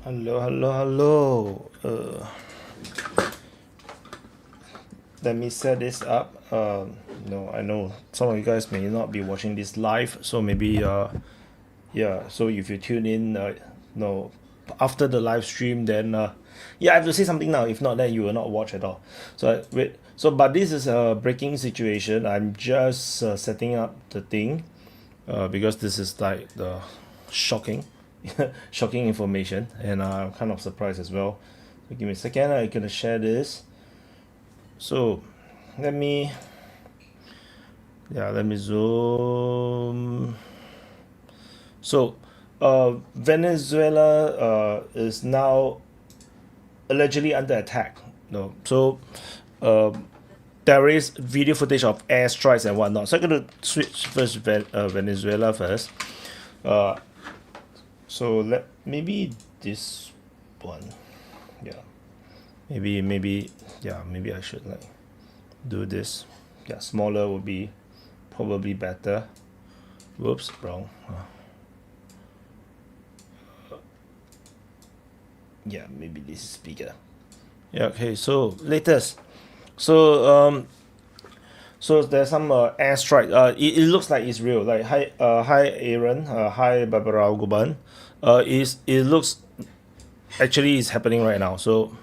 Hello, hello, hello. Let me set this up. No, I know some of you guys may not be watching this live, so maybe yeah. So if you tune in, no, after the live stream, then yeah, I have to say something now. If not, then you will not watch at all. So wait. So, but this is a breaking situation. I'm just setting up the thing, because this is like the shocking, shocking information, and I'm kind of surprised as well. So give me a second. I'm gonna share this. So let me, yeah, let me zoom. So Venezuela is now allegedly under attack. No, so there is video footage of airstrikes and whatnot. So I'm gonna switch first Venezuela first. So maybe this one, yeah. Maybe yeah. Maybe I should like do this. Yeah, smaller would be probably better. Whoops, wrong. Yeah, maybe this is bigger. Yeah. Okay. So latest. So so there's some airstrike. It looks like it's real. Like hi Aaron. Hi Barbara Guban. It looks actually is happening right now. So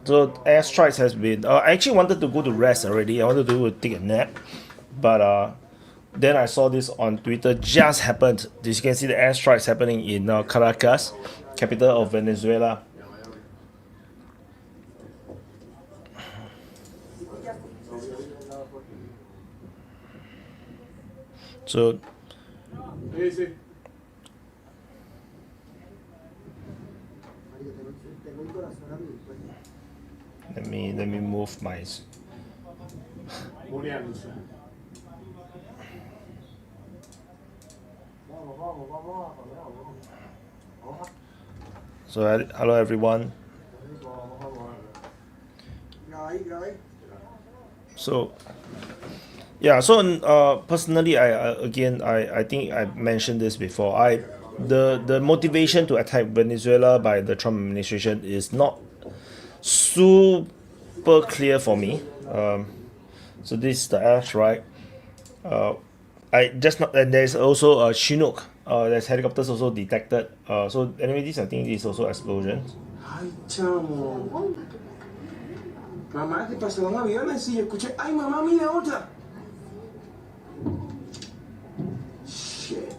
airstrikes has been. I actually wanted to go to rest already. I wanted to take a nap, but then I saw this on Twitter. Just happened. As you can see, the airstrikes happening in Caracas, capital of Venezuela. So let me move my. So hello everyone. So yeah, so personally, I think I mentioned this before. The motivation to attack Venezuela by the Trump administration is not super clear for me. So this is the airstrike. I just not, and there's also a Chinook. There's helicopters also detected. So anyway, this I think is also explosions. Ay, chamo. Mamá, ¿qué pasó en aviones? Y escuché, ay, mamá, mira otra. Shit.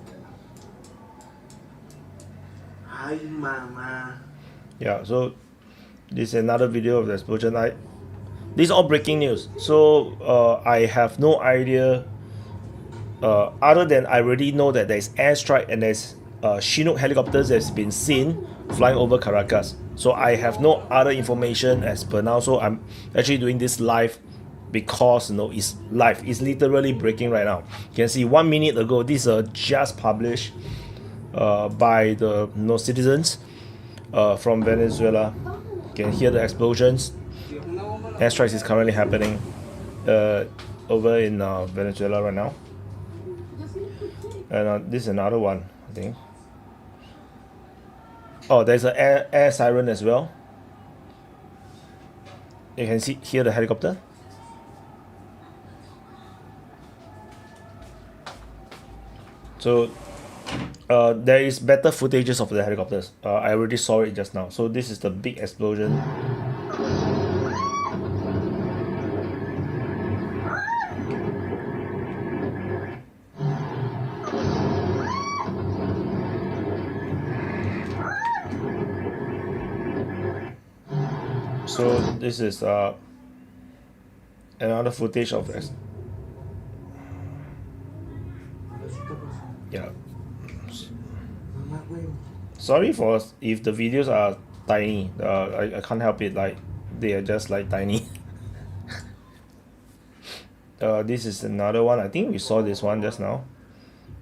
Ay, mamá. Yeah, so this is another video of the explosion. This is all breaking news. So I have no idea. Other than I already know that there's airstrike and there's Chinook helicopters that's been seen flying over Caracas. So I have no other information as per now. So I'm actually doing this live because it's live. It's literally breaking right now. You can see 1 minute ago. This is just published by the citizens from Venezuela. You can hear the explosions. Airstrikes is currently happening over in Venezuela right now. And this is another one, I think. Oh, there's an air siren as well. You can hear the helicopter. So there is better footages of the helicopters. I already saw it just now. So this is the big explosion. So this is another footage of this. Yeah. Sorry for if the videos are tiny. I can't help it. Like they are just like tiny. This is another one. I think we saw this one just now.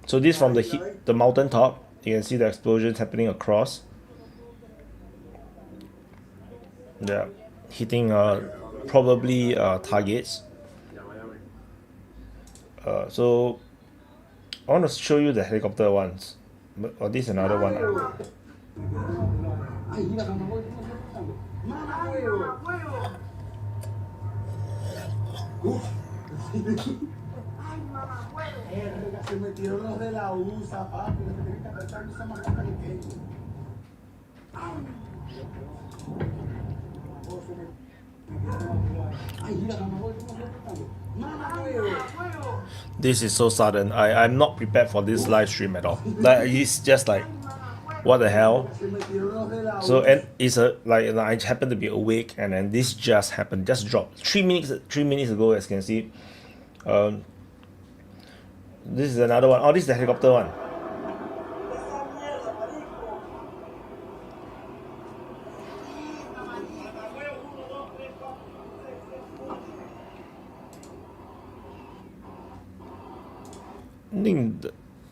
So this from the mountain top. You can see the explosions happening across. Yeah, hitting probably targets. So I want to show you the helicopter ones. Oh, this is another one. Ay, mira, mamá, huevo, ¿cómo se está portando? Mamá, huevo. Uf. Ay, mamá, huevo. Se metieron los de la USA, papi. Se tienen que apretar esa mamá que This is so sudden. I'm not prepared for this live stream at all. Like it's just like, what the hell? So and it's a like I happen to be awake and then this just happened, just dropped 3 minutes ago, as you can see. This is another one. Oh, this is the helicopter one.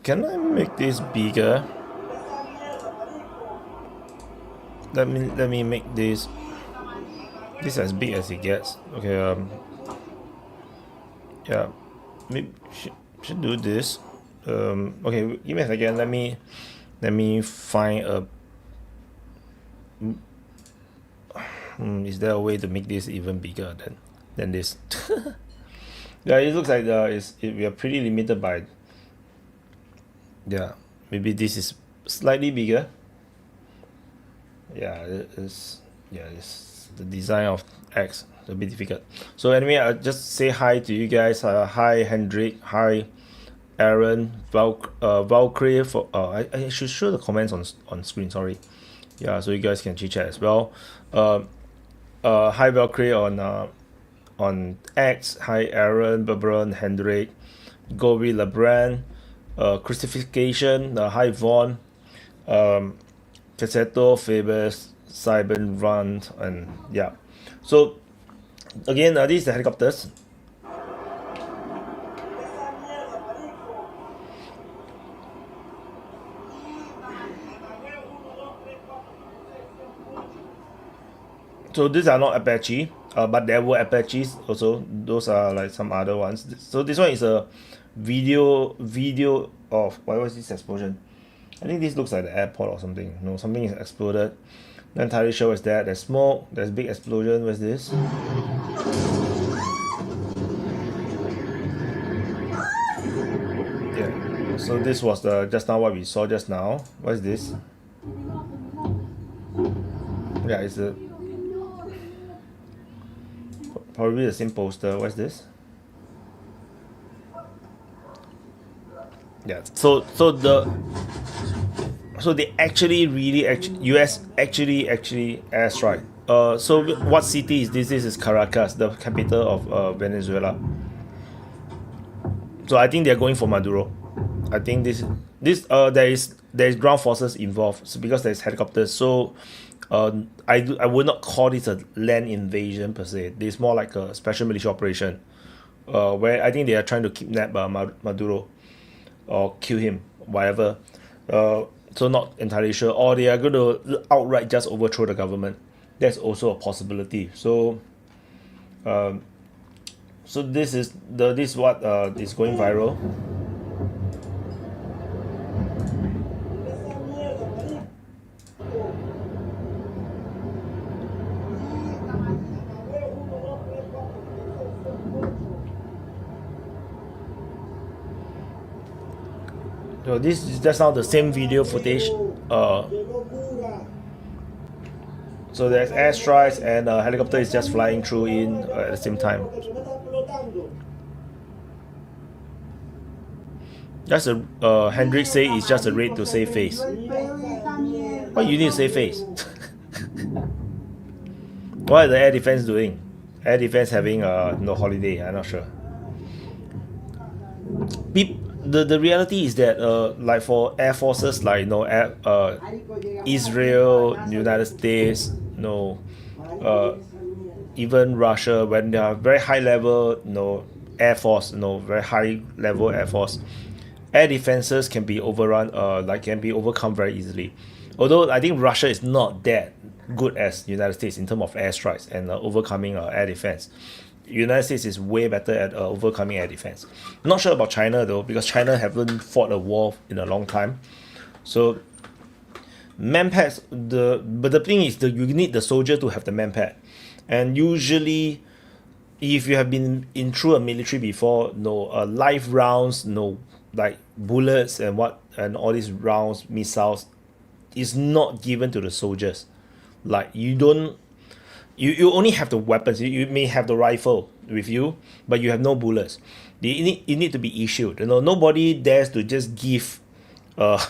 Can I make this bigger? Let me make this as big as it gets. Okay, yeah, maybe should do this. Okay, give me a second. Let me find a. Is there a way to make this even bigger than this? Yeah, it looks like we are pretty limited by. Yeah, maybe this is slightly bigger. Yeah, it's the design of X. It's a bit difficult. So anyway, I'll just say hi to you guys. Hi Hendrik. Hi Aaron. Valkyrie. For I should show the comments on screen. Sorry. Yeah, so you guys can chit chat as well. Hi Valkyrie on X. Hi Aaron, Babron, Hendrik, Gobi, Lebrand, Crucifixion. Hi Vaughn, Cassetto, Fabus, Cyber Run, and yeah. So again, these are the helicopters. So these are not Apache, but there were Apaches also. Those are like some other ones. So this one is a video of what was this explosion? I think this looks like the airport or something. No, something is exploded. Not entirely sure what's that. There's smoke. There's big explosion. What's this? Yeah. So this was the just now what we saw just now. What is this? Yeah, it's a probably the same poster. What's this? Yeah. So they actually US actually airstrike. So what city is this? This is Caracas, the capital of Venezuela. So I think they're going for Maduro. I think there is ground forces involved, so because there's helicopters. So I would not call this a land invasion per se. It's more like a special militia operation, where I think they are trying to kidnap Maduro or kill him, whatever. So not entirely sure, or they are going to outright just overthrow the government. That's also a possibility. So so this is what is going viral. So this is just now the same video footage. So there's airstrikes and a helicopter is just flying through in at the same time. Just a Hendrik say it's just a raid to save face. Why you need to save face? What are the air defense doing? Air defense having no holiday. I'm not sure. The reality is that like for air forces like Israel, United States, even Russia, when they are very high level air force, very high level air force, air defenses can be overrun, can be overcome very easily. Although I think Russia is not that good as United States in terms of airstrikes and overcoming air defense. United States is way better at overcoming air defense. Not sure about China though, because China haven't fought a war in a long time. So manpads, but the thing is, you need the soldier to have the manpad, and usually, if you have been in through a military before, no live rounds, no like bullets and what and all these rounds, missiles, is not given to the soldiers. Like you don't, you only have the weapons. You may have the rifle with you, but you have no bullets. It need to be issued. Nobody dares to just give uh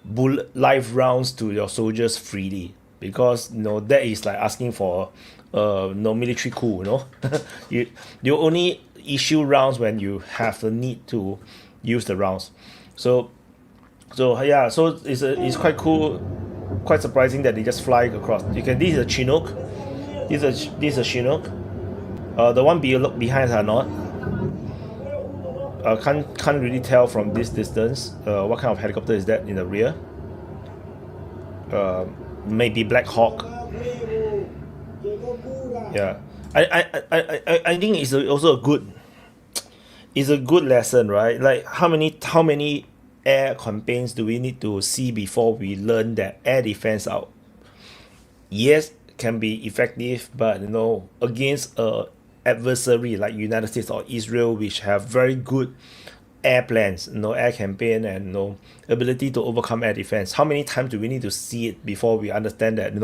live rounds to your soldiers freely, because that is like asking for no military coup. you you only issue rounds when you have the need to use the rounds. So yeah, so it's quite cool, quite surprising that they just fly across. This is a Chinook. This is a Chinook. The one behind are not. Can't really tell from this distance. What kind of helicopter is that in the rear? Maybe Black Hawk. Yeah, I think also a good. It's a good lesson, right? Like how many air campaigns do we need to see before we learn that air defense out? Yes, can be effective, but against a adversary like United States or Israel, which have very good air plans, air campaign, and ability to overcome air defense. How many times do we need to see it before we understand that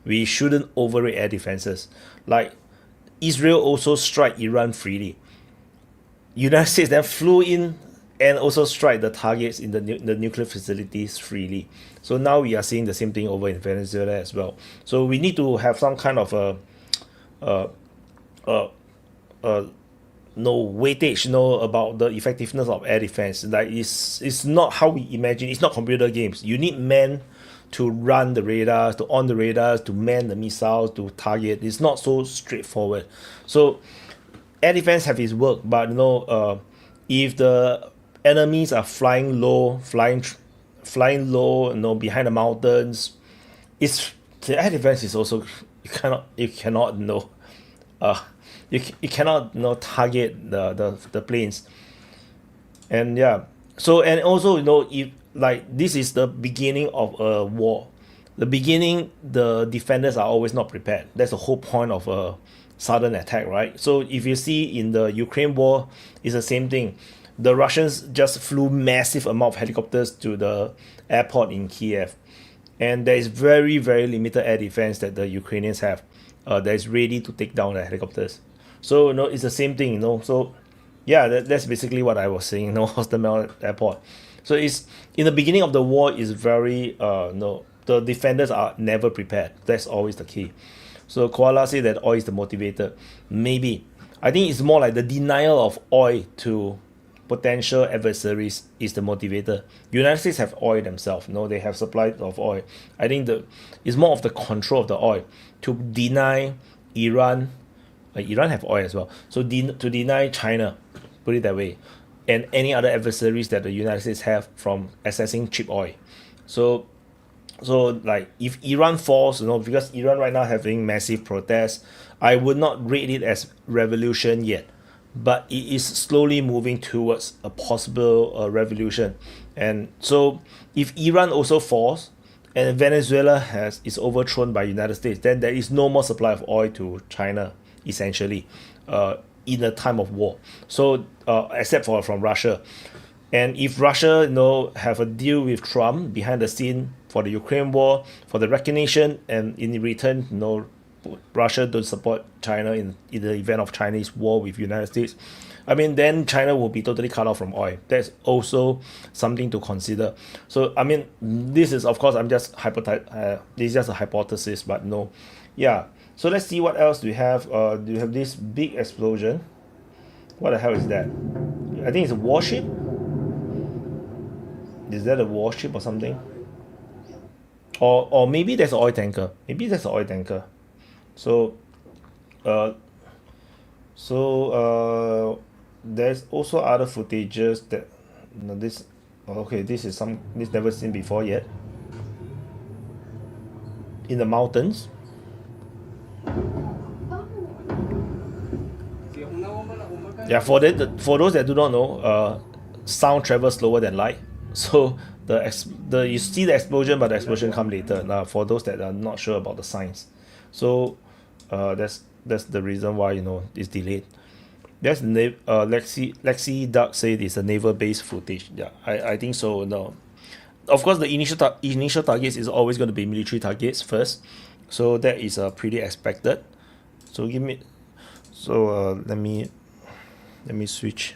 we shouldn't overrate air defenses? Like Israel also strike Iran freely. United States then flew in and also strike the targets in the nuclear facilities freely. So now we are seeing the same thing over in Venezuela as well. So we need to have some kind of no weightage about the effectiveness of air defense. Like it's not how we imagine. It's not computer games. You need men to run the radars, to on the radars, to man the missiles, to target. It's not so straightforward. So air defense have its work, but if the enemies are flying low, behind the mountains, the air defense is also you cannot you cannot target the planes. And yeah, so and also if like this is the beginning of a war, the defenders are always not prepared. That's the whole point of a sudden attack, right? So if you see in the Ukraine war, it's the same thing. The Russians just flew massive amount of helicopters to the airport in Kiev, and there is very very limited air defense that the Ukrainians have that is ready to take down the helicopters. So it's the same thing. So yeah, that's basically what I was saying. Hostomel airport. So it's in the beginning of the war is very no, the defenders are never prepared. That's always the key. So Koala said that oil is the motivator. Maybe. I think it's more like the denial of oil to potential adversaries is the motivator. United States have oil themselves. They have supply of oil. I think it's more of the control of the oil. To deny Iran, Iran have oil as well. So to deny China, put it that way, and any other adversaries that the United States have from accessing cheap oil. So like if Iran falls, because Iran right now having massive protests, I would not rate it as revolution yet, but it is slowly moving towards a possible revolution. And so if Iran also falls and Venezuela is overthrown by United States, then there is no more supply of oil to China essentially in a time of war. So except for from Russia. And if Russia, have a deal with Trump behind the scene for the Ukraine war, for the recognition, and in return, Russia don't support China in the event of Chinese war with United States, I mean, then China will be totally cut off from oil. That's also something to consider. So, I mean, this is, of course, this is just a hypothesis, but no. Yeah. So let's see what else do we have. Do you have this big explosion? What the hell is that? I think it's a warship. Is that a warship or something? Or maybe there's an oil tanker. So, there's also other footages that this. Okay, this never seen before yet. In the mountains. Yeah, for those that do not know, sound travels slower than light. So you see the explosion, but the explosion come later. Now, for those that are not sure about the science, so that's the reason why it's delayed. That's Lexi Duck said it's a naval base footage. Yeah, I think so. No, of course the initial targets is always going to be military targets first, so that is pretty expected. So let me switch.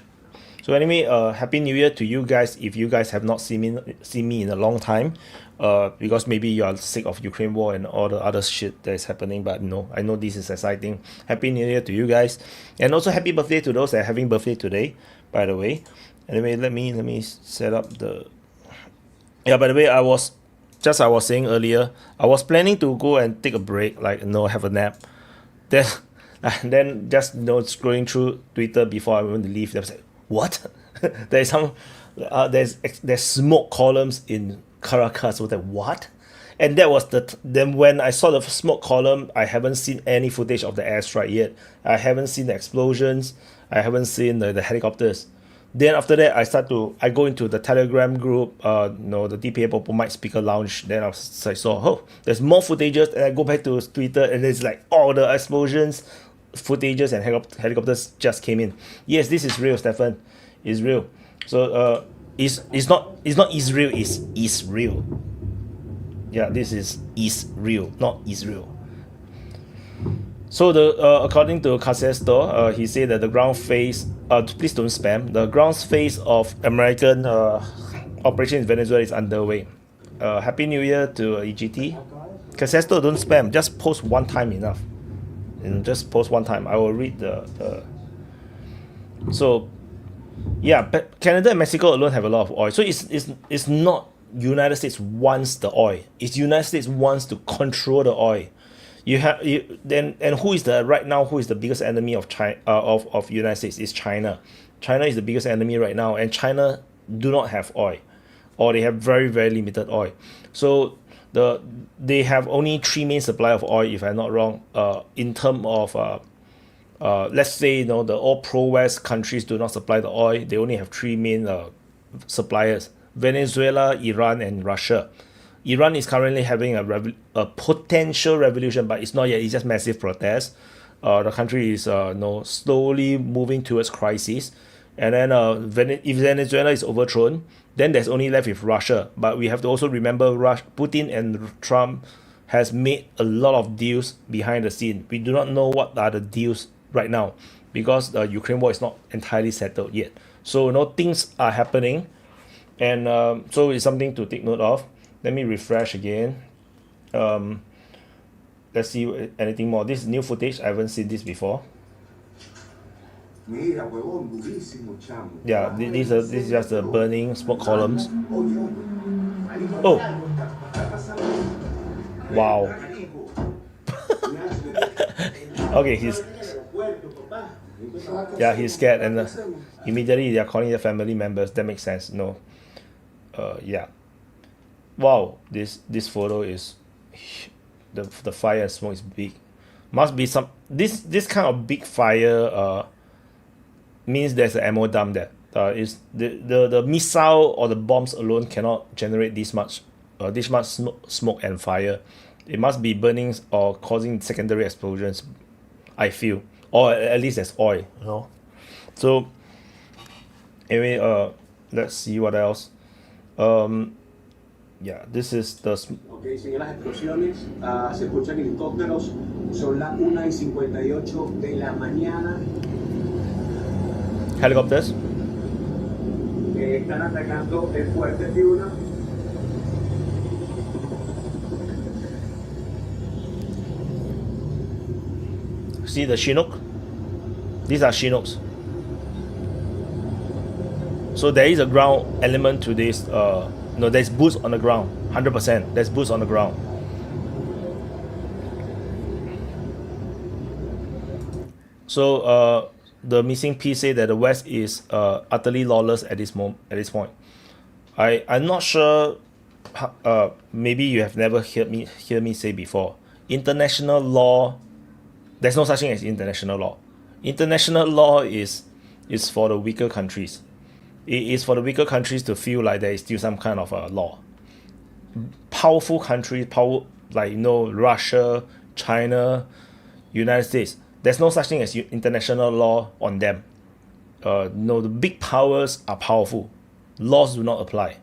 So anyway, happy New Year to you guys. If you guys have not seen me in a long time, because maybe you are sick of Ukraine war and all the other shit that is happening. But no, I know this is exciting. Happy New Year to you guys, and also happy birthday to those that are having birthday today. By the way, anyway, let me set up the. Yeah. By the way, I was saying earlier, I was planning to go and take a break, like have a nap. Then, and then just scrolling through Twitter before I went to leave. I was like, what? There's some there's smoke columns in Caracas. I was like, what? And that was then when I saw the smoke column, I haven't seen any footage of the airstrike yet. I haven't seen the explosions. I haven't seen the helicopters. Then after that, I go into the Telegram group, the DPA Popomite Speaker Lounge. Then I saw, oh, there's more footages, and I go back to Twitter, and it's like all the explosions, footages, and helicopters just came in. Yes, this is real, Stefan. It's real. So it's not Israel. It's Israel. Yeah, this is real, not Israel. So according to Casesto, he said that the ground phase. Please don't spam. The ground phase of American operation in Venezuela is underway. Happy New Year to EGT. Casesto, don't spam. Just post one time enough. And just post one time. I will read the. So, yeah, but Canada and Mexico alone have a lot of oil. So it's not United States wants the oil. It's United States wants to control the oil. And who is the biggest enemy of China of United States? Is China. China is the biggest enemy right now, and China do not have oil, or they have very, very limited oil. So they have only three main supply of oil, if I'm not wrong. In terms of let's say the all pro-West countries do not supply the oil. They only have three main suppliers: Venezuela, Iran, and Russia. Iran is currently having a potential revolution, but it's not yet. It's just massive protests. The country is slowly moving towards crisis. And then if Venezuela is overthrown, then there's only left with Russia. But we have to also remember Putin and Trump has made a lot of deals behind the scene. We do not know what are the deals right now because the Ukraine war is not entirely settled yet. So things are happening, and so it's something to take note of. Let me refresh again. Let's see anything more. This is new footage. I haven't seen this before. Yeah, this is just the burning smoke columns. Oh, wow. Okay, he's scared, and immediately they are calling their family members. That makes sense. No, yeah. Wow, this photo is the fire and smoke is big. Must be some this kind of big fire means there's an ammo dump there. Is the missile or the bombs alone cannot generate this much smoke and fire. It must be burning or causing secondary explosions, I feel, or at least there's oil. So anyway, let's see what else. Yeah, this is the. Ok, siguen las explosiones, se escuchan helicópteros, son las 1:58 de la mañana. Helicopters. Están atacando el fuerte Fiuna. See the Chinook? These are Chinooks. So there is a ground element to this. There's boots on the ground. 100%. There's boots on the ground. So the missing piece say that the West is utterly lawless at this point. I'm not sure. Maybe you have never heard me say before. International law. There's no such thing as international law. International law is for the weaker countries. It is for the weaker countries to feel like there is still some kind of a law. Powerful countries, like Russia, China, United States, there's no such thing as international law on them. No, the big powers are powerful. Laws do not apply.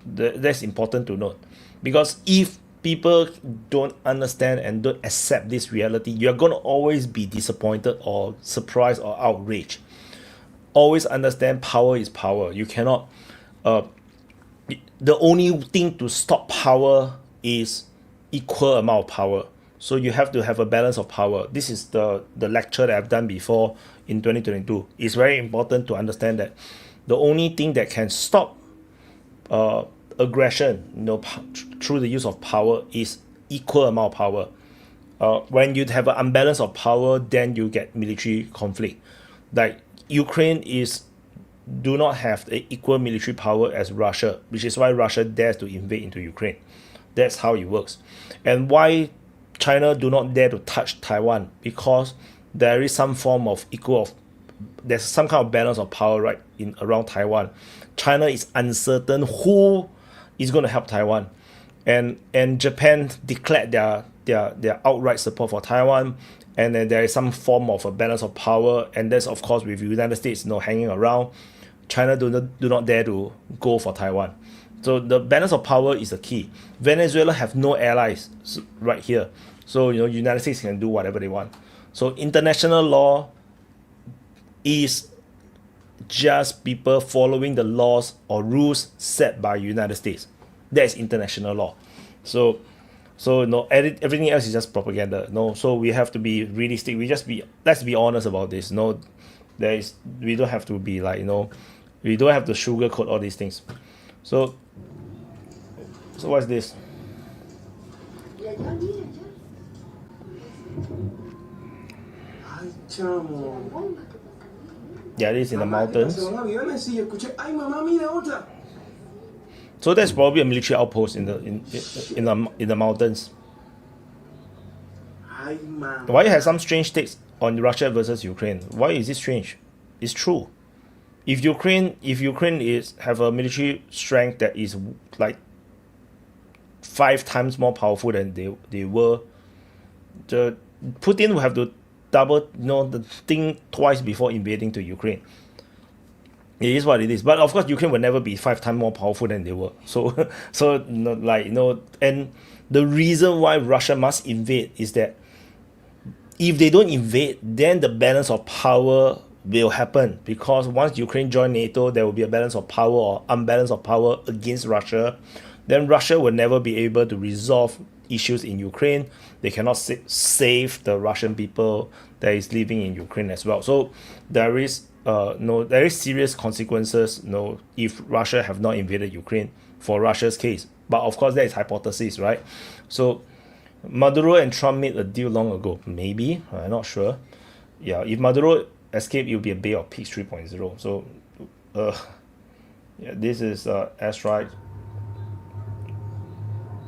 That's important to note, because if people don't understand and don't accept this reality, you're going to always be disappointed or surprised or outraged. Always understand power is power. You cannot the only thing to stop power is equal amount of power. So you have to have a balance of power. This is the lecture that I've done before in 2022. It's very important to understand that the only thing that can stop aggression, through the use of power, is equal amount of power. When you have an unbalance of power, then you get military conflict. Like Ukraine do not have the equal military power as Russia, which is why Russia dares to invade into Ukraine. That's how it works. And why China do not dare to touch Taiwan, because there is some form of there's some kind of balance of power right in around Taiwan. China is uncertain who is going to help Taiwan, and Japan declared their outright support for Taiwan, and then there is some form of a balance of power, and that's of course with the United States hanging around. China do not dare to go for Taiwan. So the balance of power is the key. Venezuela have no allies right here, so United States can do whatever they want. So international law is just people following the laws or rules set by United States. That is international law. So everything else is just propaganda. So we have to be realistic. Let's be honest about this. We don't have to be like we don't have to sugarcoat all these things. So what's this? Ay, chamo. Yeah, this is in the mountains. Son aviones y escuché, ay mamá, mira otra. So that's probably a military outpost in the mountains. Ay, mamá. Why you have some strange takes on Russia versus Ukraine? Why is it strange? It's true. If Ukraine have a military strength that is like 5 times more powerful than they were, the Putin will have to double the thing twice before invading to Ukraine. It is what it is. But of course Ukraine will never be 5 times more powerful than they were. So and the reason why Russia must invade is that if they don't invade, then the balance of power will happen, because once Ukraine join NATO, there will be a balance of power or unbalance of power against Russia. Then Russia will never be able to resolve issues in Ukraine. They cannot save the Russian people that is living in Ukraine as well. So there is serious consequences if Russia have not invaded Ukraine for Russia's case. But of course that is hypothesis, right? So Maduro and Trump made a deal long ago. Maybe, I'm not sure. Yeah, if Maduro escape, it will be a Bay of Pigs 3.0. So this is asteroid.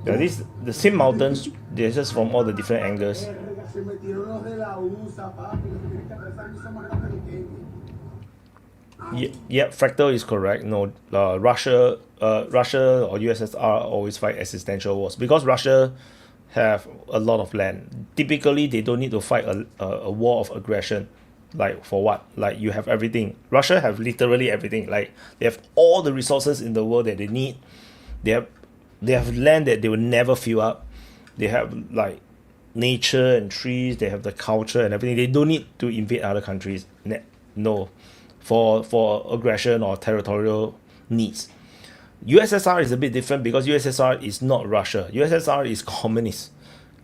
Yeah, this the same mountains, they're just from all the different angles. Yeah, fractal is correct. Russia or USSR always fight existential wars because Russia have a lot of land. Typically, they don't need to fight a war of aggression. Like for what? Like you have everything. Russia have literally everything. Like they have all the resources in the world that they need. They have land that they will never fill up. They have like nature and trees. They have the culture and everything. They don't need to invade other countries. No, for aggression or territorial needs. USSR is a bit different because USSR is not Russia. USSR is communist.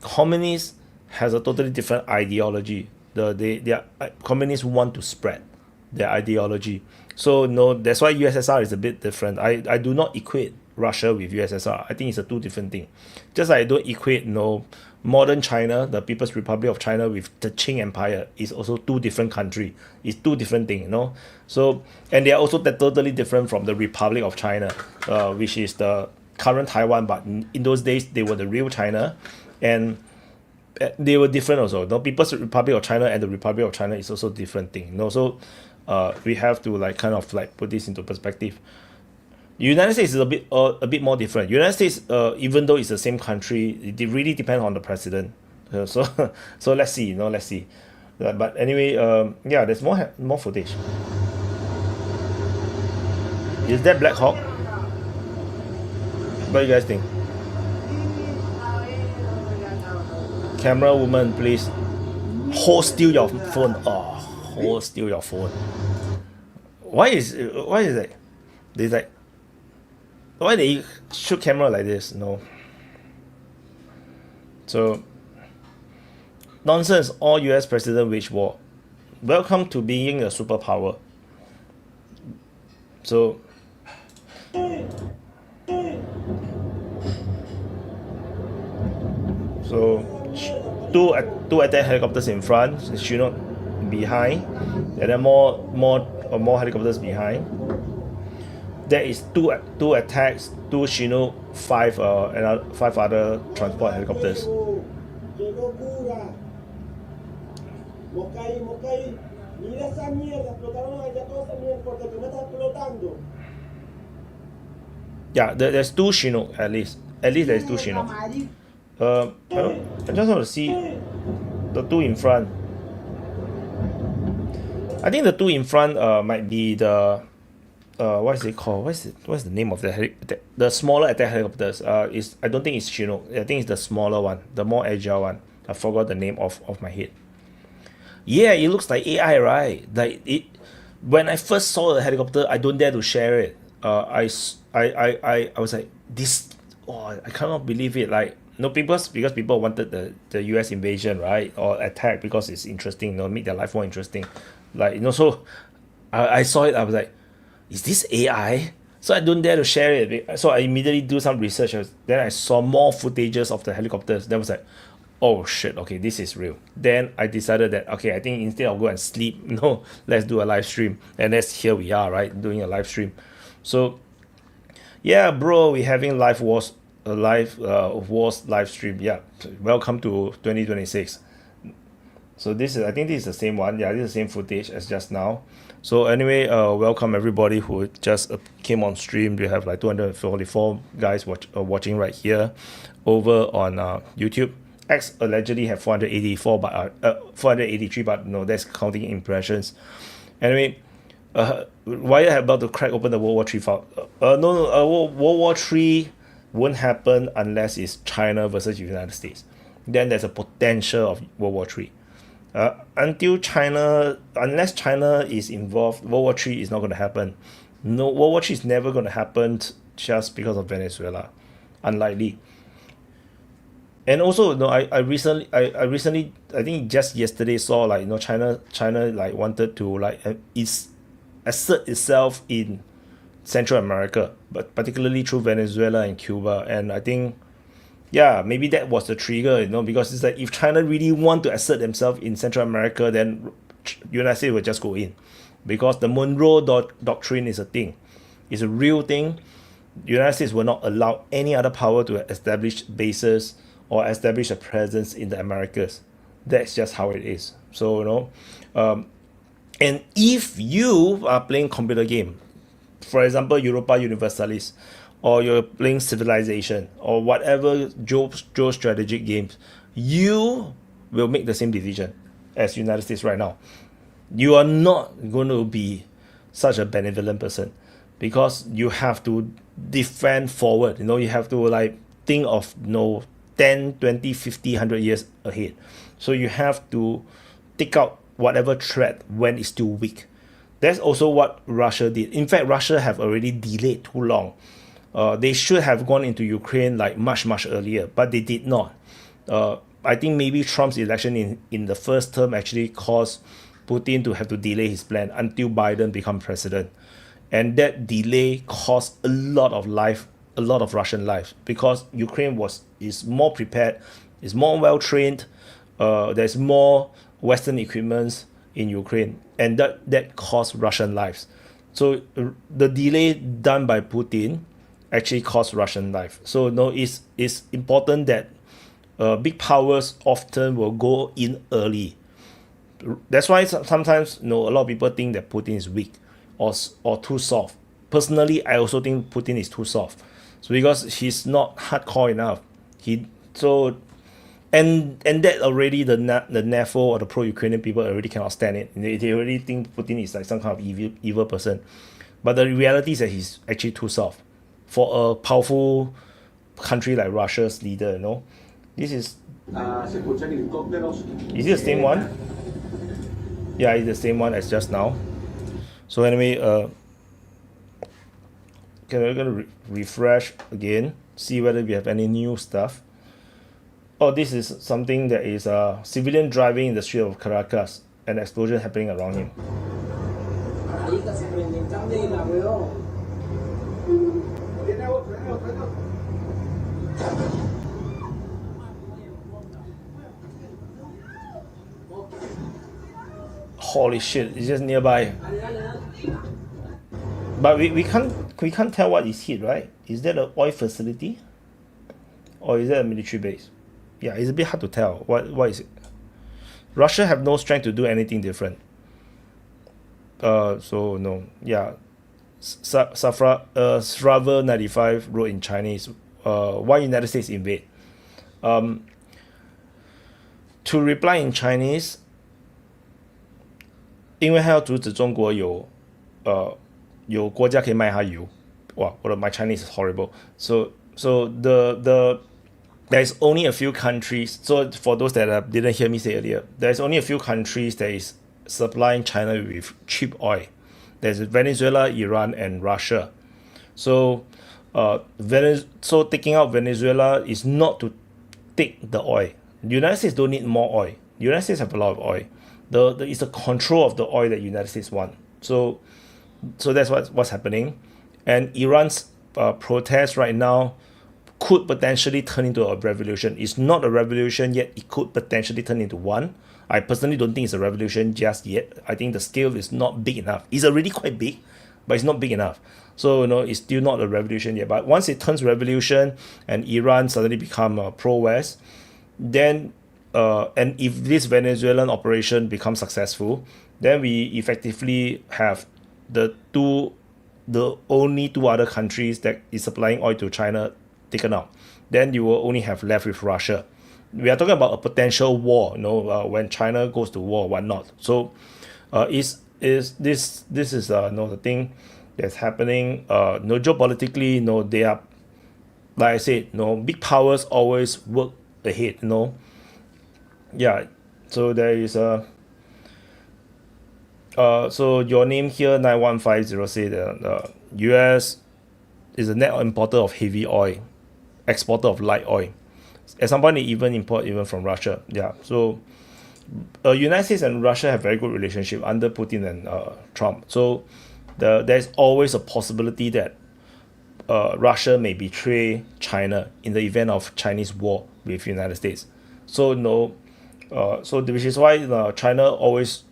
Communist has a totally different ideology. Their communists want to spread their ideology. So that's why USSR is a bit different. I do not equate Russia with USSR. I think it's a two different thing. Just like I don't equate modern China, the People's Republic of China, with the Qing Empire. Is also two different countries. It's two different things, So, and they are also totally different from the Republic of China, which is the current Taiwan. But in those days, they were the real China, and they were different also. The People's Republic of China and the Republic of China is also different thing. So we have to like kind of like put this into perspective. United States is a bit more different. United States, even though it's the same country, it really depends on the president. So so let's see, let's see. But anyway, yeah, there's more footage. Is that Black Hawk? What do you guys think? Camera woman, please hold still your phone. Oh, hold still your phone. Why is that? They like, why they shoot camera like this? No. So nonsense. All U.S. president wage war. Welcome to being a superpower. So two attack helicopters in front, Chinook behind, and then more helicopters behind. There is two attacks, two Chinook, five other transport helicopters. ¡Qué locura! Mocaí, mira esa mierda, explotaron allá toda esa mierda porque tú me estás explotando. Yeah, there's two Chinook at least. At least there's two Chinook. I just want to see the two in front. I think the two in front might be the what is it called? What's the name of the smaller attack helicopters? I don't think it's Chinook. I think it's the smaller one, the more agile one. I forgot the name of my head. Yeah, it looks like AI, right? Like it. When I first saw the helicopter, I don't dare to share it. I was like, this. Oh, I cannot believe it. Like, no, because people wanted the U.S. invasion, right, or attack because it's interesting, make their life more interesting. Like, so I saw it. I was like, is this AI? So I don't dare to share it. So I immediately do some research. Then I saw more footages of the helicopters. Then I was like, oh shit, okay, this is real. Then I decided that, okay, I think instead of go and sleep, let's do a live stream. And here we are, right, doing a live stream. So yeah, bro, we're having wars live stream. Yeah, welcome to 2026. So I think this is the same one. Yeah, this is the same footage as just now. So anyway, welcome everybody who just came on stream. We have like 244 guys watching right here over on YouTube. X allegedly have 484, but 483, but no, that's counting impressions. Anyway, why are about to crack open the World War III file? World War III won't happen unless it's China versus United States. Then there's a potential of World War III. Unless China is involved, World War III is not going to happen. No, World War III is never going to happen just because of Venezuela. Unlikely. And also, I recently, I think just yesterday saw like, China like wanted to like assert itself in Central America, but particularly through Venezuela and Cuba. And I think, yeah, maybe that was the trigger, because it's like if China really want to assert themselves in Central America, then United States will just go in, because the Monroe Doctrine is a thing. It's a real thing. United States will not allow any other power to establish bases or establish a presence in the Americas. That's just how it is. So, and if you are playing computer game, for example, Europa Universalis, or you're playing Civilization, or whatever geostrategic games, you will make the same decision as United States right now. You are not going to be such a benevolent person, because you have to defend forward. You have to like think of 10, 20, 50, 100 years ahead. So you have to take out whatever threat when it's still weak. That's also what Russia did. In fact, Russia have already delayed too long. They should have gone into Ukraine like much earlier, but they did not. I think maybe Trump's election in the first term actually caused Putin to have to delay his plan until Biden become president. And that delay cost a lot of Russian lives, because Ukraine is more prepared, is more well trained. There's more Western equipments in Ukraine, and that cost Russian lives. So the delay done by Putin actually cost Russian life. So it's important that big powers often will go in early. That's why sometimes a lot of people think that Putin is weak or too soft. Personally, I also think Putin is too soft. So because he's not hardcore enough. He so and that already the NAFO or the pro-Ukrainian people already cannot stand it. They already think Putin is like some kind of evil person. But the reality is that he's actually too soft for a powerful country like Russia's leader. This is Se escuchan helicópteros. it the same one? Yeah, it's the same one as just now. So anyway, we're gonna refresh again, see whether we have any new stuff. Oh, this is something that is civilian driving in the street of Caracas, an explosion happening around him. Holy shit, it's just nearby. But we can't tell what is hit, right? Is that an oil facility? Or is that a military base? Yeah, it's a bit hard to tell. What is it? Russia have no strength to do anything different. So no, yeah. Srava 95 wrote in Chinese, why United States invade? To reply in Chinese, 因为他要阻止中国有国家可以卖他油。哇，my Chinese is horrible. So there's only a few countries. So for those that didn't hear me say earlier, there's only a few countries that is supplying China with cheap oil. There's Venezuela, Iran, and Russia. So so taking out Venezuela is not to take the oil. The United States don't need more oil. The United States have a lot of oil. It's the control of the oil that the United States want. So that's what's happening. And Iran's protest right now could potentially turn into a revolution. It's not a revolution yet. It could potentially turn into one. I personally don't think it's a revolution just yet. I think the scale is not big enough. It's already quite big, but it's not big enough. So it's still not a revolution yet. But once it turns revolution and Iran suddenly become pro-West, then and if this Venezuelan operation becomes successful, then we effectively have the only two other countries that is supplying oil to China taken out. Then you will only have left with Russia. We are talking about a potential war, when China goes to war, whatnot. So this is the thing that's happening. Geopolitically, they are, like I said, big powers always work ahead. Yeah. So there is a. So your name here 9150 say that the U.S. is a net importer of heavy oil, exporter of light oil. At some point, they even import even from Russia. Yeah. So, United States and Russia have very good relationship under Putin and Trump. So, there's always a possibility that Russia may betray China in the event of Chinese war with United States. So which is why China always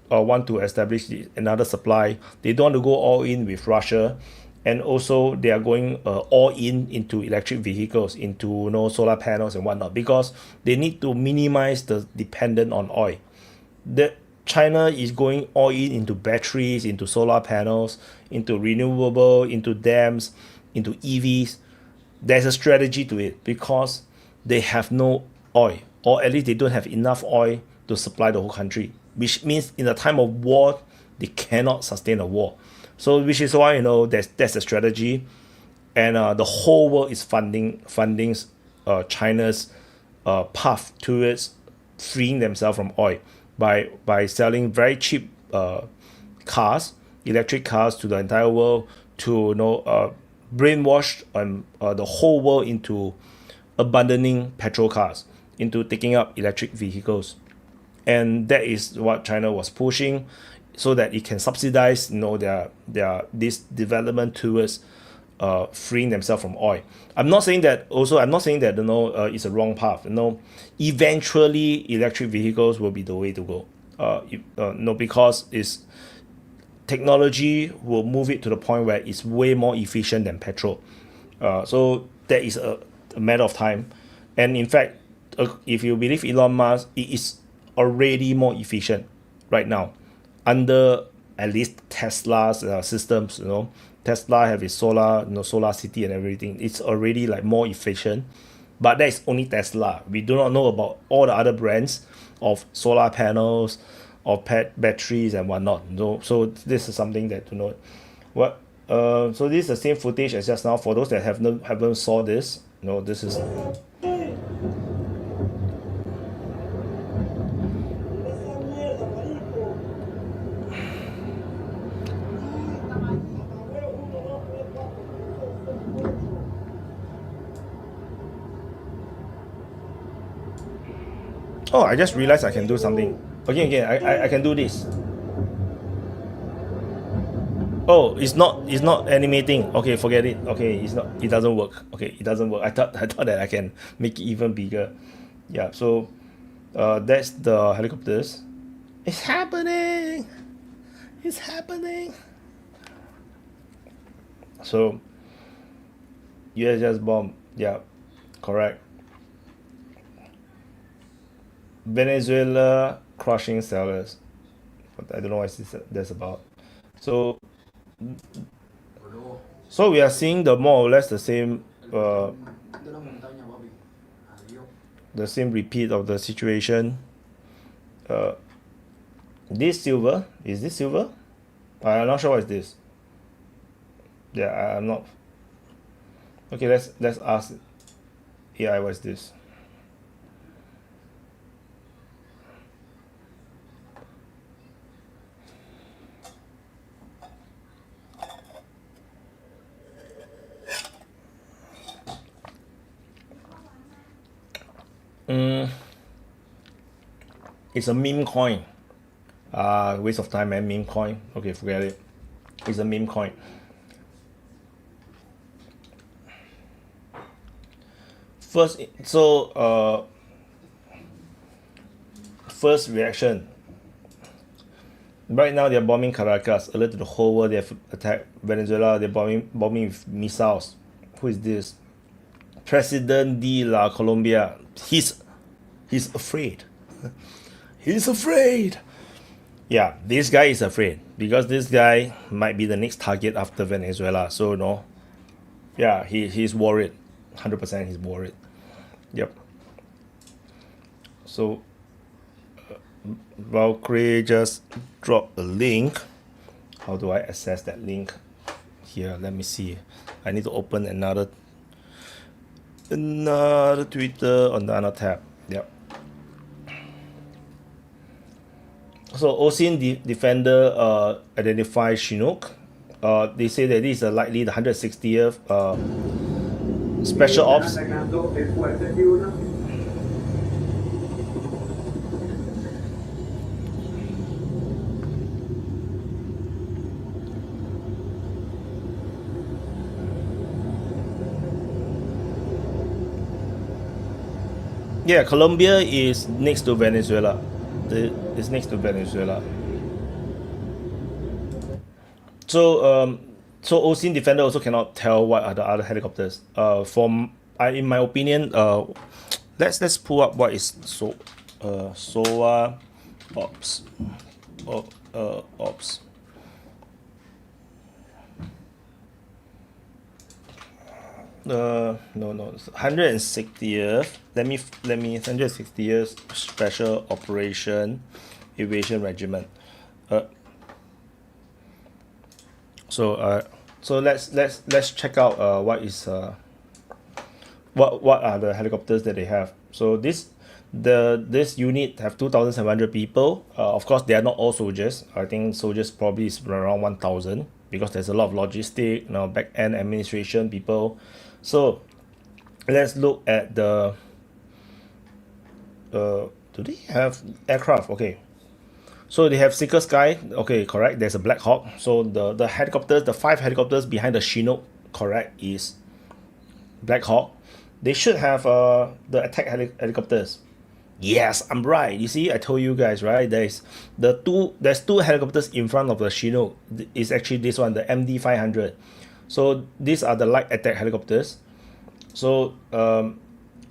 want to establish another supply. They don't want to go all in with Russia. And also they are going all into electric vehicles, into solar panels and whatnot, because they need to minimize the dependence on oil. That China is going all into batteries, into solar panels, into renewable, into dams, into EVs. There's a strategy to it because they have no oil, or at least they don't have enough oil to supply the whole country, which means in a time of war, they cannot sustain a war. So which is why that's a strategy, and the whole world is funding China's path towards freeing themselves from oil by selling very cheap cars, electric cars to the entire world, to brainwash the whole world into abandoning petrol cars, into taking up electric vehicles, and that is what China was pushing, so that it can subsidize their this development towards freeing themselves from oil. I'm not saying that it's a wrong path. Eventually electric vehicles will be the way to go. Because technology will move it to the point where it's way more efficient than petrol. So that is a matter of time. And in fact, if you believe Elon Musk, it is already more efficient. right now under at least Tesla's systems. Tesla have its solar, solar city and everything. It's already like more efficient, but that is only Tesla. We do not know about all the other brands of solar panels, of batteries and whatnot. So this is something that to know. So this is the same footage as just now. For those that haven't saw this, this is. Oh, I just realized I can do something. Okay, I can do this. Oh, it's not animating. Okay, forget it. Okay, it doesn't work. Okay, it doesn't work. I thought that I can make it even bigger. Yeah, so that's the helicopters. It's happening. It's happening. So US just bomb. Yeah, correct. Venezuela crushing sellers. But I don't know what that's about. So we are seeing the more or less the same the same repeat of the situation. This silver, is this silver? I'm not sure what is this. Yeah, I'm not. Okay, let's ask AI what is this. It's a meme coin. Waste of time, man. Meme coin. Okay, forget it. It's a meme coin. First reaction. Right now they're bombing Caracas. Alert to the whole world. They have attacked Venezuela. They're bombing with missiles. Who is this? President de la Colombia. He's afraid. He's afraid. Yeah, this guy is afraid because this guy might be the next target after Venezuela. So yeah, he's worried. 100% he's worried. Yep. So Valkyrie just dropped a link. How do I access that link? Here, let me see. I need to open another Twitter on the other tab. Yep. So OSIN defender identified Chinook. They say that this is likely the 160th special ops. Yeah, Colombia is next to Venezuela. It's next to Venezuela. So OSIN defender also cannot tell what are the other helicopters. In my opinion, let's pull up what is SOA ops. Ops. No, 160th. Let me 160th special operation aviation regiment. So let's check out what is what are the helicopters that they have. So this unit have 2,700 people. Of course, they are not all soldiers. I think soldiers probably is around 1,000 because there's a lot of logistic, back end administration people. So let's look at the. Do they have aircraft? Okay. So they have Seeker Sky. Okay, correct. There's a Black Hawk. So the helicopters, the 5 helicopters behind the Chinook, correct, is Black Hawk. They should have the attack helicopters. Yes, I'm right. You see, I told you guys, right? There's 2 helicopters in front of the Chinook. It's actually this one, the MD-500. So these are the light attack helicopters. So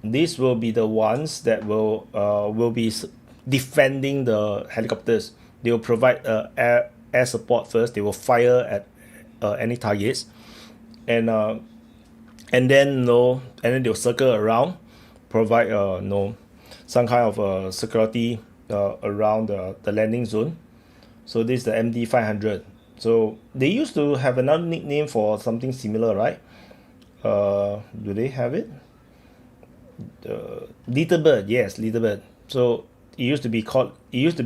these will be the ones that will be defending the helicopters. they will provide air support first. They will fire at any targets, and then and then they'll circle around, provide some kind of security around the landing zone. So this is the MD-500. So they used to have another nickname for something similar, right? Do they have it? Little Bird, yes, Little Bird. So it used to be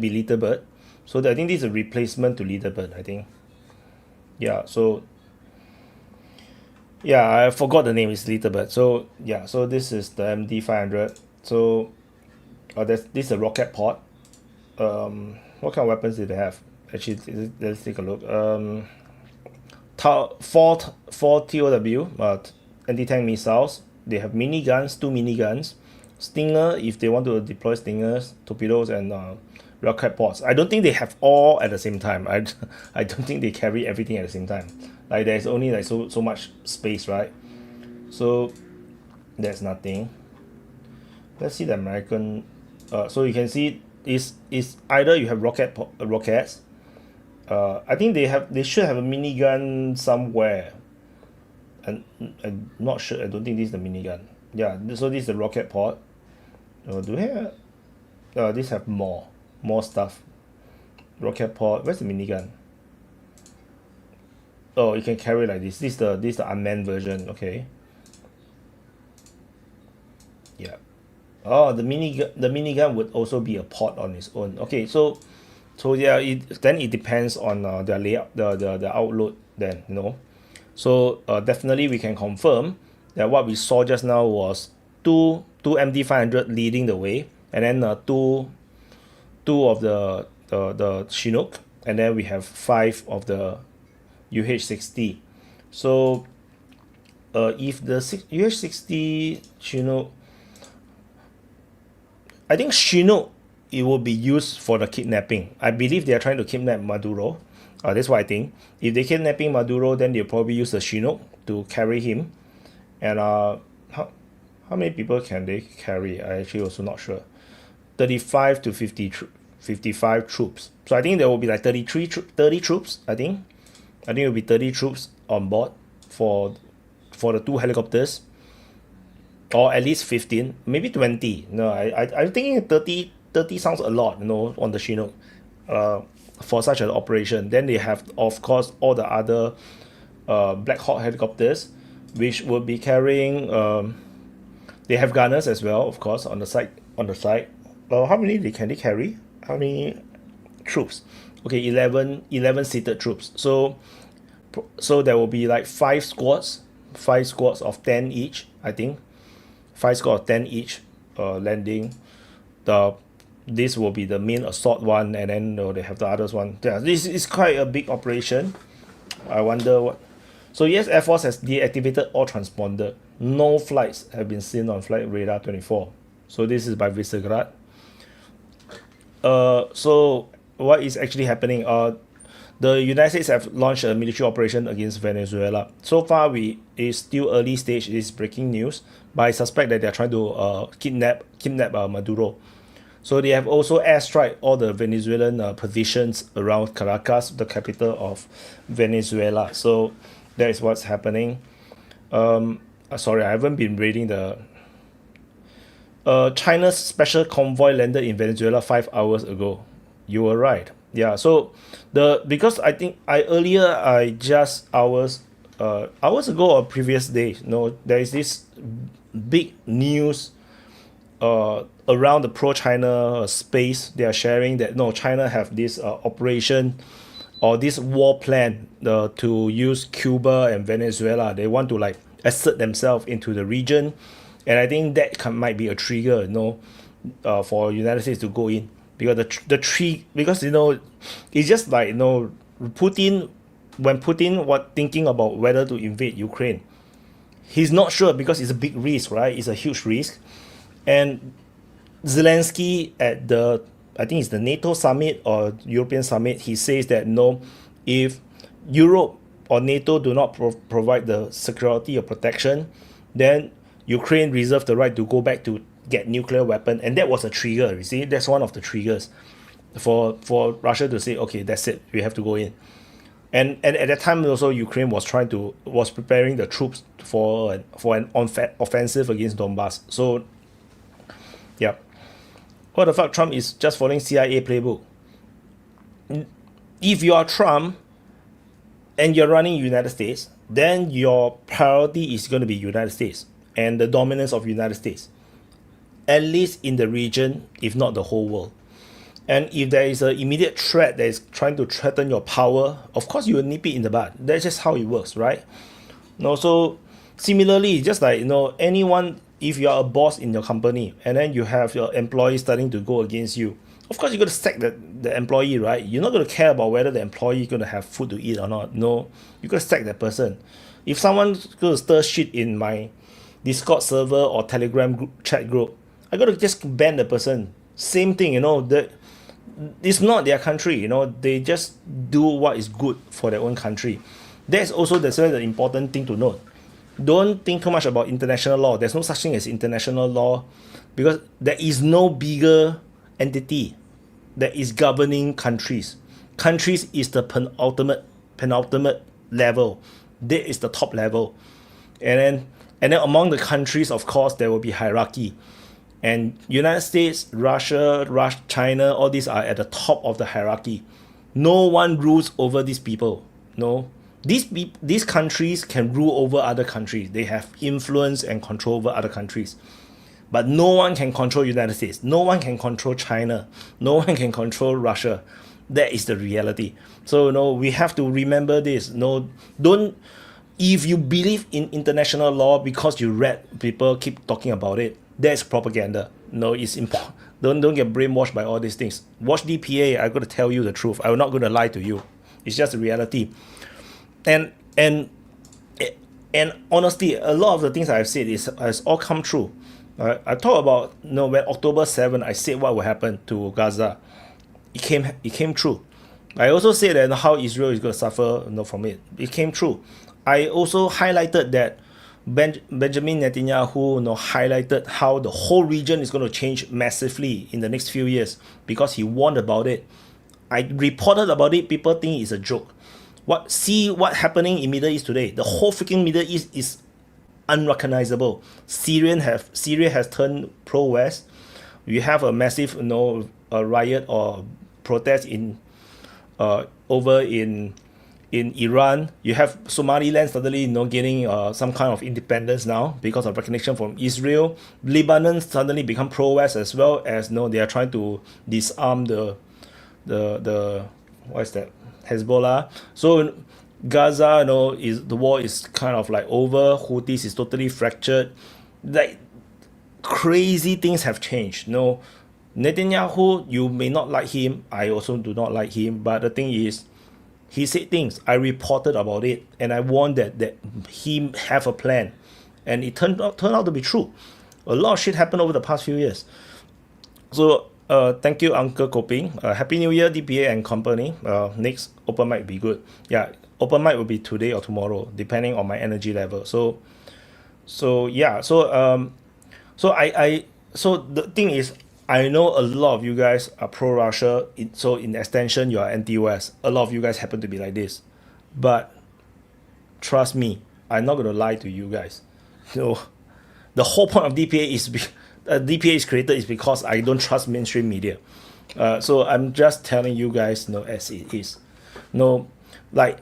Little Bird. So I think this is a replacement to Little Bird, I think. Yeah, so yeah, I forgot the name, is Little Bird. So yeah, so this is the MD-500. So this is a rocket pod. What kind of weapons did they have? Actually, let's take a look. Four TOW, anti-tank missiles. They have miniguns, 2 miniguns, Stinger if they want to deploy Stingers, torpedoes, and rocket pods. I don't think they have all at the same time. I don't think they carry everything at the same time. Like there's only like so much space, right? So there's nothing. Let's see the American. So you can see is either you have rockets. I think they should have a minigun somewhere. And I'm not sure. I don't think this is the minigun. Yeah, so this is the rocket pod. Do we have? This have more stuff. Rocket pod. Where's the minigun? Oh, you can carry like this. This is the unmanned version. Okay. Yeah. Oh, the minigun would also be a pod on its own. Okay, so yeah, then it depends on the layout, the outload. Then So definitely we can confirm that what we saw just now was two MD-500 leading the way, and then two of the Chinook, and then we have 5 of the UH-60. So if the UH-60 Chinook, I think Chinook, it will be used for the kidnapping. I believe they are trying to kidnap Maduro. That's what I think. If they're kidnapping Maduro, then they'll probably use the Chinook to carry him. And how many people can they carry? I actually also not sure. 35 to 55 troops. So I think there will be like 30 troops. I think it will be 30 troops on board for the 2 helicopters, or at least 15, maybe 20. No, I'm thinking 30 sounds a lot, on the Chinook. For such an operation. Then they have, of course, all the other Black Hawk helicopters, which will be carrying. They have gunners as well, of course, on the side. How many can they carry? How many troops? Okay, 11 seated troops. So there will be like 5 squads of 10 each. I think 5 squads of 10 each landing. This will be the main assault one, and then they have the others one. Yeah, this is quite a big operation. I wonder what. So yes, Air Force has deactivated all transponder. No flights have been seen on Flight Radar 24. So this is by Visegrad. So what is actually happening? The United States have launched a military operation against Venezuela. So far, it's still early stage. It's breaking news, but I suspect that they're trying to kidnap Maduro. So they have also airstrike all the Venezuelan positions around Caracas, the capital of Venezuela. So that is what's happening. Sorry, I haven't been reading the. China's special convoy landed in Venezuela 5 hours ago. You were right. Yeah. So because I think just hours ago or previous day, there is this big news around the pro-China space. They are sharing that China have this operation or this war plan to use Cuba and Venezuela. They want to like assert themselves into the region, and I think that might be a trigger, for United States to go in, because because it's just like Putin, when Putin was thinking about whether to invade Ukraine, he's not sure because it's a big risk, right? It's a huge risk. And Zelensky at I think it's the NATO summit or European summit, he says that if Europe or NATO do not provide the security or protection, then Ukraine reserves the right to go back to get nuclear weapon. And that was a trigger, you see, that's one of the triggers. for Russia to say, okay, that's it, we have to go in. And at that time also, Ukraine was preparing the troops for an offensive against Donbass. So yeah, what the fuck, Trump is just following CIA playbook. If you are Trump and you're running United States, then your priority is going to be United States and the dominance of United States, at least in the region, if not the whole world. And if there is an immediate threat that is trying to threaten your power, of course you will nip it in the bud. That's just how it works, right? No, so similarly, just like, anyone, if you are a boss in your company and then you have your employees starting to go against you, of course you're going to sack the employee, right? You're not going to care about whether the employee is going to have food to eat or not. No, you're going to sack that person. If someone's going to stir shit in my Discord server or Telegram chat group, I got to just ban the person. Same thing, it's not their country, they just do what is good for their own country. That's also the important thing to note. Don't think too much about international law. There's no such thing as international law, because there is no bigger entity that is governing countries. Countries is the penultimate level. That is the top level. And then among the countries, of course, there will be hierarchy. And United States, Russia, China, all these are at the top of the hierarchy. No one rules over these people. No. These countries can rule over other countries. They have influence and control over other countries. But no one can control United States. No one can control China. No one can control Russia. That is the reality. So, we have to remember this. If you believe in international law because you read people keep talking about it, that's propaganda. No, it's important. Don't get brainwashed by all these things. Watch DPA. I'm going to tell you the truth. I'm not going to lie to you. It's just the reality. And honestly, a lot of the things I've said has all come true. I talk about when October 7, I said what will happen to Gaza. It came true. I also said that how Israel is going to suffer from it. It came true. I also highlighted that Benjamin Netanyahu highlighted how the whole region is going to change massively in the next few years because he warned about it. I reported about it. People think it's a joke. See what happening in Middle East today. The whole freaking Middle East is unrecognizable. Syria has turned pro-West. You have a massive riot or protest over in Iran. You have Somaliland suddenly gaining some kind of independence now because of recognition from Israel. Lebanon suddenly become pro-West, as well as they are trying to disarm the what is that, Hezbollah. So Gaza, the war is kind of like over. Houthis is totally fractured. Like crazy things have changed. Netanyahu, you may not like him. I also do not like him. But the thing is, he said things. I reported about it, and I warned that he have a plan, and it turned out to be true. A lot of shit happened over the past few years. So thank you, Uncle Koping. Happy New Year, DPA and company. Next open mic be good. Yeah, open mic will be today or tomorrow, depending on my energy level. So yeah. So the thing is, I know a lot of you guys are pro-Russia, so in extension, you are anti-West. A lot of you guys happen to be like this. But trust me, I'm not going to lie to you guys. The whole point of DPA is created is because I don't trust mainstream media. So I'm just telling you guys, as it is. Like,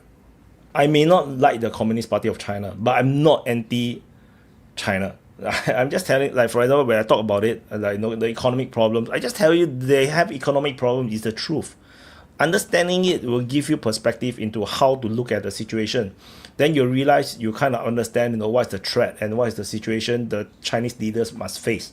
I may not like the Communist Party of China, but I'm not anti-China. I'm just telling, like, for example, when I talk about it, like, the economic problems, I just tell you they have economic problems is the truth. Understanding it will give you perspective into how to look at the situation. Then you realize you kind of understand, what's the threat and what is the situation the Chinese leaders must face.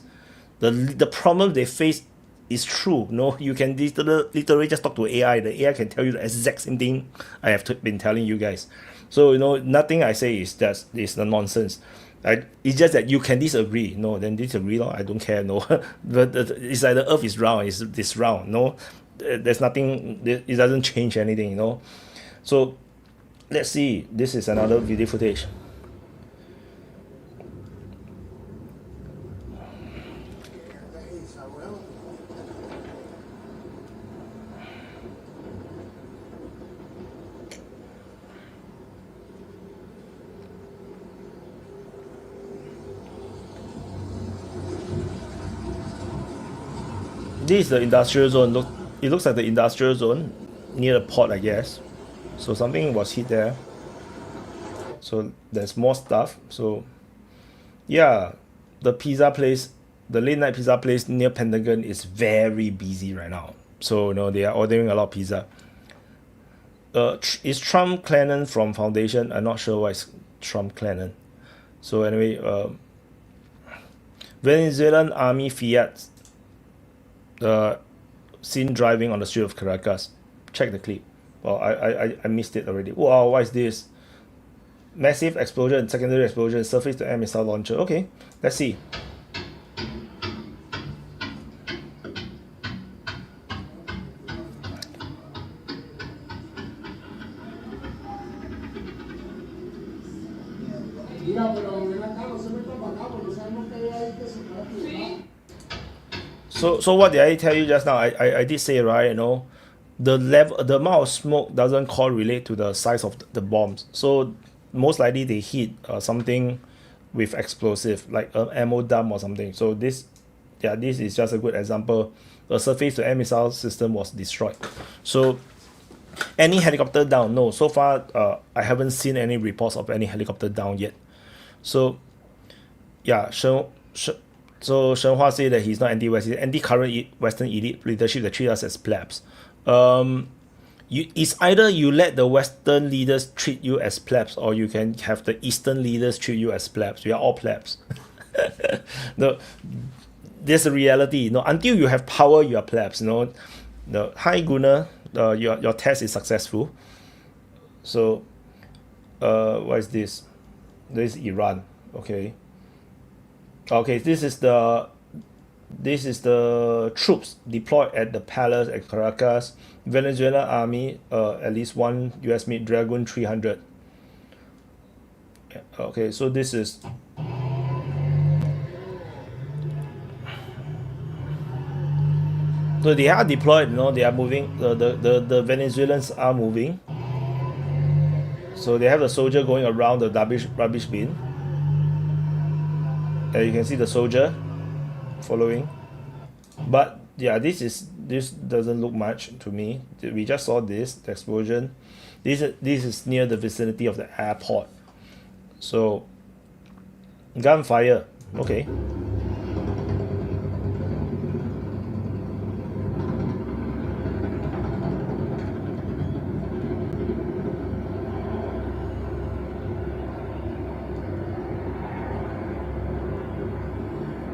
The problem they face is true. You can literally just talk to AI. The AI can tell you the exact same thing I have been telling you guys. So, nothing I say is the nonsense. It's just that you can disagree. Then disagree. I don't care. But it's like the earth is round. It's round. There's nothing. It doesn't change anything. So let's see. This is another video footage. this is the industrial zone. Look, it looks like the industrial zone near the port, I guess. So something was hit there. So there's more stuff. So yeah, the pizza place, the late night pizza place near Pentagon is very busy right now. So they are ordering a lot of pizza. Is Trump Clennon from Foundation? I'm not sure why it's Trump Clennon. So anyway, Venezuelan army Fiat seen driving on the street of Caracas. Check the clip. Oh, I missed it already. Wow, what is this? Massive explosion, secondary explosion, surface to air missile launcher. Okay, let's see. So what did I tell you just now? I did say, right, the amount of smoke doesn't correlate to the size of the bombs. So most likely they hit something with explosive, like an ammo dump or something. So this is just a good example. The surface to air missile system was destroyed. So any helicopter down? No, so far I haven't seen any reports of any helicopter down yet. So yeah, so Shen Hua said that he's not anti-West, he's anti-current Western elite leadership that treat us as plebs. It's either you let the Western leaders treat you as plebs, or you can have the Eastern leaders treat you as plebs. We are all plebs. No, there's a reality. Until you have power, you are plebs. Hi Gunnar, your test is successful. So, what is this? This is Iran. Okay. Okay, this is the troops deployed at the palace at Caracas. Venezuela army, at least one US made Dragon 300. Okay, so this is so they are deployed. They are moving. The Venezuelans are moving. So they have the soldier going around the rubbish bin. You can see the soldier following, but yeah, this doesn't look much to me. We just saw the explosion. This is near the vicinity of the airport. So gunfire. Okay.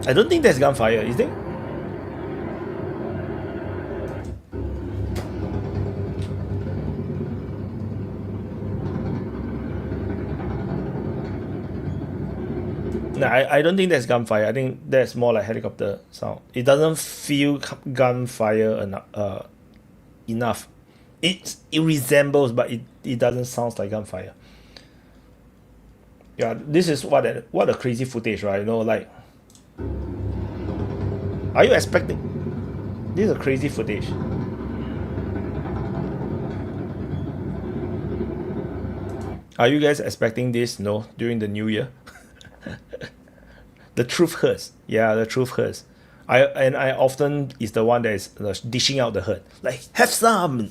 I don't think there's gunfire, is there? No, I don't think there's gunfire. I think that's more like helicopter sound. It doesn't feel gunfire enough. It resembles, but it doesn't sound like gunfire. Yeah, this is what a crazy footage, right? Like, are you expecting? This is a crazy footage. Are you guys expecting this? No, during the new year. The truth hurts. Yeah, the truth hurts. I often is the one that is dishing out the hurt. Like, have some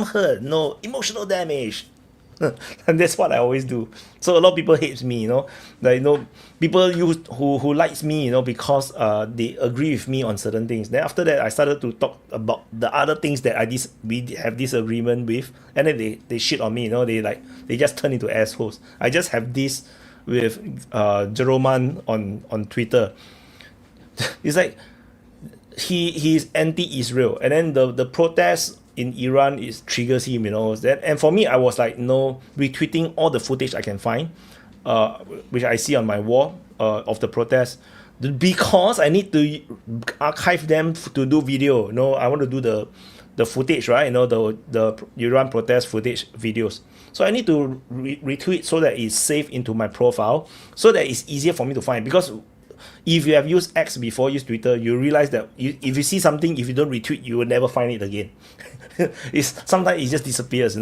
hurt. No emotional damage. And that's what I always do. So a lot of people hates me, like people who likes me, because they agree with me on certain things. Then after that, I started to talk about the other things that we have disagreement with, and then they shit on me. They just turn into assholes. I just have this with Jeroman on Twitter. It's like he's anti-Israel, and then the protests in Iran triggers him, and for me, I was like, retweeting all the footage I can find, which I see on my wall of the protests, because I need to archive them to do video. I want to do the footage, right? The Iran protest footage videos. So I need to retweet so that it's saved into my profile, so that it's easier for me to find. Because if you have used X before, use Twitter, you realize that if you see something, if you don't retweet, you will never find it again. Sometimes it just disappears,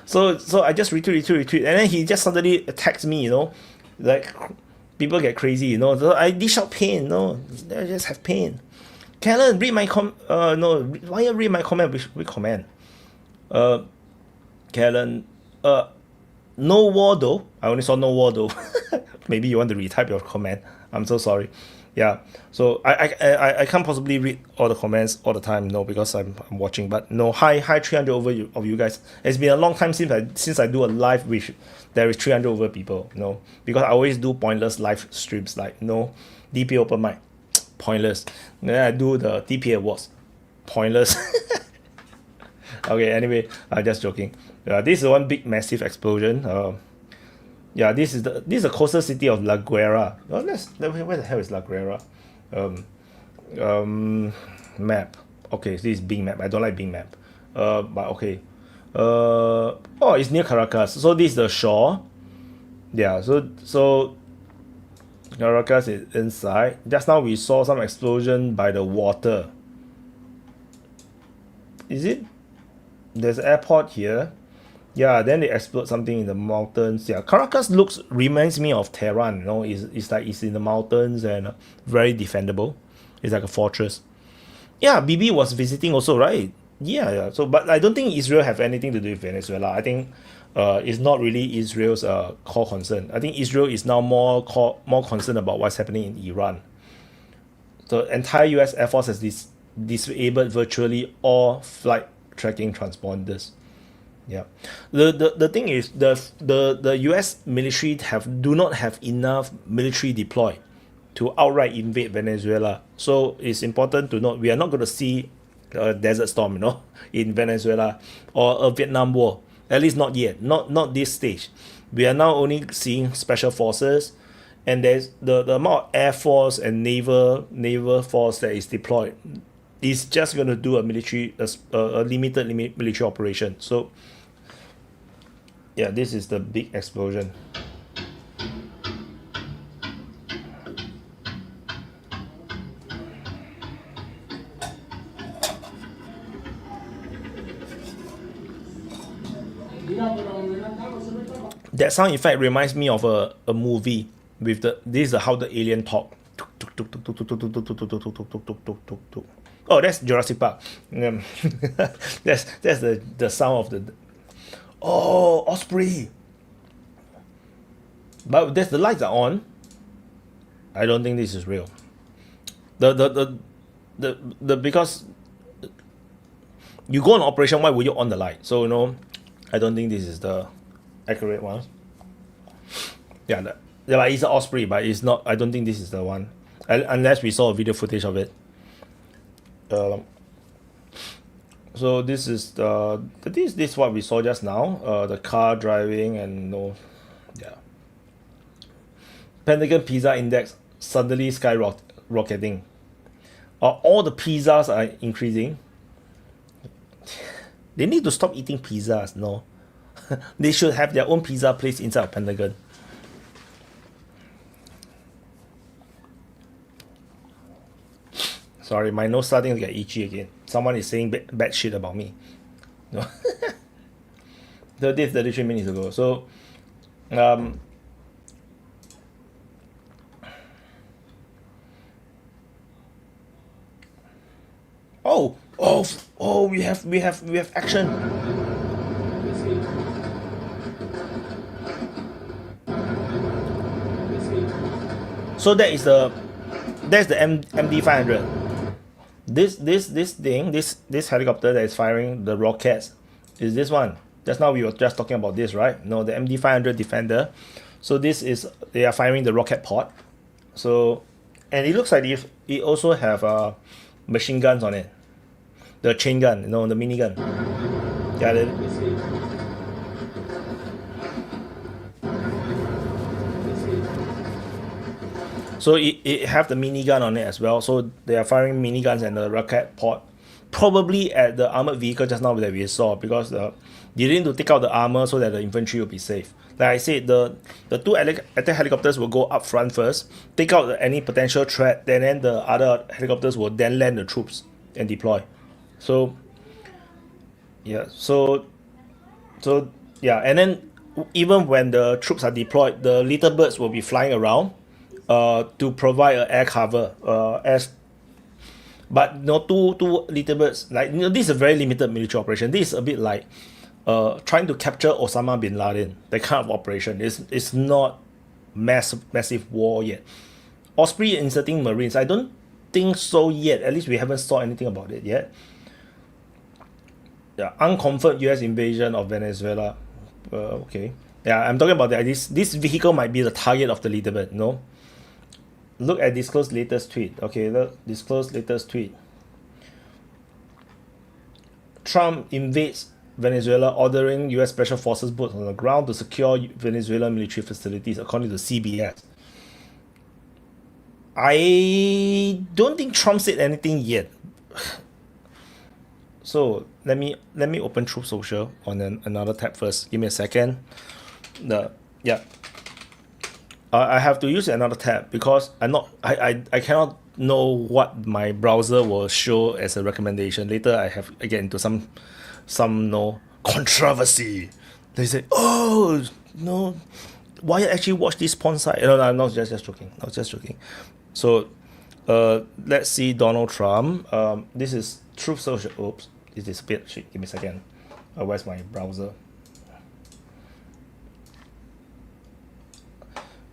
So I just retweet, and then he just suddenly attacks me, Like, people get crazy, So I dish out pain, I just have pain. Kellen, read my no, why you read my comment? Which comment? Kellen, no war though. I only saw no war though. Maybe you want to retype your comment. I'm so sorry. Yeah. So I can't possibly read all the comments all the time. No, because I'm watching. But no, hi 300 over you of you guys. It's been a long time since I do a live which there is 300 over people. No, because I always do pointless live streams like no DP open mic, pointless. Then I do the DP awards, pointless. Okay. Anyway, I'm just joking. This is one big massive explosion. Yeah, this is the coastal city of La Guera. Oh, where the hell is La Guera? Map. Okay, this is Bing map. I don't like Bing map. But okay. Oh, it's near Caracas. So this is the shore. Yeah. So Caracas is inside. Just now we saw some explosion by the water. Is it? There's an airport here. Yeah, then they explode something in the mountains. Yeah, Caracas reminds me of Tehran. It's like it's in the mountains and very defendable. It's like a fortress. Yeah, Bibi was visiting also, right? Yeah. So, but I don't think Israel have anything to do with Venezuela. I think it's not really Israel's core concern. I think Israel is now more concerned about what's happening in Iran. The entire U.S. Air Force has disabled virtually all flight tracking transponders. Yeah, the thing is the U.S. military do not have enough military deploy to outright invade Venezuela. So it's important to note we are not going to see a desert storm, in Venezuela or a Vietnam War. At least not yet. Not this stage. We are now only seeing special forces, and there's the amount of air force and naval force that is deployed is just going to do a limited military operation. So yeah, this is the big explosion. That sound effect reminds me of a movie with this is how the alien talk. Oh, that's Jurassic Park. That's the sound of the. Oh, Osprey. But the lights are on. I don't think this is real. The because you go on operation, why would you on the light? So I don't think this is the accurate one. Yeah, but it's an Osprey, but it's not. I don't think this is the one, unless we saw a video footage of it. So this is this is what we saw just now. The car driving and yeah. Pentagon Pizza Index suddenly skyrocketing. All the pizzas are increasing. They need to stop eating pizzas. No, they should have their own pizza place inside of Pentagon. Sorry, my nose starting to get itchy again. Someone is saying bad shit about me. No. 33 minutes ago. So, we have action. So that's the MD 500. This helicopter that is firing the rockets is this one. Just now we were just talking about this, right? No, the MD 500 Defender. So they are firing the rocket pod. So, and it looks like it also have machine guns on it. The chain gun, the minigun. Yeah. So it have the minigun on it as well. So they are firing miniguns and the rocket pod, probably at the armored vehicle just now that we saw, because they need to take out the armor so that the infantry will be safe. Like I said, the two attack helicopters will go up front first, take out any potential threat, then the other helicopters will then land the troops and deploy. So yeah, and then even when the troops are deployed, the little birds will be flying around to provide an air cover, But no, two little birds, like this is a very limited military operation. This is a bit like trying to capture Osama bin Laden, that kind of operation. It's not massive war yet. Osprey inserting Marines, I don't think so yet. At least we haven't saw anything about it yet. Yeah, unconfirmed US invasion of Venezuela. Okay. Yeah, I'm talking about that. This vehicle might be the target of the little bird. No. Look at disclosed latest tweet. Okay, look, disclosed latest tweet. Trump invades Venezuela, ordering US special forces boats on the ground to secure Venezuelan military facilities, according to CBS. I don't think Trump said anything yet. So let me open Truth Social on another tab first. Give me a second. I have to use another tab because I cannot know what my browser will show as a recommendation. Later I get into some no controversy. They say, oh no, why actually watch this porn site? No, I'm not just joking. I was just joking. So let's see Donald Trump. This is Truth Social. Oops, this is a bit shit. Give me a second. Where's my browser?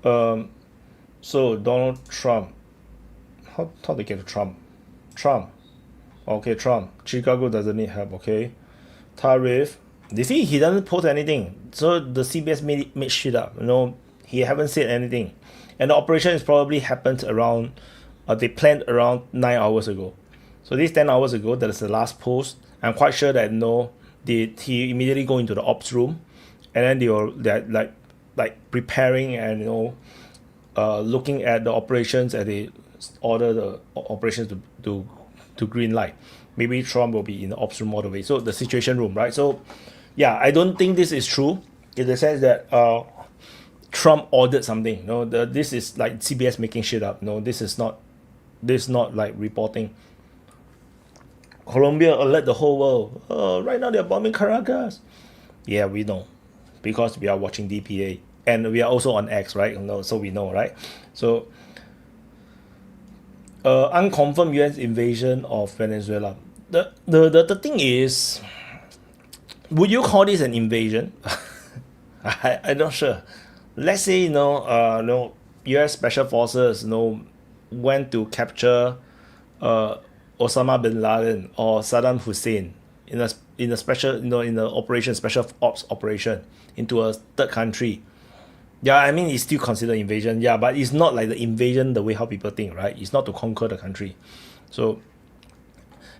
So Donald Trump. How to get to Trump? Trump. Okay, Trump. Chicago doesn't need help. Okay. Tariff. You see, he doesn't post anything. So the CBS made shit up. You know, he haven't said anything, and the operation is probably happened around. They planned around 9 hours ago. So this 10 hours ago, that is the last post. I'm quite sure that he immediately go into the ops room, and then they're like preparing and looking at the operations, and they order the operations to green light. Maybe Trump will be in the ops room all the way. So the situation room, right? So yeah, I don't think this is true in the sense that Trump ordered something. No, this is like CBS making shit up. No, this is not like reporting. Colombia alert the whole world. Right now they're bombing Caracas. Yeah, we know, because we are watching DPA and we are also on X, right? No, so we know, right? So unconfirmed US invasion of Venezuela. The thing is, would you call this an invasion? I'm not sure. Let's say US special forces went to capture Osama bin Laden or Saddam Hussein in a special in the operation, special ops operation into a third country. Yeah, I mean, it's still considered invasion. Yeah, but it's not like the invasion the way how people think, right? It's not to conquer the country. So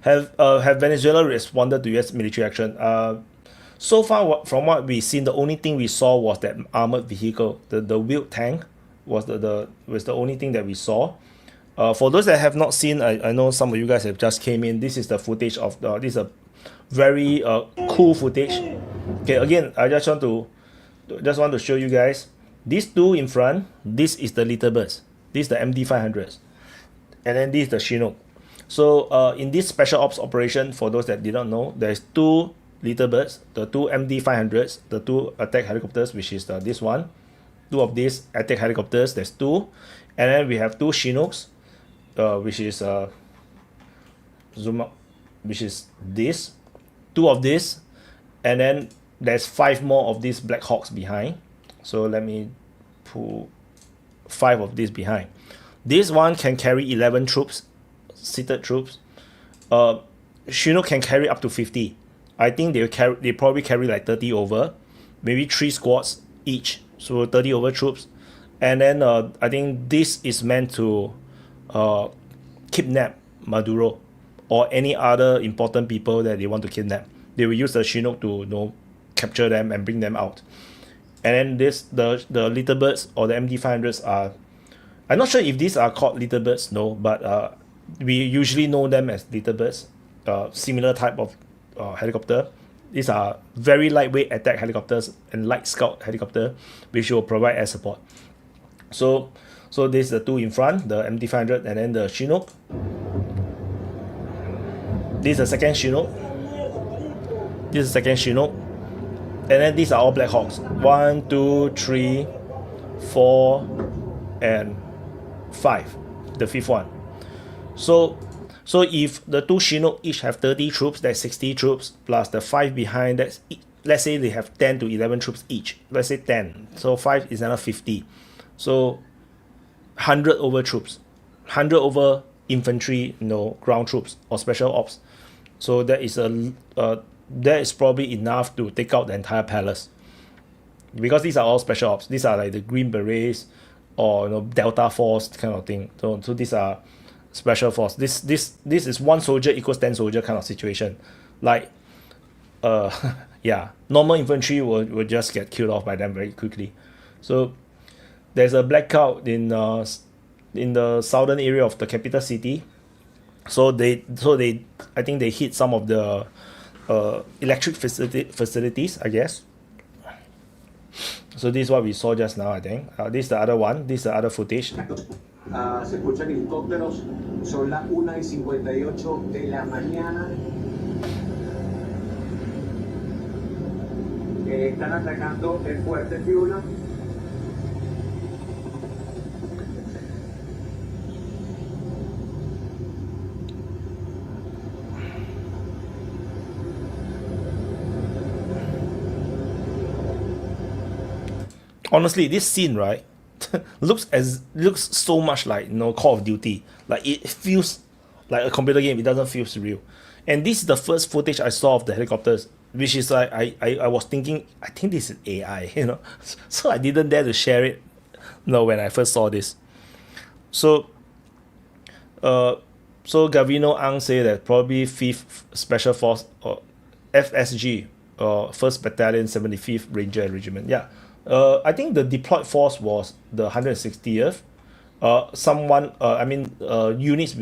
have Venezuela responded to US military action? So far, from what we've seen, the only thing we saw was that armored vehicle, the wheeled tank was the only thing that we saw. For those that have not seen, I know some of you guys have just came in. This is the footage of this is a very cool footage. Okay, again, I just want to show you guys these two in front. This is the little birds. This is the MD500s, and then this is the Chinook. So in this special ops operation, for those that did not know, there's two little birds, the two MD500s, the two attack helicopters, which is this one, two of these attack helicopters. There's two, and then we have two Chinooks, which is zoom up, which is this, two of this, and then there's 5 more of these Black Hawks behind. So let me pull 5 of these behind. This one can carry 11 troops, seated troops. Chinook can carry up to 50. I think they probably carry like 30 over, maybe 3 squads each, so 30 over troops. And then I think this is meant to kidnap Maduro or any other important people that they want to kidnap. They will use the Chinook to capture them and bring them out. And then the little birds or the MD500s are, I'm not sure if these are called little birds, no, but we usually know them as little birds. Similar type of helicopter. These are very lightweight attack helicopters and light scout helicopter, which will provide air support. So this is the two in front, the MD500 and then the Chinook. This is the second Chinook. This is the second Chinook. And then these are all Black Hawks. 1, 2, 3, 4, and 5. The 5th one. So So if the two Chinook each have 30 troops, that's 60 troops, plus the 5 behind, that's, let's say they have 10 to 11 troops each. Let's say 10. So 5 is another 50. So 100 over troops. 100 over infantry, ground troops or special ops. So that is probably enough to take out the entire palace. Because these are all special ops. These are like the Green Berets or Delta Force kind of thing. So these are special force. This is one soldier equals 10 soldier kind of situation. Like yeah, normal infantry will just get killed off by them very quickly. So there's a blackout in the southern area of the capital city. So they I think they hit some of the electric facilities, I guess. So this is what we saw just now, I think. This is the other one. This is the other footage. Se escuchan helicópteros, son las 1:58 de la mañana. Están atacando el fuerte Fiuna. Honestly, this scene, right, looks so much like Call of Duty. Like it feels like a computer game. It doesn't feel real. And this is the first footage I saw of the helicopters, which is like I was thinking, I think this is AI, So I didn't dare to share it, when I first saw this. So Gavino Ang say that probably 5th Special Force or FSG, 1st Battalion 75th Ranger Regiment. Yeah. I think the deployed force was the 160th. Units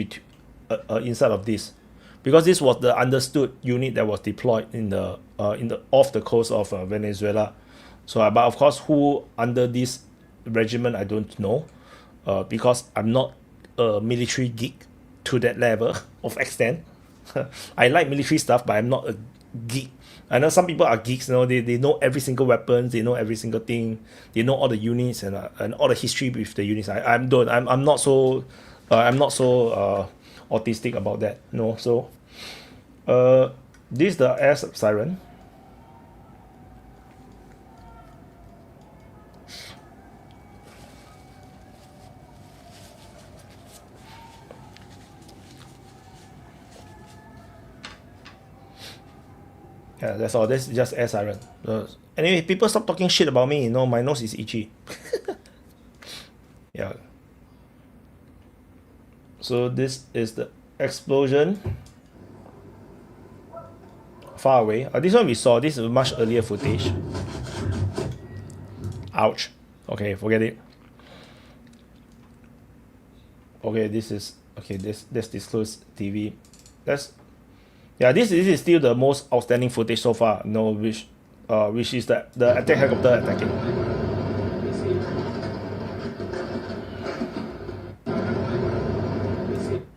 inside of this, because this was the understood unit that was deployed in the off the coast of Venezuela. So, but of course, who under this regiment I don't know, because I'm not a military geek to that level of extent. I like military stuff, but I'm not a geek. I know some people are geeks, they know every single weapons, they know every single thing, they know all the units and all the history with the units. I'm not so autistic about that. So this is the air siren. Yeah, that's all. That's just air siren. Anyway, people stop talking shit about me. My nose is itchy. Yeah. So this is the explosion. Far away. This one we saw. This is much earlier footage. Ouch. Okay, forget it. Okay, this is okay. Let's disclose TV. Yeah, this is still the most outstanding footage so far. Which is the attack helicopter attacking.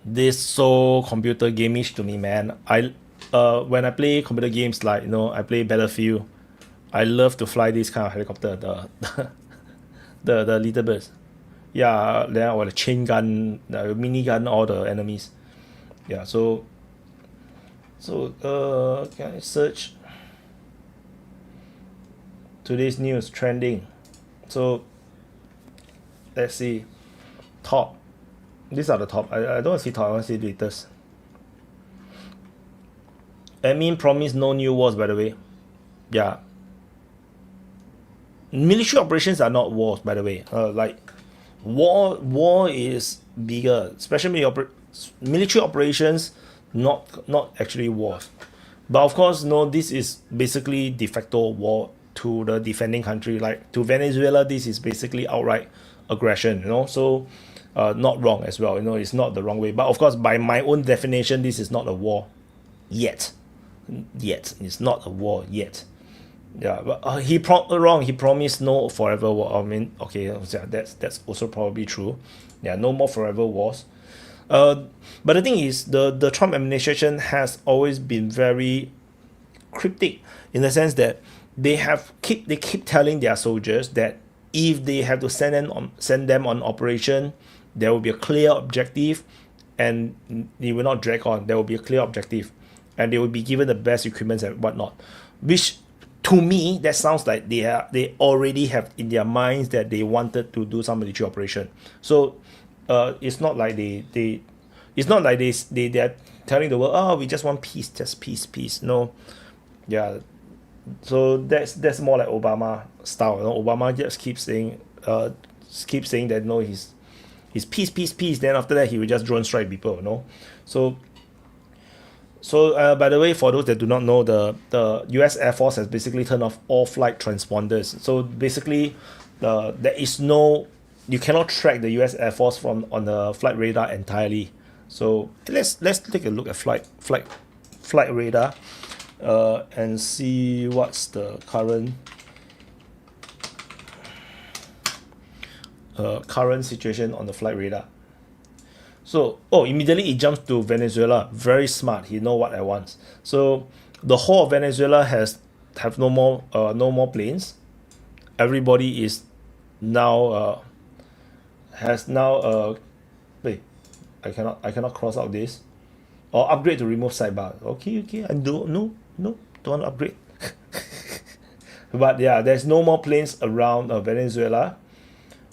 This so computer gameish to me, man. When I play computer games like I play Battlefield, I love to fly this kind of helicopter, the little birds. Yeah, then or the chain gun, the minigun, all the enemies. Yeah, so can I search today's news trending? So let's see. Top. These are the top. I don't want to see top, I want to see latest. Admin promised no new wars, by the way. Yeah. Military operations are not wars, by the way. Like war is bigger, especially military operations. Not actually wars, but of course this is basically de facto war to the defending country. Like to Venezuela, this is basically outright aggression, so not wrong as well, it's not the wrong way, but of course by my own definition this is not a war yet. It's not a war yet. Yeah, but he promised no forever war. I mean, okay, that's also probably true. Yeah, no more forever wars. But the thing is, the Trump administration has always been very cryptic in the sense that they keep telling their soldiers that if they have to send them on operation, there will be a clear objective, and it will not drag on. There will be a clear objective, and they will be given the best equipment and whatnot, which to me that sounds like they already have in their minds that they wanted to do some military operation. So it's not like it's not like they're telling the world, oh, we just want peace, just peace. No, yeah. So that's more like Obama style. Obama just keeps saying that no, he's peace. Then after that he will just drone strike people. So by the way, for those that do not know, the U.S. Air Force has basically turned off all flight transponders. So basically, there is no, you cannot track the U.S. Air Force from on the flight radar entirely. So let's take a look at flight radar, and see what's the current situation on the flight radar. So, immediately it jumps to Venezuela. Very smart. He know what I want. So, the whole of Venezuela have no more planes. Everybody is now has now wait, I cannot cross out this, or upgrade to remove sidebar. Okay. I don't don't want to upgrade. But yeah, there's no more planes around Venezuela.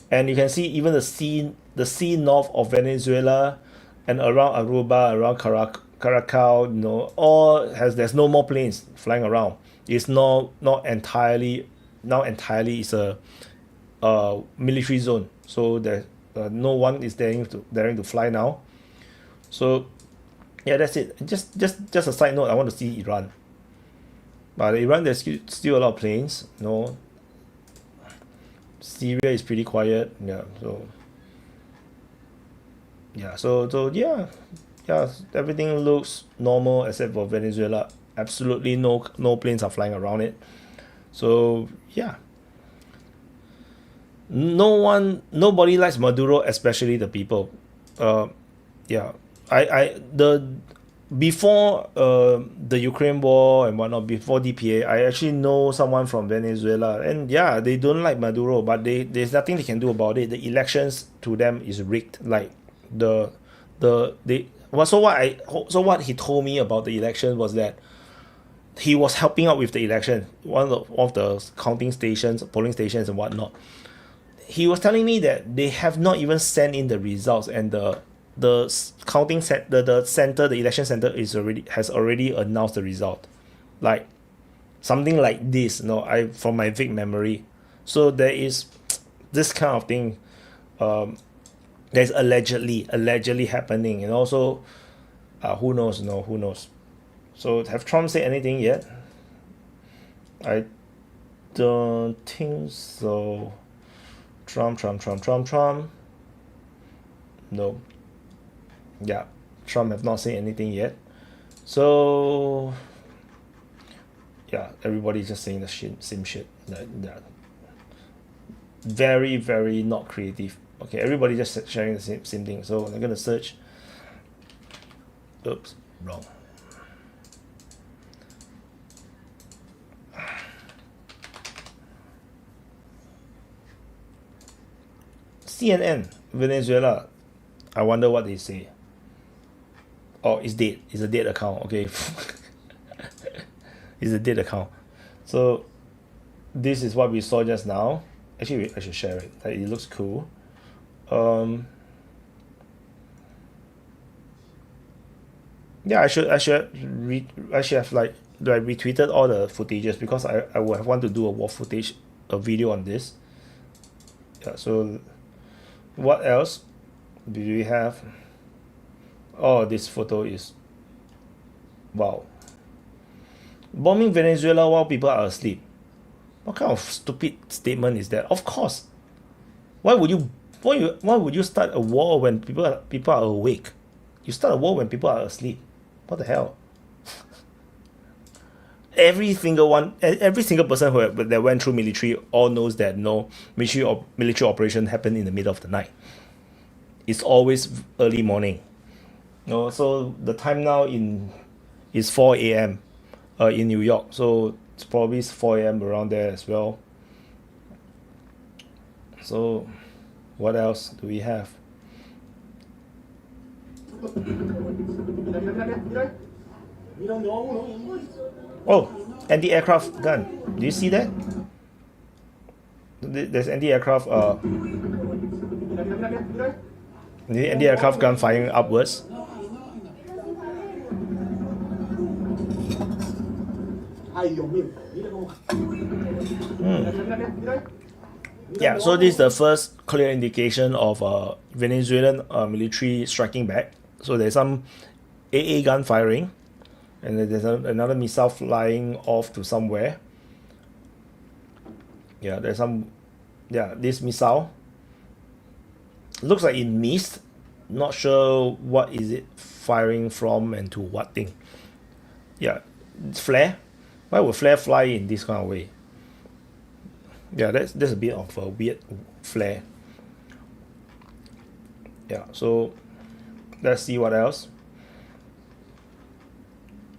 And you can see even the sea north of Venezuela and around Aruba, around Caracas, all there's no more planes flying around. It's not entirely, now entirely is a military zone. So there no one is daring to fly now. So yeah, that's it. Just a side note. I want to see Iran. But Iran, there's still a lot of planes. Syria is pretty quiet. Yeah. Yeah. Everything looks normal except for Venezuela. Absolutely no planes are flying around it. So yeah. Nobody likes Maduro, especially the people. Yeah. Before the Ukraine war and whatnot, before DPA, I actually know someone from Venezuela, and yeah, they don't like Maduro, but there's nothing they can do about it. The elections to them is rigged. Like so what he told me about the election was that he was helping out with the election, one of the polling stations and whatnot. He was telling me that they have not even sent in the results, and the counting the center, the election center has already announced the result, like something like this. From my vague memory. So there is this kind of thing. There's allegedly happening, and also who knows? Who knows? So have Trump said anything yet? I don't think so. Trump. No. Yeah, Trump have not said anything yet. So yeah, everybody's just saying the same shit. That very, very not creative. Okay, everybody just sharing the same thing. So I'm gonna search. Oops, wrong. CNN Venezuela. I wonder what they say. Oh, it's dead. It's a dead account. Okay. It's a dead account. So this is what we saw just now. Actually, I should share it. It looks cool. Yeah, I should have like retweeted all the footages, because I would have want to do a video on this. Yeah. So what else do we have? Oh, this photo is, wow. Bombing Venezuela while people are asleep. What kind of stupid statement is that? Of course. Why would you start a war when people are awake? You start a war when people are asleep. What the hell? Every single person that went through military all knows that no military operation happened in the middle of the night. It's always early morning. So the time now is 4 a.m. In New York. So it's probably 4 a.m. around there as well. So what else do we have? Oh, anti-aircraft gun. Do you see that? There's anti-aircraft the anti-aircraft gun firing upwards. Yeah, so this is the first clear indication of Venezuelan military striking back. So there's some AA gun firing, and then there's another missile flying off to somewhere. Yeah, there's some. Yeah, this missile looks like it missed. Not sure what is it firing from and to what thing. Yeah, flare. Why would flare fly in this kind of way? Yeah, that's a bit of a weird flare. Yeah, so let's see what else.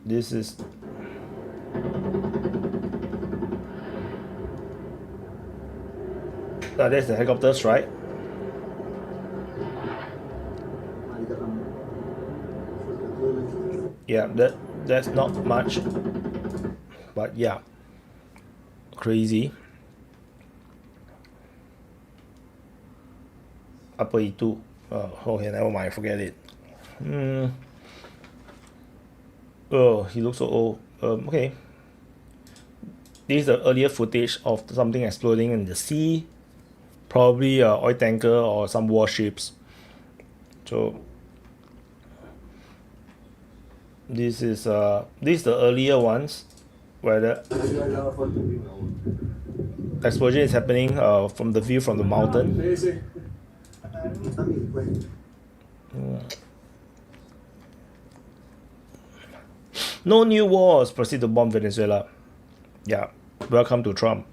This is that's the helicopter strike. Yeah, that's not much, but yeah, crazy. Apa itu? Okay, never mind, forget it. Oh, he looks so old. Okay. This is the earlier footage of something exploding in the sea. Probably a oil tanker or some warships. So this is the earlier ones where the explosion is happening from the view from the mountain. No new wars proceed to bomb Venezuela. Yeah, welcome to Trump.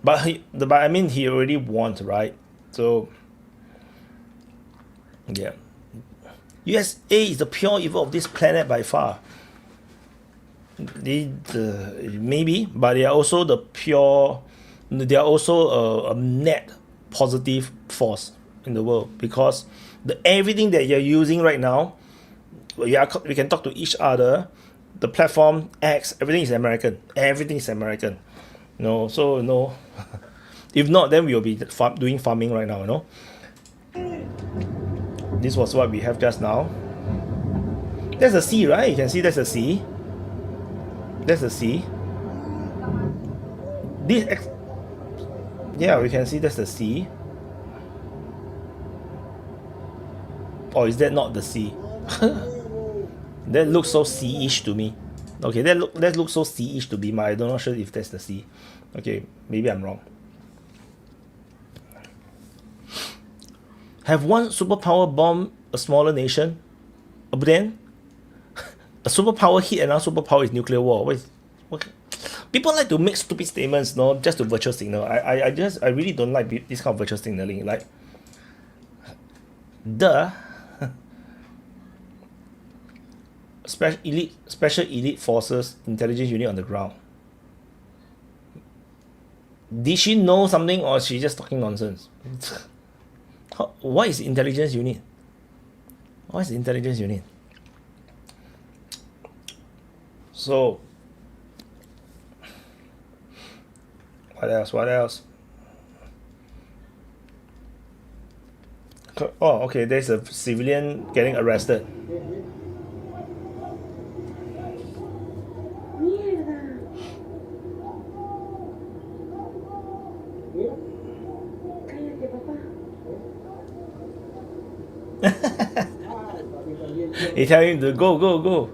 But I mean, he already won, right? So yeah, USA is the pure evil of this planet by far. Maybe, but they are also the pure. They are also a net positive force in the world, because everything that you're using right now, we can talk to each other. The platform X, everything is American. Everything is American. No, so no. If not, then we will be doing farming right now. You know. This was what we have just now. There's a sea, right? You can see there's a sea. There's a sea. Yeah, we can see there's the sea. Or is that not the sea? That looks so sea-ish to me. Okay, that looks so sea-ish to me, but I'm not sure if that's the sea. Okay, maybe I'm wrong. Have one superpower bomb a smaller nation? But then a superpower hit another superpower is nuclear war. What? People like to make stupid statements, no, just to virtual signal. I really don't like this kind of virtual signaling. Like, special elite forces intelligence unit on the ground. Did she know something, or is she just talking nonsense? What is intelligence unit? What is intelligence unit? So what else? Oh, okay, there's a civilian getting arrested. They tell him to go.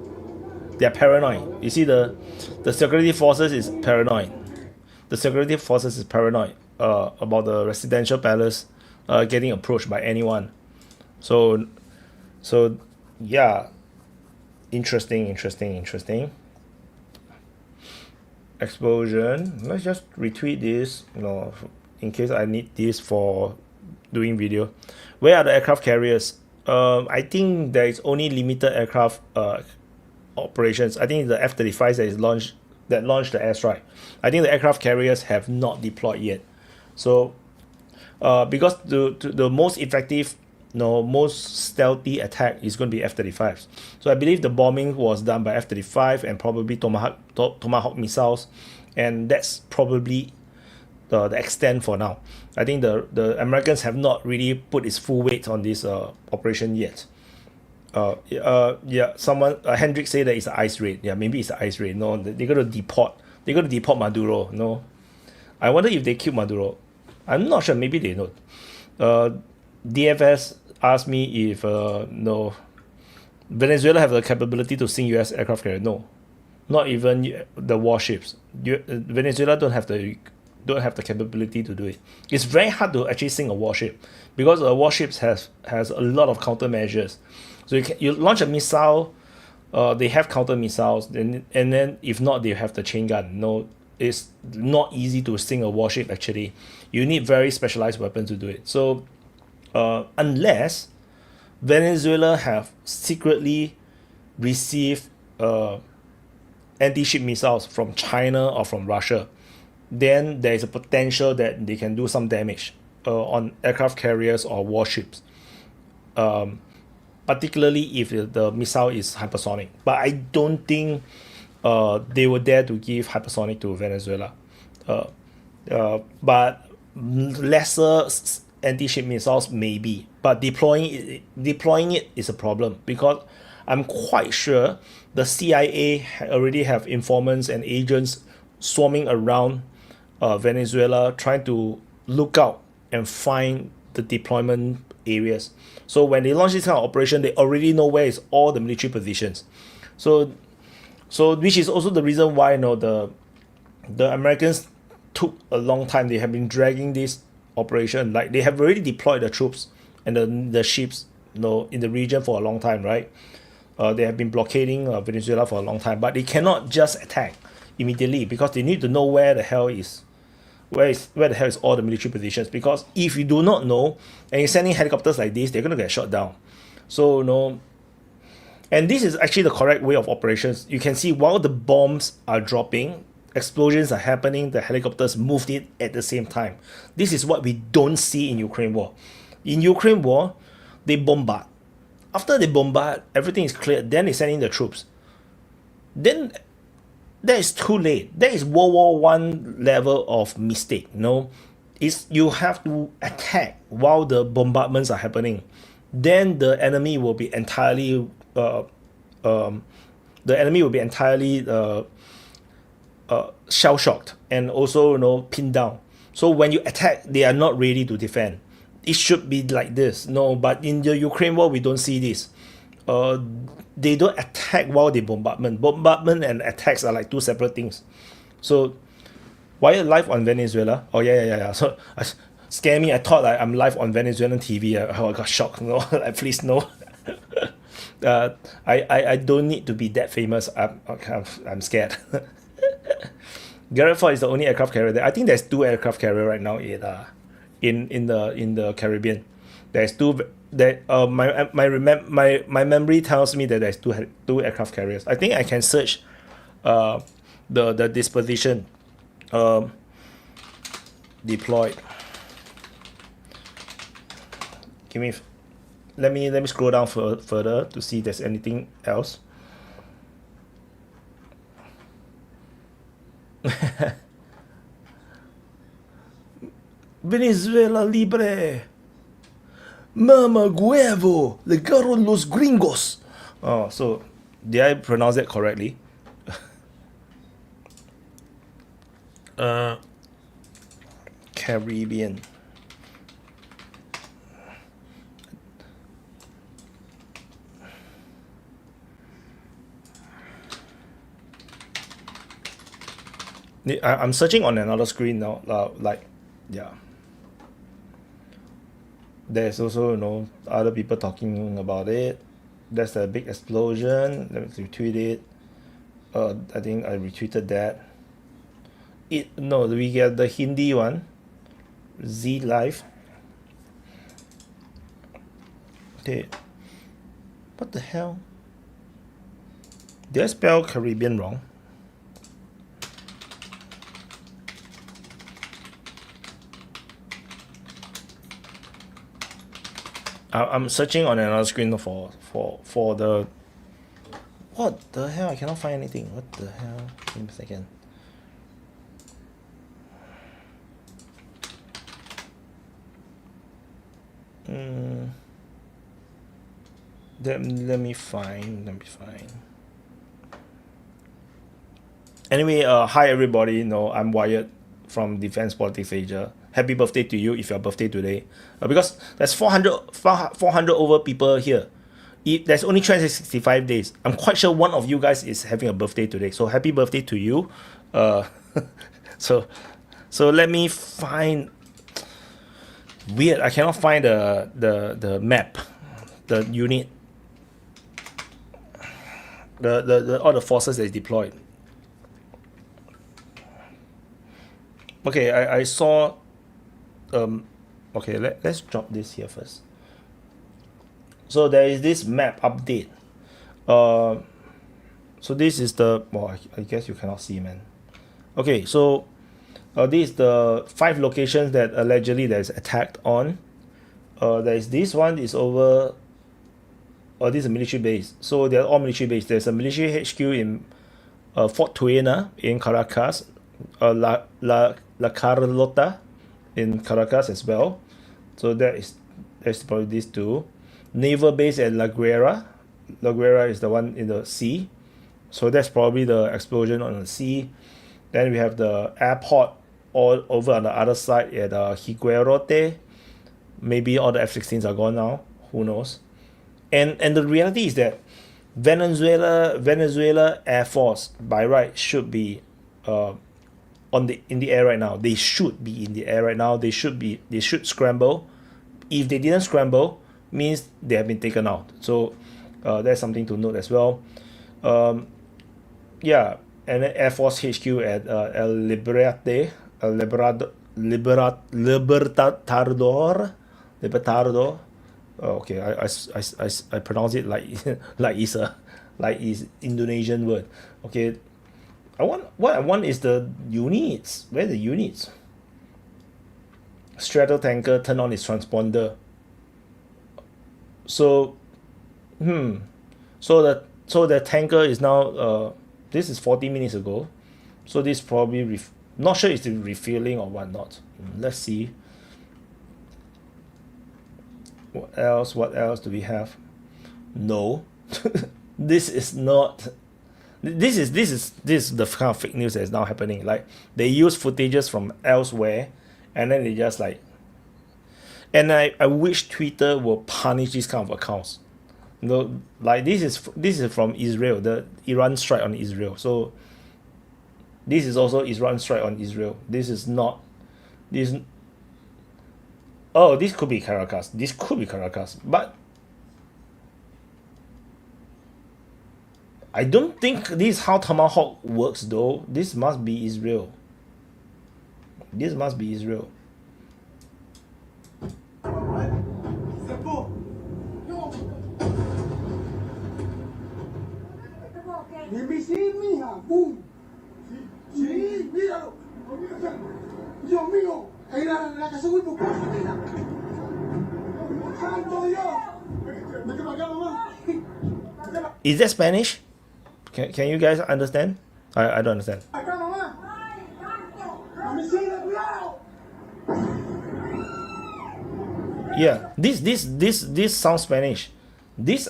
They're paranoid. You see, the security forces is paranoid. The security forces is paranoid about the residential palace getting approached by anyone. So yeah, interesting. Explosion. Let's just retweet this, in case I need this for doing video. Where are the aircraft carriers? I think there is only limited aircraft operations. I think the F-35s that launched the airstrike. I think the aircraft carriers have not deployed yet. So because the most effective no, most stealthy attack is going to be F-35s. So I believe the bombing was done by F-35 and probably Tomahawk missiles, and that's probably the extent for now. I think the Americans have not really put its full weight on this operation yet. Yeah, someone Hendrik say that it's an ice raid. Yeah, maybe it's an ice raid. No, they're gonna deport. They're gonna deport Maduro. No, I wonder if they kill Maduro. I'm not sure. Maybe they don't. DFS asked me if no, Venezuela have the capability to sink U.S. aircraft carrier. No, not even the warships. Venezuela don't have the capability to do it. It's very hard to actually sink a warship because a warships has a lot of countermeasures. So you launch a missile, they have counter missiles, and then if not, they have the chain gun. No, it's not easy to sink a warship actually. You need very specialized weapons to do it. So unless Venezuela have secretly received anti-ship missiles from China or from Russia, then there is a potential that they can do some damage on aircraft carriers or warships, particularly if the missile is hypersonic. But I don't think they would dare to give hypersonic to Venezuela. But lesser anti-ship missiles maybe, but deploying it is a problem because I'm quite sure the CIA already have informants and agents swarming around Venezuela trying to look out and find the deployment areas. So when they launch this kind of operation, they already know where is all the military positions. So which is also the reason why the Americans took a long time. They have been dragging this operation. Like they have already deployed the troops and the ships in the region for a long time, right? They have been blockading Venezuela for a long time, but they cannot just attack immediately because they need to know where the hell is all the military positions. Because if you do not know and you're sending helicopters like this, they're gonna get shot down. So and this is actually the correct way of operations. You can see while the bombs are dropping, explosions are happening, the helicopters moved it at the same time. This is what we don't see in Ukraine war. In Ukraine war, they bombard. After they bombard, everything is cleared, then they send in the troops. Then that is too late. That is World War One level of mistake. You have to attack while the bombardments are happening. Then the enemy will be entirely shell shocked and also pinned down. So when you attack, they are not ready to defend. It should be like this. But in the Ukraine war, we don't see this. They don't attack while they bombardment. Bombardment and attacks are like two separate things. So why live on Venezuela? Oh yeah. So scare me. I thought like I'm live on Venezuelan TV. I got shocked. Like, please no. I don't need to be that famous. I'm scared. Garrett Ford is the only aircraft carrier there. I think there's 2 aircraft carrier right now in the Caribbean. There's 2 that my memory tells me that there's 2 aircraft carriers. I think I can search the disposition deployed. Let me scroll down further to see if there's anything else. Venezuela libre. Mama huevo. Llegaron los gringos. Oh, so did I pronounce that correctly? Caribbean. I'm searching on another screen now. Yeah. There's also other people talking about it. There's a big explosion. Let me retweet it. I think I retweeted that. We get the Hindi one. Z Live. Okay. What the hell? Did I spell Caribbean wrong? I'm searching on another screen for the. What the hell? I cannot find anything. What the hell? Give me a second. Let me find. Anyway, hi everybody. No, I'm Wyatt from Defense Politics Asia. Happy birthday to you if your birthday today. Because there's 400 over people here. There's only 365 days. I'm quite sure one of you guys is having a birthday today. So happy birthday to you. So let me find. Weird. I cannot find the map, the unit, the all the forces that is deployed. Okay, I saw. Okay, let's drop this here first. So there is this map update. So this is the. Well, I guess you cannot see, man. Okay, so this is the 5 locations that allegedly there's attacked on. There is this one is over. This is a military base. So they're all military base. There's a military HQ in Fort Tuena in Caracas, La Carlota in Caracas as well. So that's probably these two. Naval base at La Guera. La Guera is the one in the sea. So that's probably the explosion on the sea. Then we have the airport all over on the other side at Higuerote. Maybe all the F-16s are gone now. Who knows? And the reality is that Venezuela Air Force by right should be in the air right now. They should be in the air right now. They should scramble. If they didn't scramble, means they have been taken out. So that's something to note as well. Yeah, and then Air Force HQ at El Libertador. Oh, okay, I pronounce it like it's Indonesian word. Okay, what I want is the units. Where are the units? Straddle tanker turn on its transponder. So so the tanker is now this is 40 minutes ago. So this probably not sure it's refueling or whatnot. Let's see. What else do we have? No. This is not. This is the kind of fake news that is now happening. Like they use footages from elsewhere, and then they just like. And I wish Twitter will punish these kind of accounts. You know, like this is from Israel, the Iran strike on Israel. So this is also Iran strike on Israel. This is not this. Oh, this could be Caracas. But I don't think this is how Tomahawk works though. This must be Israel. Mi misil, mija, boom. Sí, míralo. Dios mío, ahí la casa muy poco, mira. Santo Dios. Vete para acá, mamá. Is that Spanish? Can you guys understand? I don't understand. Acá, mamá. La misil, cuidado. Yeah, this sounds Spanish. This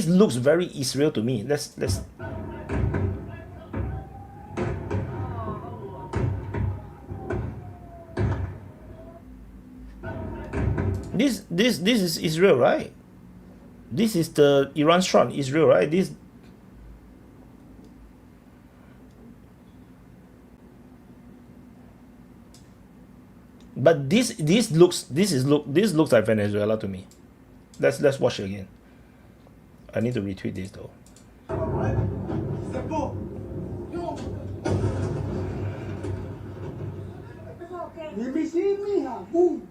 looks very Israel to me. Let's. This is Israel, right? This is the Iran strike on Israel, right? But this looks like Venezuela to me. Let's watch it again. I need to retweet this though. Mi misil, mija, boom.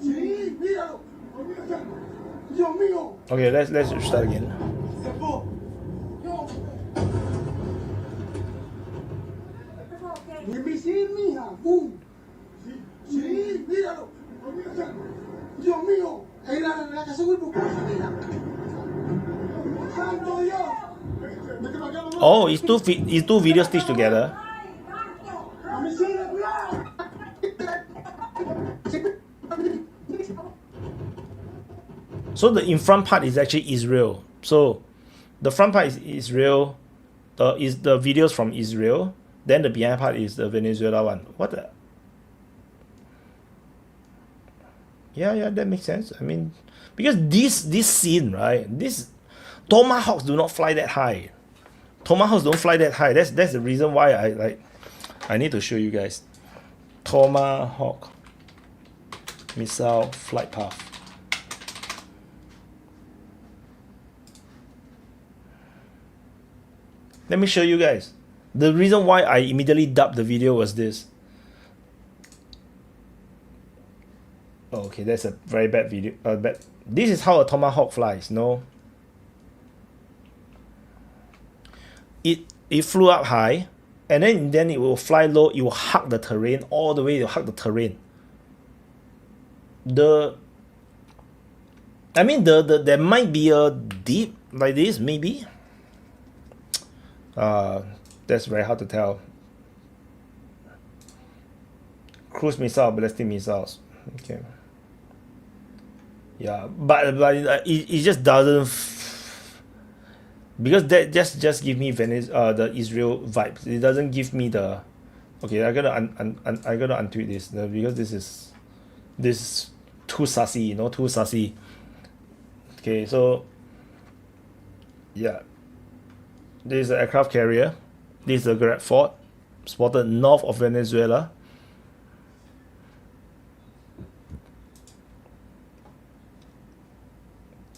Sí, míralo. Dios mío. Okay, let's start again. Mi misil, mija, boom. Sí, míralo. Dios mío. Era la casa muy populosa, mira. Santo Dios. Oh, it's two videos stitched together. A mi silla, cuidado. So the in front part is actually Israel. So the front part is Israel. Is the videos from Israel. Then the behind part is the Venezuela one. What the? Yeah, that makes sense. I mean, because this scene, right? This tomahawks do not fly that high. Tomahawks don't fly that high. That's the reason why I need to show you guys. Tomahawk missile flight path. Let me show you guys. The reason why I immediately dubbed the video was this. Oh, okay, that's a very bad video. This is how a tomahawk flies. No, it flew up high, and then it will fly low. It will hug the terrain all the way. To hug the terrain. I mean there might be a dip like this maybe. That's very hard to tell. Cruise missile, ballistic missiles. Okay. Yeah, but it just doesn't because that just give me the Israel vibes. It doesn't give me the. Okay, I gotta I gotta untweet this because this is too sassy, too sassy. Okay, so yeah, this is an aircraft carrier. This is a Grab Fort spotted north of Venezuela.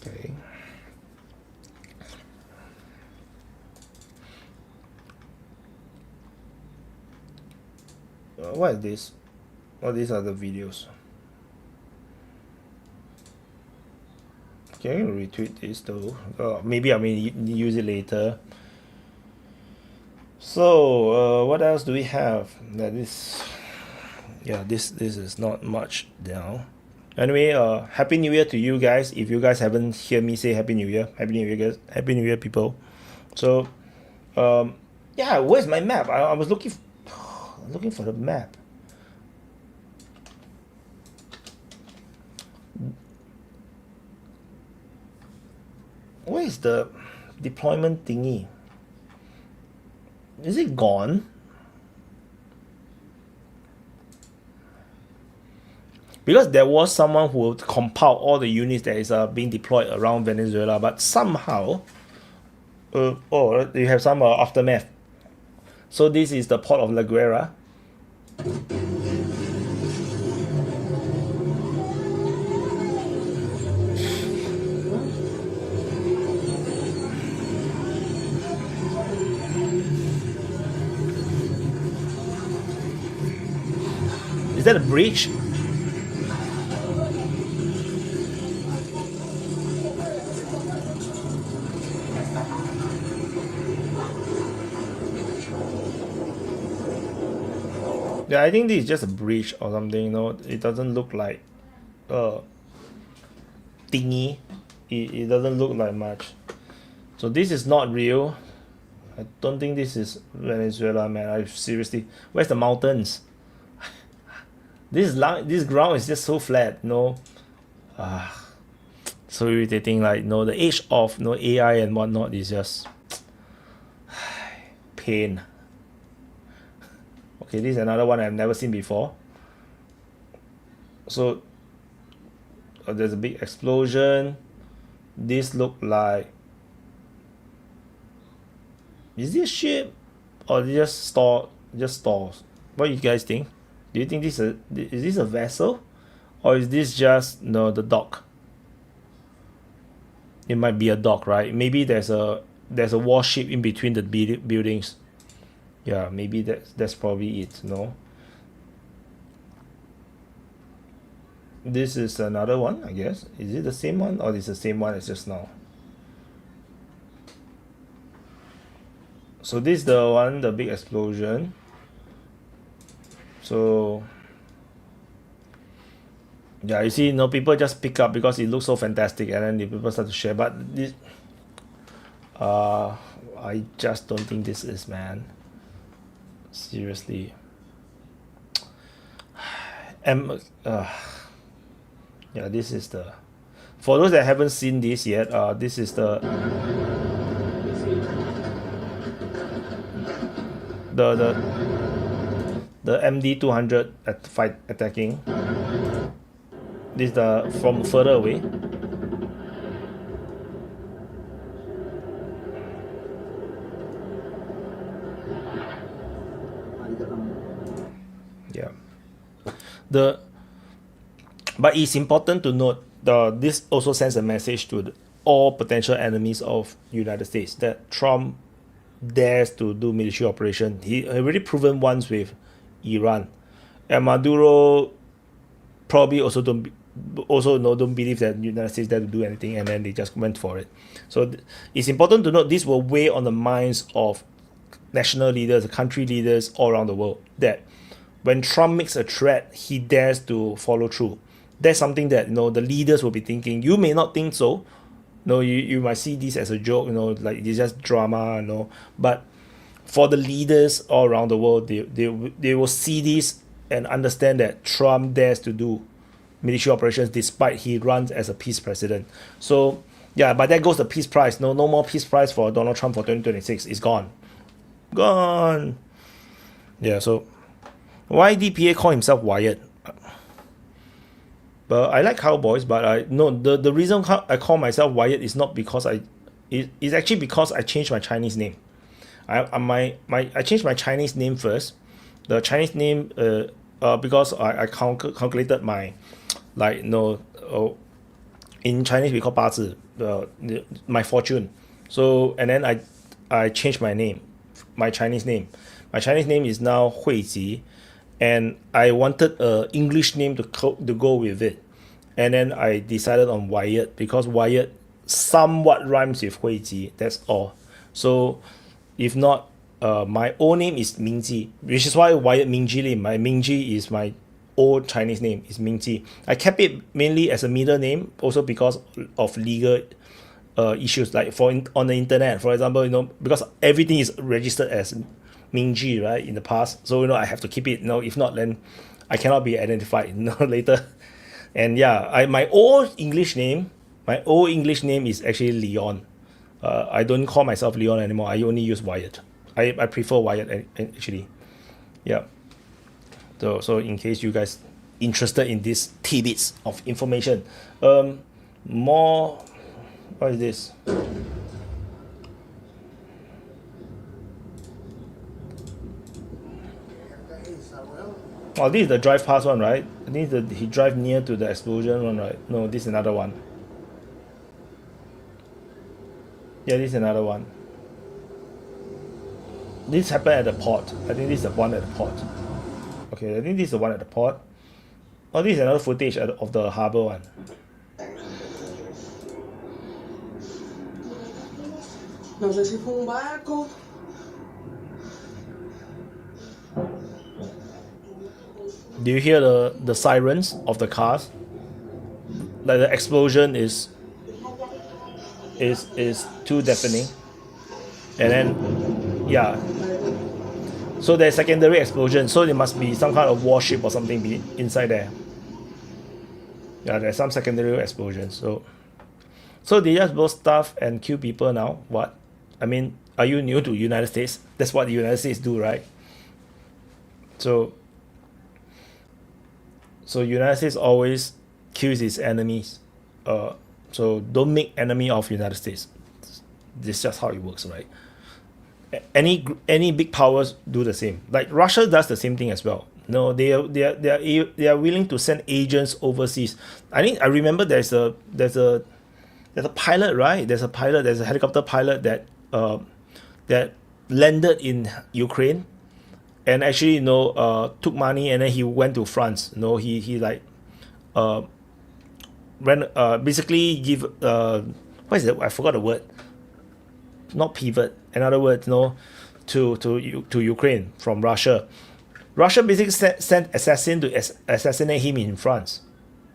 Okay. What is this? Oh, these are the videos. Okay, I'm gonna retweet this though. Maybe I may use it later. So, what else do we have? That is, yeah, this is not much now. Anyway, Happy New Year to you guys. If you guys haven't heard me say Happy New Year, Happy New Year guys, Happy New Year people. So, yeah, where's my map? I was looking for the map. Where is the deployment thingy? Is it gone? Because there was someone who would compile all the units that is being deployed around Venezuela, but somehow, you have some aftermath. So this is the port of La Guera. Is that a bridge? Yeah, I think this is just a bridge or something. It doesn't look like thingy. It doesn't look like much. So this is not real. I don't think this is Venezuela, man. I seriously, where's the mountains? This ground is just so flat. So irritating. Like the age of AI and whatnot is just pain. Okay, this is another one I've never seen before. So there's a big explosion. This look like, is this ship or just stalls? What do you guys think? Do you think is this a vessel or is this just the dock? It might be a dock, right? Maybe there's a warship in between the buildings. Yeah, maybe that's probably it. This is another one, I guess. Is it the same one or is it the same one as just now? So this is the one, the big explosion. So Yeah, you see, people just pick up because it looks so fantastic, and then the people start to share. But this, uh, I just don't think this is, man. Seriously. And yeah, this is the. For those that haven't seen this yet, this is the the MD 200 at fight attacking. This is the from further away. Yeah. The but it's important to note this also sends a message to all potential enemies of United States that Trump dares to do military operation. He already proven once with Iran, and Maduro probably also don't believe that United States dare to do anything, and then they just went for it. So it's important to note this will weigh on the minds of national leaders, country leaders all around the world, that when Trump makes a threat, he dares to follow through. That's something that the leaders will be thinking. You may not think so. You might see this as a joke, like it's just drama, But for the leaders all around the world, they will see this and understand that Trump dares to do military operations despite he runs as a peace president. So yeah, but there goes the peace prize. No more peace prize for Donald Trump for 2026. It's gone. Gone. Yeah, so why DPA call himself Wyatt? But I like cowboys, but the reason I call myself Wyatt is not because it's actually because I changed my Chinese name. I changed my Chinese name first. The Chinese name because I calculated my in Chinese we call 八字, my fortune. So and then I changed my name, my Chinese name. My Chinese name is now Huiji, and I wanted a English name to go with it, and then I decided on Wyatt because Wyatt somewhat rhymes with Huiji. That's all. So if not, my old name is Mingji, which is why Wyatt Mingji Lim. My Mingji is my old Chinese name, is Mingji. I kept it mainly as a middle name, also because of legal issues, like on the internet, for example, because everything is registered as Mingji, right, in the past. So I have to keep it. If not, then I cannot be identified later. And yeah, my old English name is actually Leon. I don't call myself Leon anymore. I only use Wyatt. I prefer Wyatt actually. Yeah. So in case you guys interested in these tidbits of information, more. What is this? Oh, this is the drive past one, right? I think he drive near to the explosion one, right? No, this is another one. Yeah, this is another one. This happened at the port. I think this is the one at the port. Okay, I think this is the one at the port. Oh, this is another footage of the harbor one. No sé si fue un barco. Do you hear the sirens of the cars? Like the explosion is too deafening. And then yeah. So there's secondary explosion. So there must be some kind of warship or something be inside there. Yeah, there's some secondary explosions. So they just blow stuff and kill people now. What? I mean, are you new to United States? That's what the United States do, right? So United States always kills its enemies. So don't make enemy of United States. This is just how it works, right? Any big powers do the same. Like Russia does the same thing as well. No, they are willing to send agents overseas. I remember there's a pilot, right? There's a helicopter pilot that landed in Ukraine, and actually took money, and then he went to France. He like basically give what is it? I forgot the word. Not pivot. In other words, to Ukraine from Russia. Russia basically sent assassin to assassinate him in France.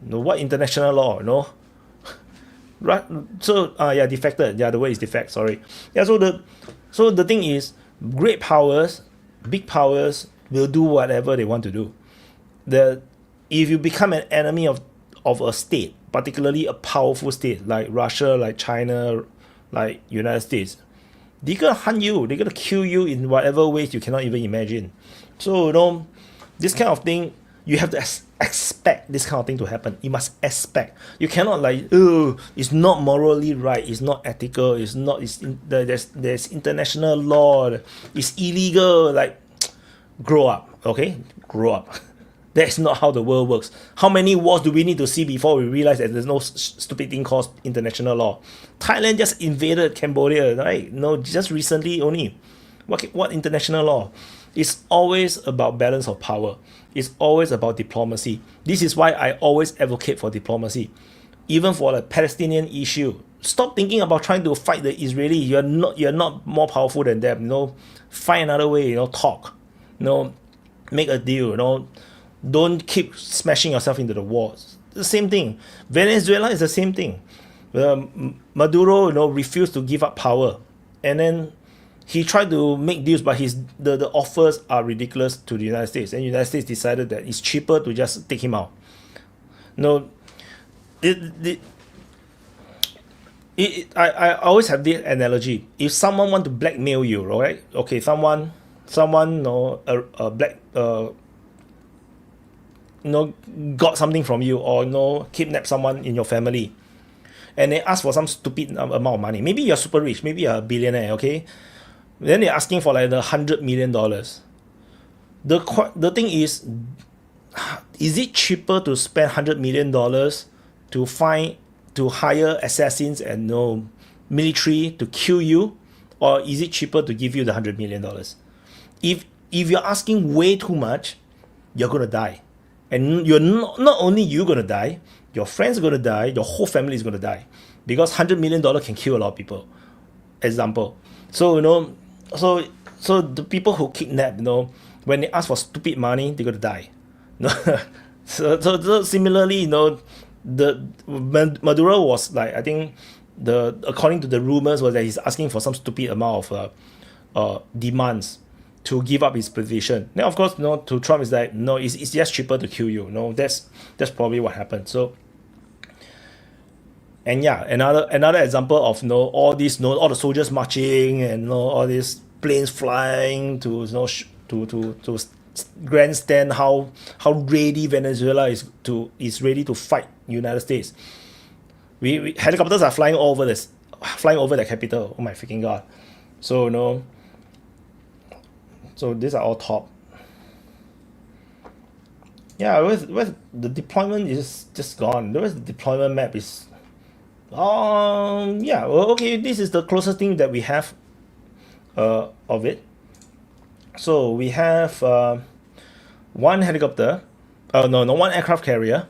No, what international law? No, right? So yeah, defected. Yeah, the word is defect. Sorry. Yeah. So the thing is, great powers, big powers will do whatever they want to do. The If you become an enemy of a state, particularly a powerful state like Russia, like China, like United States, they're gonna hunt you. They're gonna kill you in whatever ways you cannot even imagine. So this kind of thing, you have to expect this kind of thing to happen. You must expect. You cannot like, oh, it's not morally right. It's not ethical. It's not. There's international law. It's illegal. Like, grow up. Okay, grow up. That's not how the world works. How many wars do we need to see before we realize that there's no stupid thing called international law? Thailand just invaded Cambodia, right? No, just recently only. What international law? It's always about balance of power. It's always about diplomacy. This is why I always advocate for diplomacy. Even for the Palestinian issue, stop thinking about trying to fight the Israeli. You're not more powerful than them. Find another way. Talk. Make a deal. Don't keep smashing yourself into the walls. The same thing. Venezuela is the same thing. Maduro, refused to give up power, and then he tried to make deals, but the offers are ridiculous to the United States, and the United States decided that it's cheaper to just take him out. I always have this analogy. If someone want to blackmail you, right? Okay, someone, a black got something from you, or kidnap someone in your family, and they ask for some stupid amount of money. Maybe you're super rich, maybe you're a billionaire, okay? Then they're asking for like $100 million. The thing is it cheaper to spend $100 million to hire assassins and military to kill you, or is it cheaper to give you the $100 million? If you're asking way too much, you're gonna die. And you're not only you gonna die, your friends are gonna die, your whole family is gonna die, because $100 million can kill a lot of people. Example. So so the people who kidnap, when they ask for stupid money, they're gonna die. So similarly, the Maduro was like, I think according to the rumors was that he's asking for some stupid amount of demands to give up his position. Then of course, to Trump is like, no, it's just cheaper to kill you. That's probably what happened. So, and yeah, another example of all these, all the soldiers marching and all these planes flying to to grandstand how ready Venezuela is ready to fight United States. We helicopters are flying over the capital. Oh my freaking god! So So these are all top. Yeah, where's the deployment is just gone. Where's the deployment map is. Yeah. Well, okay. This is the closest thing that we have, of it. So we have one helicopter. No, one aircraft carrier.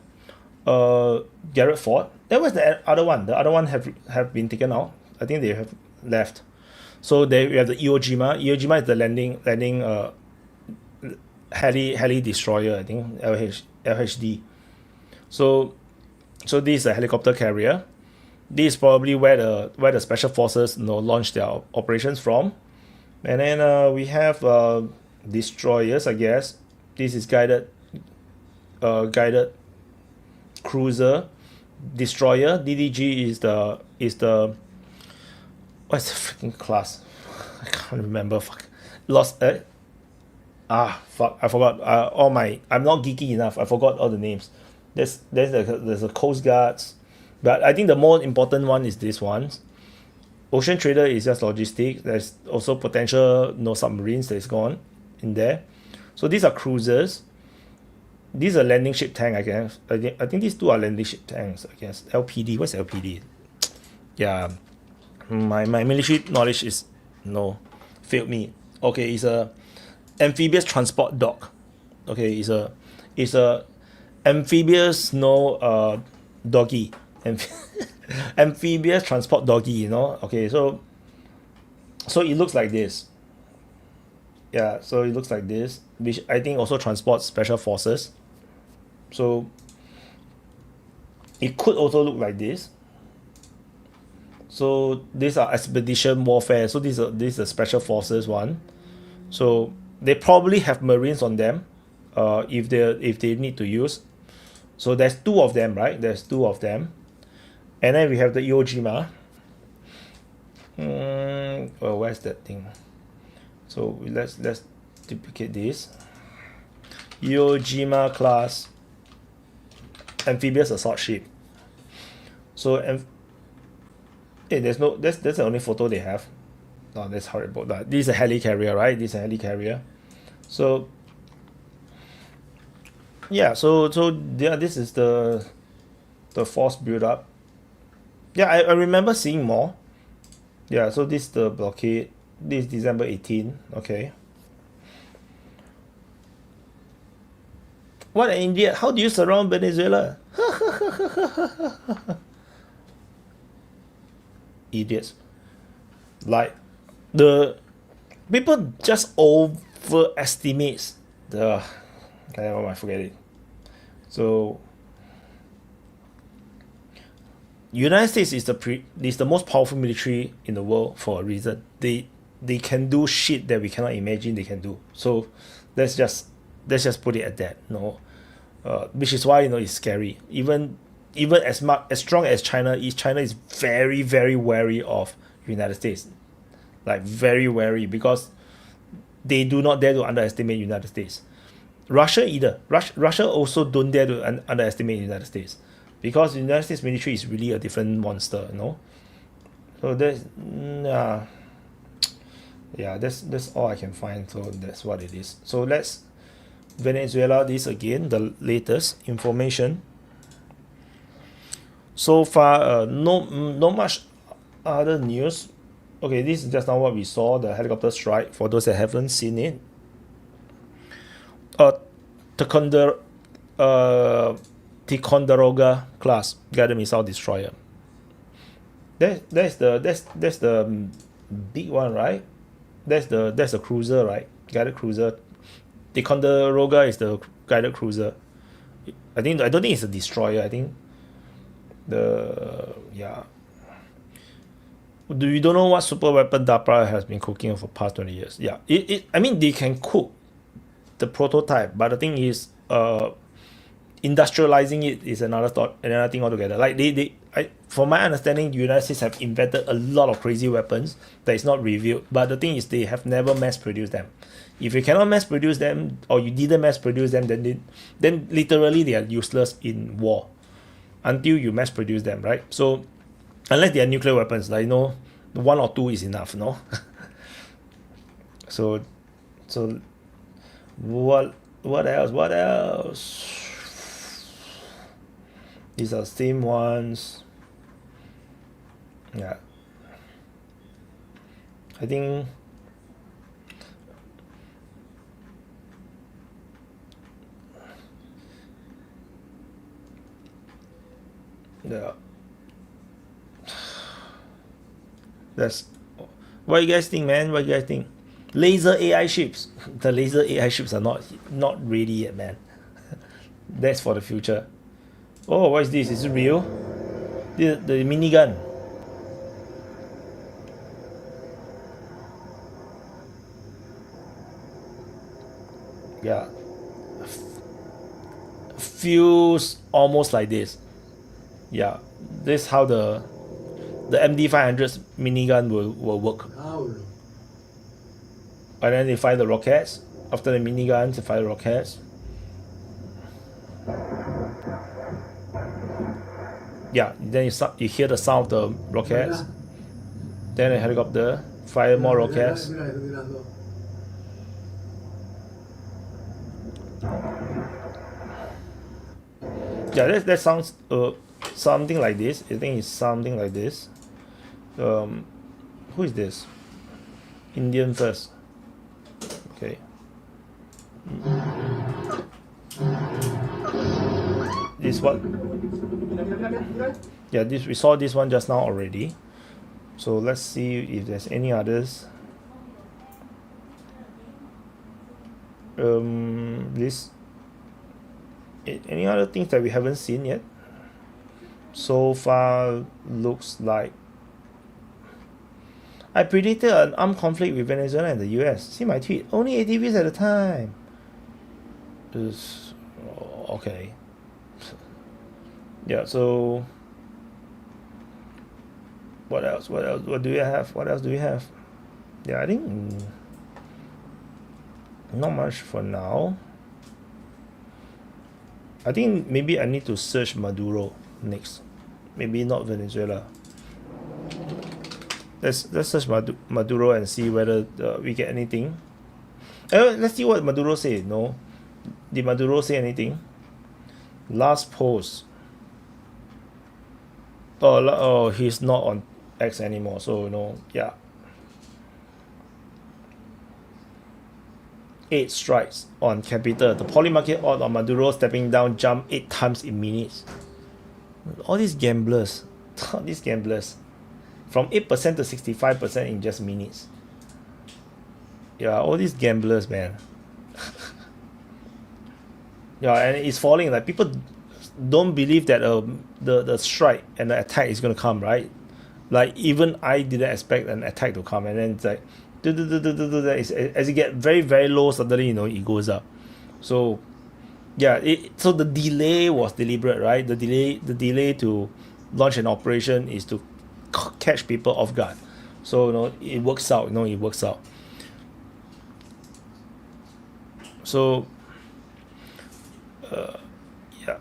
Garrett Ford. That was the other one. The other one have been taken out. I think they have left. So there we have the Iwo Jima. Iwo Jima is the landing heli destroyer, I think, LHD. So this is a helicopter carrier. This is probably where the special forces launch their operations from. And then we have destroyers, I guess. This is guided cruiser destroyer. DDG is the what's the freaking class? I can't remember. Fuck. Lost. Fuck. I forgot. I'm not geeky enough. I forgot all the names. There's the Coast Guards, but I think the more important one is this one. Ocean Trader is just logistics. There's also potential submarines that is gone in there. So these are cruisers. These are landing ship tank. I guess. I think these two are landing ship tanks. I guess. LPD. What's LPD? Yeah. My military knowledge is failed me. Okay, it's a amphibious transport dock. Okay, it's a amphibious doggy. Amphibious transport doggy. Okay, so it looks like this. Yeah, so it looks like this, which I think also transports special forces. So it could also look like this. So these are expedition warfare. So this is a special forces one. So they probably have marines on them, if they need to use. So there's two of them, right? There's two of them, and then we have the Iwo Jima. Well, where's that thing? So let's duplicate this. Iwo Jima class amphibious assault ship. So hey, that's the only photo they have. Oh, that's horrible. This is a helicarrier, right? This is a helicarrier. So yeah, so yeah, this is the force build up. Yeah, I remember seeing more. Yeah, so this is the blockade. This is December 18. Okay. What an idiot! How do you surround Venezuela? Idiots. Like the people just overestimates the. I forget it. So United States is the most powerful military in the world for a reason. They can do shit that we cannot imagine they can do. So let's just put it at that. No, which is why it's scary. Even as strong as China is very very wary of United States, like very wary, because they do not dare to underestimate United States. Russia either. Russia also don't dare to underestimate United States, because the United States military is really a different monster, So that's all I can find. So that's what it is. So let's Venezuela. This again, the latest information. So far, no much other news. Okay, this is just now what we saw, the helicopter strike. For those that haven't seen it, Ticonderoga class guided missile destroyer. That's the big one, right? That's the cruiser, right? Guided cruiser. Ticonderoga is the guided cruiser. I don't think it's a destroyer. I think you don't know what super weapon DARPA has been cooking for past 20 years. Yeah, I mean, they can cook the prototype, but the thing is, industrializing it is another thing altogether. Like from my understanding, the United States have invented a lot of crazy weapons that is not revealed. But the thing is, they have never mass produced them. If you cannot mass produce them, or you didn't mass produce them, then literally they are useless in war until you mass produce them, right? So unless they are nuclear weapons, like one or two is enough, no? So what else? These are same ones. Yeah, I think yeah. That's what you guys think, man. What you guys think? Laser AI ships. The laser AI ships are not ready yet, man. That's for the future. Oh, what is this? Is it real? The minigun. Yeah. Feels almost like this. Yeah. This is how the MD500's minigun will work. And then they fire the rockets. After the minigun, they fire the rockets. Yeah, then you hear the sound of the rockets. Then the helicopter fire more rockets. Yeah, that sounds something like this. I think it's something like this. Who is this? Indian first. Okay. This what? Yeah, we saw this one just now already. So let's see if there's any others. Any other things that we haven't seen yet? so far looks like I predicted an armed conflict with Venezuela and the US. See my tweet. Only ATVs at a time. Is okay. Yeah. So what else? What else? What do you have? What else do we have? Yeah, I think not much for now. I think maybe I need to search Maduro next. Maybe not Venezuela. Let's search Maduro and see whether we get anything. Let's see what Maduro said. No, did Maduro say anything? Last post. Oh, he's not on X anymore. So no, yeah. 8 strikes on Capital. The poly market odd on Maduro stepping down jumped 8 times in minutes. All these gamblers, all these gamblers, from 8% to 65% in just minutes. Yeah, all these gamblers, man. Yeah, and it's falling. Like people don't believe that the strike and the attack is gonna come, right? Like even I didn't expect an attack to come, and then it's like, as you get very very low, suddenly it goes up. So yeah, so the delay was deliberate, right? The delay to launch an operation is to catch people off guard. So it works out. It works out. So yeah,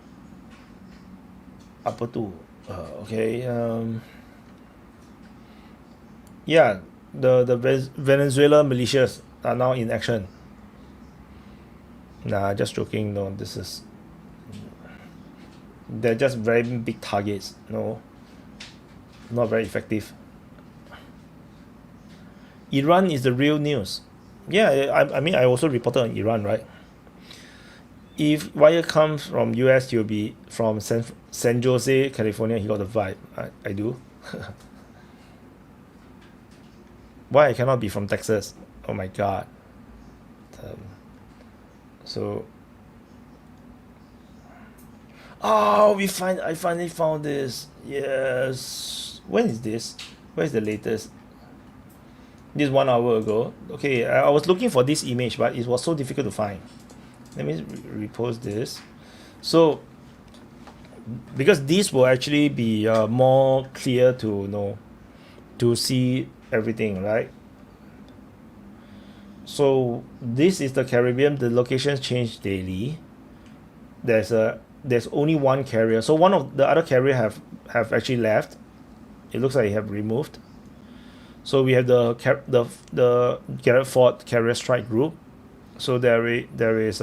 apa tu? Okay. Yeah, the Venezuela militias are now in action. Nah, just joking. No, they're just very big targets. No, not very effective. Iran is the real news. Yeah, I mean I also reported on Iran, right? If wire comes from US, he'll be from San Jose, California. He got the vibe. I do. Why I cannot be from Texas? Oh my god. Um, so oh, I finally found this. Yes. When is this? Where's the latest? This 1 hour ago. Okay, I was looking for this image, but it was so difficult to find. Let me repost this. So because this will actually be more clear to see everything, right? So this is the Caribbean. The locations change daily. There's only one carrier. So one of the other carrier have actually left. It looks like they have removed. So we have the Garrett Ford Carrier Strike Group. So there is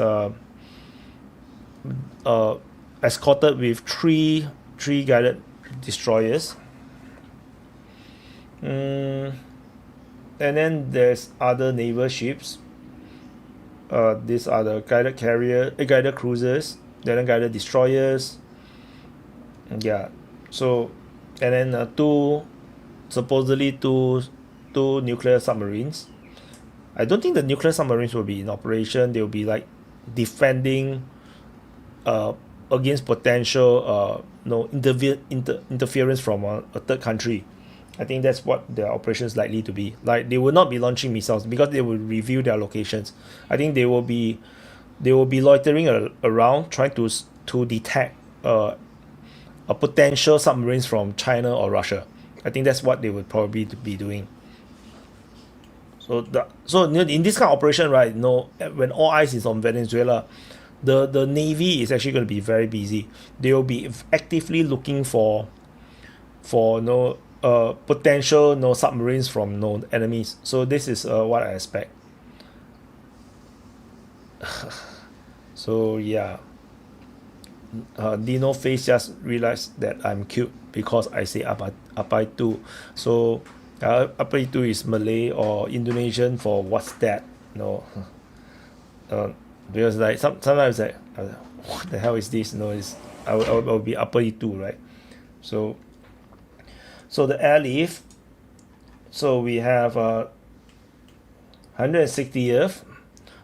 escorted with three guided destroyers. And then there's other naval ships. These are the guided cruisers, then guided destroyers. Yeah. So and then supposedly two nuclear submarines. I don't think the nuclear submarines will be in operation. They'll be like defending against potential interference from a third country. I think that's what their operation is likely to be. Like they will not be launching missiles because they will review their locations. I think they will be loitering around trying to detect a potential submarines from China or Russia. I think that's what they would probably be doing. So in this kind of operation, right? When all eyes is on Venezuela, the navy is actually going to be very busy. They will be actively looking for potential submarines from enemies. So this is what I expect. So yeah, Dino Face just realized that I'm cute because I say apai tu. So apai tu is Malay or Indonesian for what's that? Because like sometimes like what the hell is this? I'll be apai tu, right? So the airlift. So we have 160th.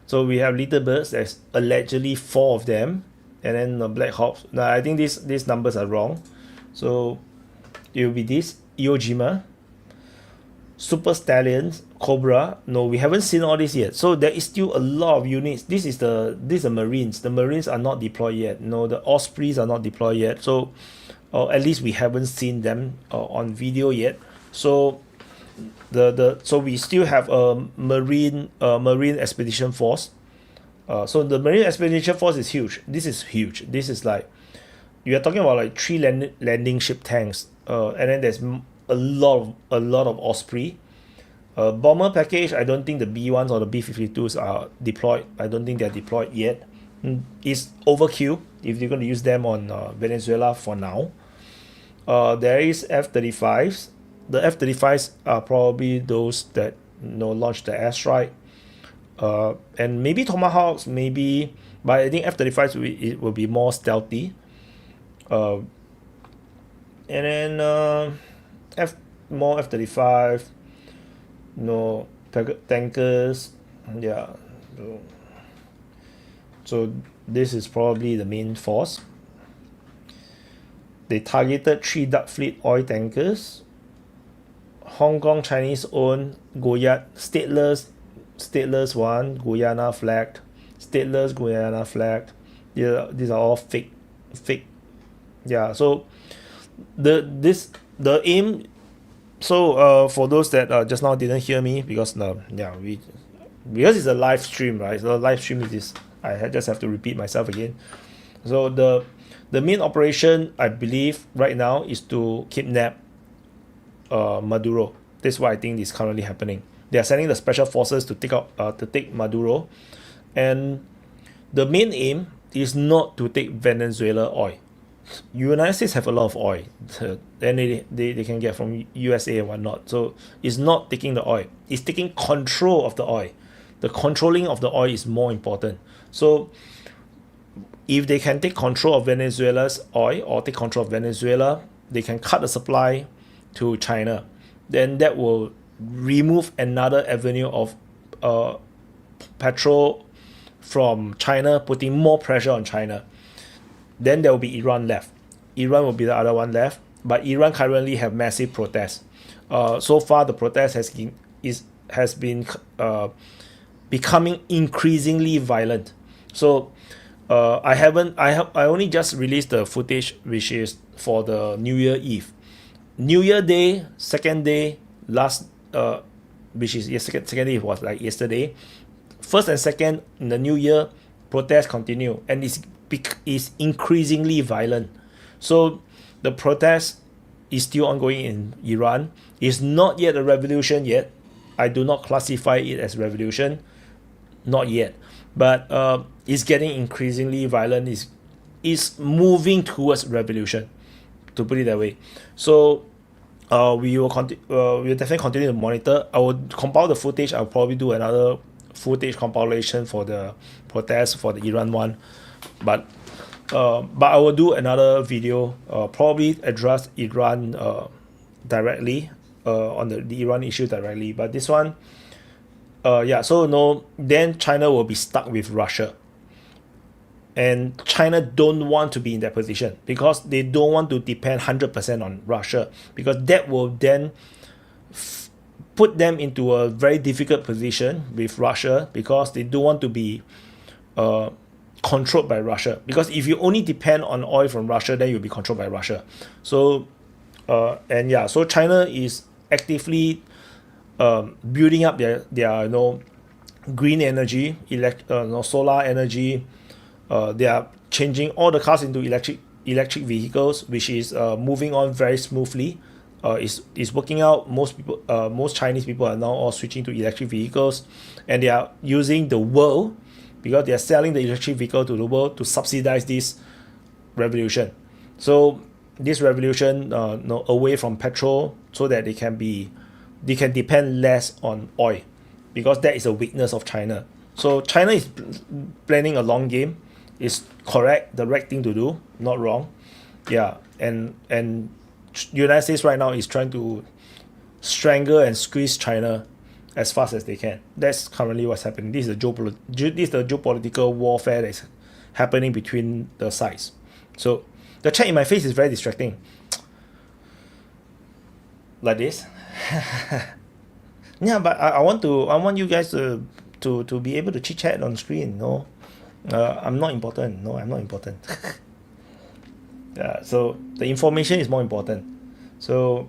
So we have Little Birds. There's allegedly 4 of them, and then the Black Hawks. Now I think these numbers are wrong. So it will be this Iwo Jima, Super Stallions, Cobra. No, we haven't seen all this yet. So there is still a lot of units. This is the Marines. The Marines are not deployed yet. No, the Ospreys are not deployed yet. So at least we haven't seen them on video yet. So so we still have a Marine Expedition Force. So the Marine Expedition Force is huge. This is huge. This is like, you are talking about like 3 landing ship tanks, and then there's a lot of Osprey. Bomber package, I don't think the B1s or the B-52s are deployed. I don't think they're deployed yet. It's overkill if you're going to use them on Venezuela for now. There is F-35s. The F-35s are probably those that launch the airstrike. And maybe Tomahawks, maybe, but I think F-35s it will be more stealthy. And then more F-35, tankers, yeah. So this is probably the main force. They targeted 3 Dark Fleet oil tankers, Hong Kong Chinese owned Goya stateless one, Guyana flagged, stateless Guyana flagged. Yeah, these are all fake. Yeah, so the aim. So for those that just now didn't hear me, because because it's a live stream, right? So live stream is this. I just have to repeat myself again. So the main operation, I believe right now, is to kidnap Maduro. That's what I think is currently happening. They are sending the special forces to take Maduro, and the main aim is not to take Venezuela oil. United States have a lot of oil, and they can get from USA and whatnot. So it's not taking the oil; it's taking control of the oil. The controlling of the oil is more important. So if they can take control of Venezuela's oil or take control of Venezuela, they can cut the supply to China. Then that will remove another avenue of petrol from China, putting more pressure on China. Then there will be Iran left. Iran will be the other one left. But Iran currently have massive protests. So far, the protest has been becoming increasingly violent. So I only just released the footage, which is for the New Year Eve. New Year Day, second day, which is second day was like yesterday. First and second in the New Year, protests continue, and is increasingly violent. So the protest is still ongoing in Iran. It's not yet a revolution yet. I do not classify it as revolution, not yet. But it's getting increasingly violent. Is moving towards revolution, to put it that way. So we will definitely continue to monitor. I will compile the footage. I'll probably do another footage compilation for the protest for the Iran one, but I will do another video, probably address Iran directly, on the Iran issue directly. But this one, then China will be stuck with Russia, and China don't want to be in that position because they don't want to depend 100% on Russia, because that will then put them into a very difficult position with Russia, because they don't want to be controlled by Russia. Because if you only depend on oil from Russia, then you'll be controlled by Russia. So so China is actively building up their green energy, solar energy. They are changing all the cars into electric vehicles, which is moving on very smoothly. Is working out. Most Chinese people are now all switching to electric vehicles, and they are using the world, because they are selling the electric vehicle to the world to subsidize this revolution. So this revolution, away from petrol, so that they can depend less on oil, because that is a weakness of China. So China is planning a long game. It's correct, the right thing to do, not wrong. Yeah, and United States right now is trying to strangle and squeeze China as fast as they can. That's currently what's happening. This is the geopolitical warfare that's happening between the sides. So the chat in my face is very distracting. like this. Yeah, but I want you guys to be able to chit chat on screen. No, I'm not important. No, I'm not important. Yeah, so the information is more important. So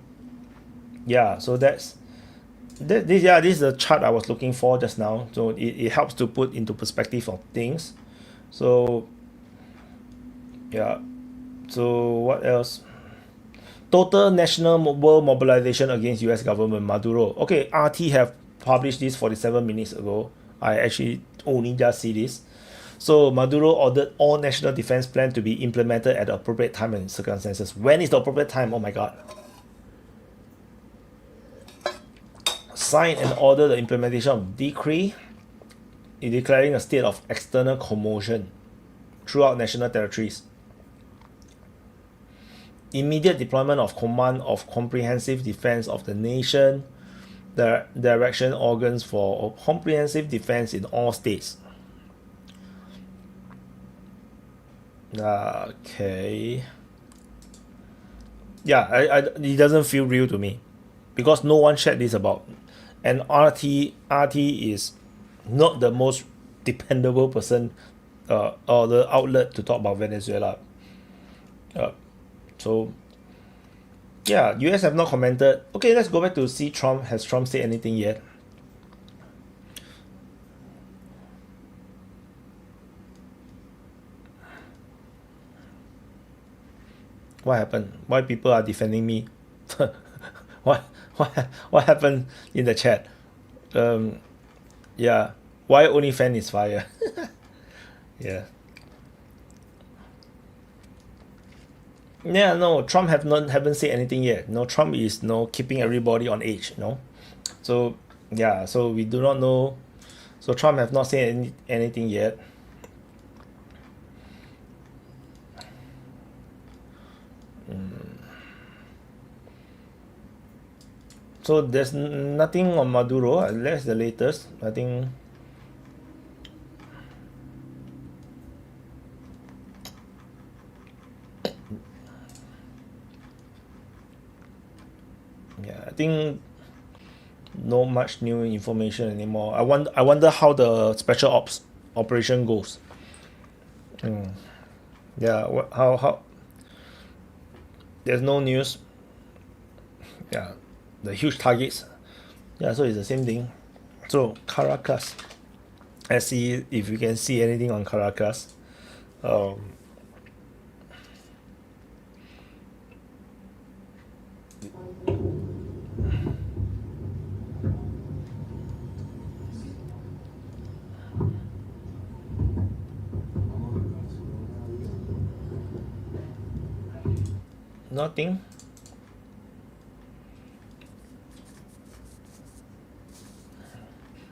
yeah, so this is the chart I was looking for just now. So it helps to put into perspective of things. So yeah, so what else? Total national world mobilization against US government, Maduro. Okay, RT have published this 47 minutes ago. I actually only just see this. So Maduro ordered all national defense plan to be implemented at the appropriate time and circumstances. When is the appropriate time? Oh my god. Sign and order the implementation of decree declaring a state of external commotion throughout national territories. Immediate deployment of command of comprehensive defense of the nation, the direction organs for comprehensive defense in all states. Okay. Yeah, it doesn't feel real to me because no one shared this about. And RT is not the most dependable person or the outlet to talk about Venezuela. So yeah, US have not commented. Okay, let's go back to see Trump. Has Trump said anything yet? What happened? Why people are defending me? What happened in the chat? Yeah, why only fan is fire? Yeah. Yeah, no, Trump haven't said anything yet. No, Trump is keeping everybody on edge. So yeah, so we do not know. So Trump have not said anything yet. So there's nothing on Maduro. That's the latest. I think. Yeah, I think no much new information anymore. I wonder how the special ops operation goes. Yeah, how there's no news. Yeah, the huge targets. Yeah, so it's the same thing. So Caracas. Let's see if you can see anything on Caracas. Nothing.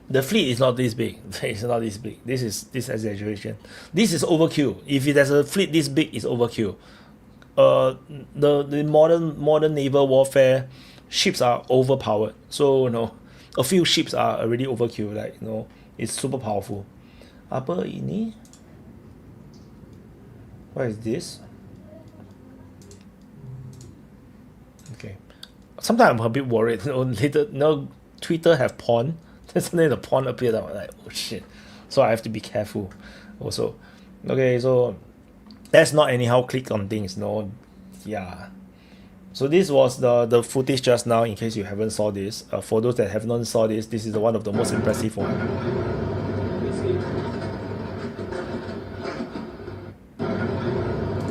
The fleet is not this big. It's not this big. This is exaggeration. This is overkill. If there's a fleet this big, it's overkill. The modern naval warfare ships are overpowered. So a few ships are already overkill. Like it's super powerful. Apa ini? What is this? Okay. Sometimes I'm a bit worried. Later, Twitter have porn. Then suddenly the porn appeared. I'm like, oh shit. So I have to be careful. Also, okay. So let's not anyhow click on things. No, yeah. So this was the footage just now. In case you haven't saw this, for those that have not saw this, this is one of the most impressive one.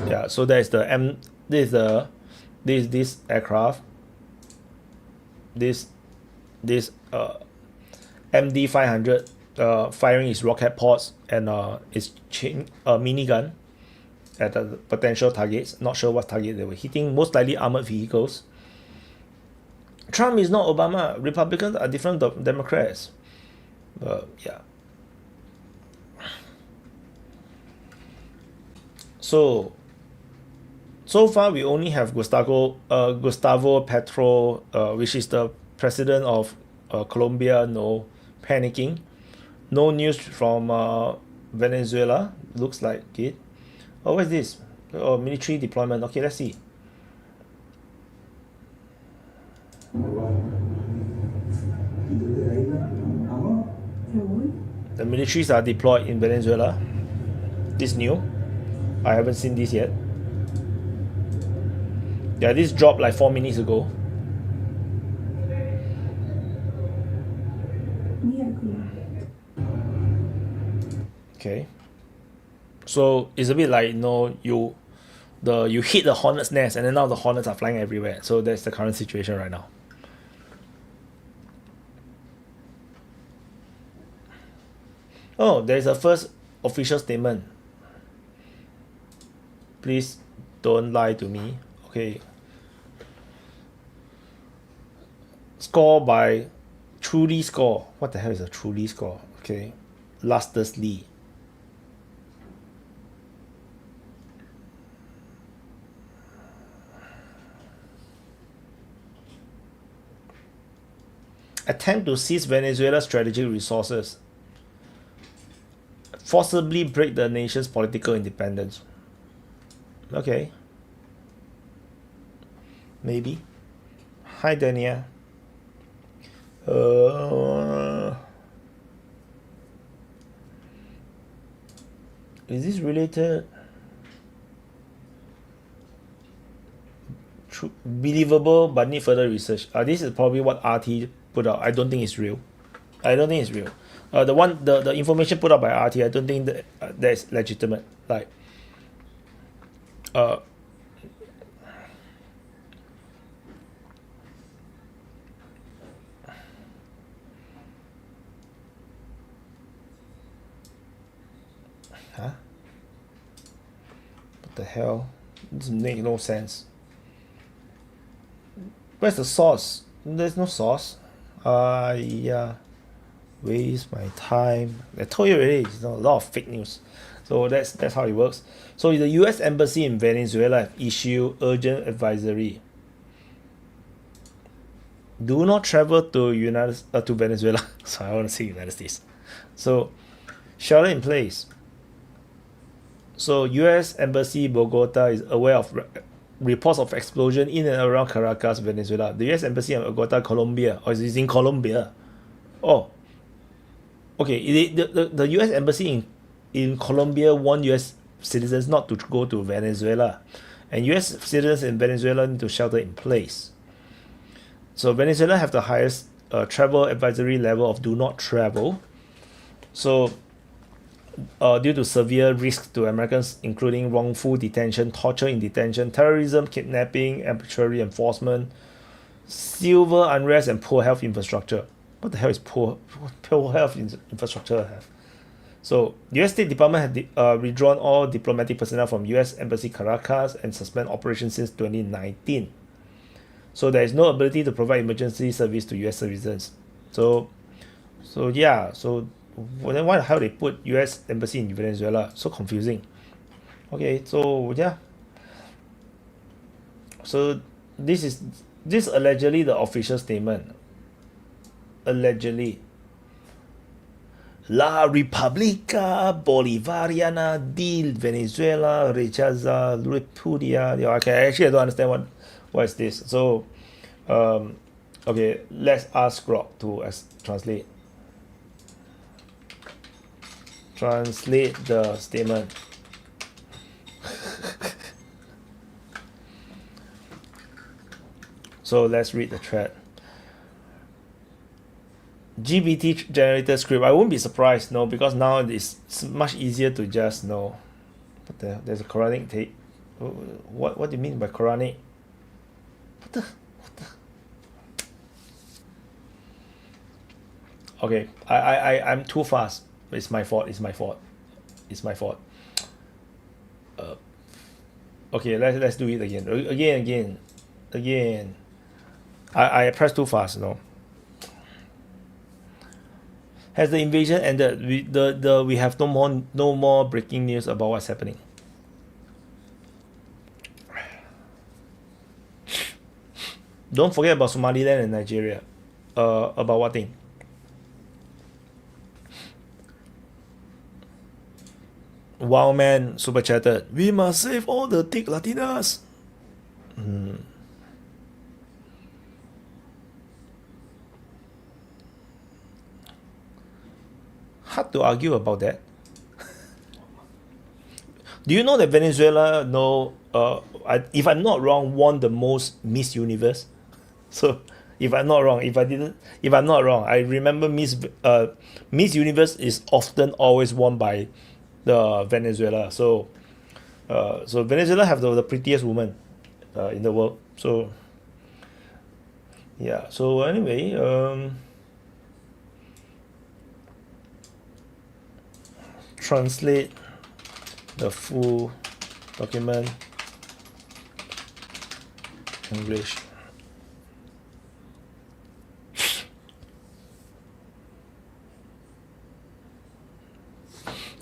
Yeah. So there is the this aircraft. This MD 500 firing its rocket pods and its minigun at the potential targets. Not sure what target they were hitting. Most likely armored vehicles. Trump is not Obama. Republicans are different Democrats. Yeah. So far we only have Gustavo Petro, which is the president of Colombia, panicking. No news from Venezuela. Looks like it. Oh, what is this? Oh, military deployment. Okay, let's see. The militaries are deployed in Venezuela. This new. I haven't seen this yet. Yeah, this dropped like 4 minutes ago. Okay. So it's a bit like, you know, you hit the hornet's nest and then now the hornets are flying everywhere. So that's the current situation right now. Oh, there's a first official statement. Please don't lie to me. Okay. Score by truly score. What the hell is a truly score? Okay. Lastlessly. Attempt to seize Venezuela's strategic resources. Forcibly break the nation's political independence. Okay. Maybe. Hi, Dania. Is this related? Believable but need further research. This is probably what RT put out. I don't think it's real. The information put out by RT, I don't think that's legitimate. Like, what the hell? This makes no sense. Where's the source? There's no source. Yeah. Waste my time. I told you already, a lot of fake news. So that's how it works. So the US Embassy in Venezuela issued urgent advisory. Do not travel to Venezuela. So I want to say United States. So shelter in place. So US Embassy Bogota is aware of reports of explosion in and around Caracas, Venezuela. The US Embassy in Bogota, Colombia. Or is it in Colombia? Oh. Okay, the US Embassy in Colombia warned US citizens not to go to Venezuela. And US citizens in Venezuela need to shelter in place. So Venezuela have the highest travel advisory level of do not travel. So due to severe risks to Americans, including wrongful detention, torture in detention, terrorism, kidnapping, arbitrary enforcement, civil unrest, and poor health infrastructure. What the hell is poor health infrastructure have? So, U.S. State Department had withdrawn all diplomatic personnel from U.S. Embassy Caracas and suspend operations since 2019. So there is no ability to provide emergency service to U.S. citizens. So yeah. So then why the hell they put U.S. Embassy in Venezuela? So confusing. Okay. So yeah. So this allegedly the official statement. Allegedly. La República Bolivariana de Venezuela rechaza repudia. Okay, actually I don't understand what is this. So, okay, let's ask Rob to translate. Translate the statement. So let's read the thread. GBT generated script. I won't be surprised, no, because now it's much easier to just know. What the hell? There's a Quranic tape. What do you mean by Quranic? What the? Okay, I'm too fast. It's my fault. Okay, let's do it again. I pressed too fast, no. Has the invasion ended? We have no more breaking news about what's happening. Don't forget about Somaliland and Nigeria. About what thing? Wildman super chatted. We must save all the thick Latinas. hard to argue about that. Do you know that Venezuela, if I'm not wrong, won the most Miss Universe? So if I'm not wrong, I remember Miss Universe is often always won by the Venezuela. So Venezuela have the prettiest woman in the world. So yeah. So anyway, translate the full document English.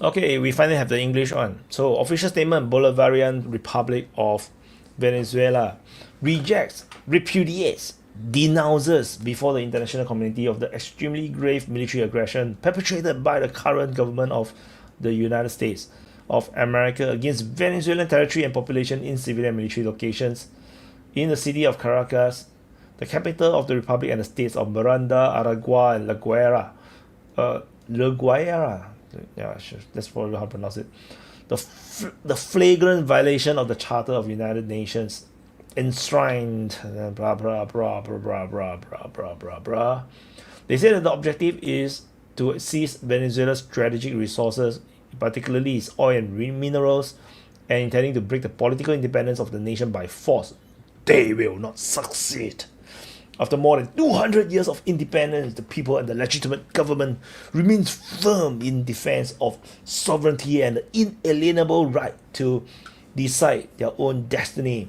Okay, we finally have the English one. So, official statement: Bolivarian Republic of Venezuela rejects, repudiates, denounces before the international community of the extremely grave military aggression perpetrated by the current government of the United States of America against Venezuelan territory and population in civilian military locations in the city of Caracas, the capital of the Republic, and the states of Miranda, Aragua, and La Guaira. La Guaira. Yeah, sure. That's probably how to pronounce it. The flagrant violation of the Charter of United Nations enshrined blah blah blah blah blah blah blah blah blah blah. They say that the objective is to seize Venezuela's strategic resources, particularly its oil and minerals, and intending to break the political independence of the nation by force. They will not succeed. After more than 200 years of independence, the people and the legitimate government remains firm in defense of sovereignty and the inalienable right to decide their own destiny.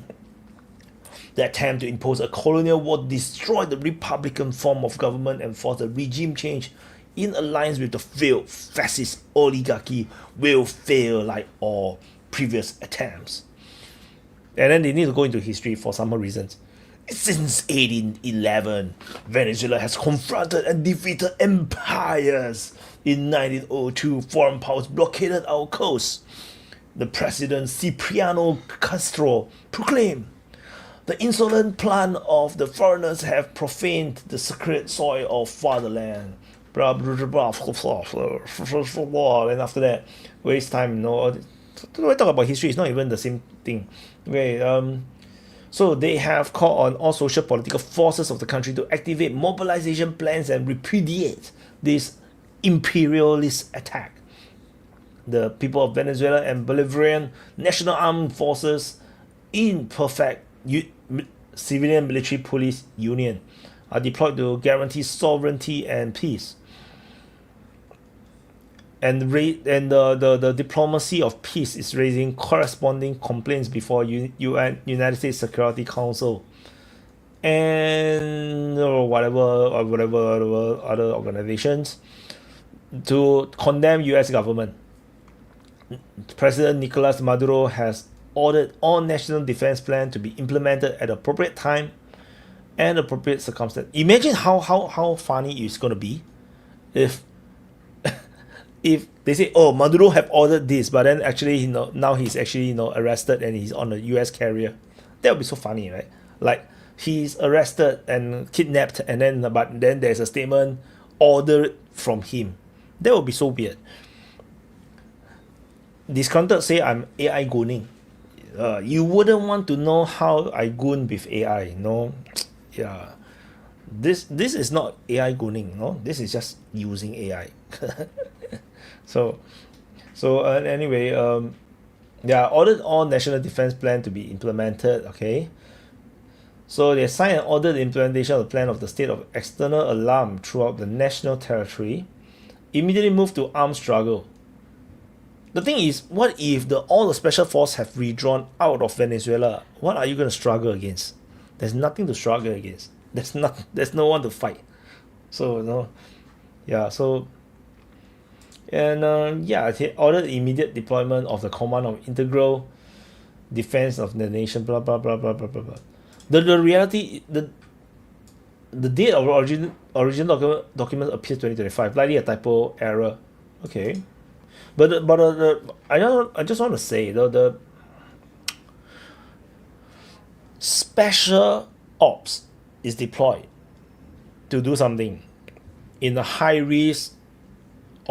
The attempt to impose a colonial war destroyed the republican form of government and forced a regime change in alliance with the failed fascist oligarchy will fail like all previous attempts. And then they need to go into history for some reasons. Since 1811, Venezuela has confronted and defeated empires. In 1902, foreign powers blockaded our coast. The president Cipriano Castro proclaimed, "The insolent plan of the foreigners have profaned the sacred soil of fatherland." Blah, blah, blah, blah, blah, blah. And after that, waste time. No, when I talk about history, it's not even the same thing. Okay, so they have called on all social political forces of the country to activate mobilization plans and repudiate this imperialist attack. The people of Venezuela and Bolivarian National Armed Forces in perfect civilian military police union are deployed to guarantee sovereignty and peace. And the diplomacy of peace is raising corresponding complaints before United States Security Council and whatever other organizations to condemn U.S. government. President Nicolas Maduro has ordered all national defense plan to be implemented at appropriate time and appropriate circumstance. Imagine how funny it's going to be if they say, "Oh, Maduro have ordered this," but then actually, now he's actually, arrested and he's on a U.S. carrier. That would be so funny, right? Like he's arrested and kidnapped, and then there's a statement ordered from him. That would be so weird. Discounted say I'm AI gooning. You wouldn't want to know how I goon with AI, no? Yeah. This is not AI gooning, no? This is just using AI. So anyway, ordered all national defense plan to be implemented. Okay, so they signed and ordered the implementation of the plan of the state of external alarm throughout the national territory. Immediately moved to armed struggle. The thing is, what if all the special force have withdrawn out of Venezuela? What are you going to struggle against? There's nothing to struggle against. There's no one to fight. So yeah. So. And he ordered the immediate deployment of the Command of Integral Defense of the Nation, blah, blah, blah, blah, blah, blah, blah. The reality, the date of original document appears 2025, likely a typo error. Okay. But I just want to say, the special ops is deployed to do something in a high risk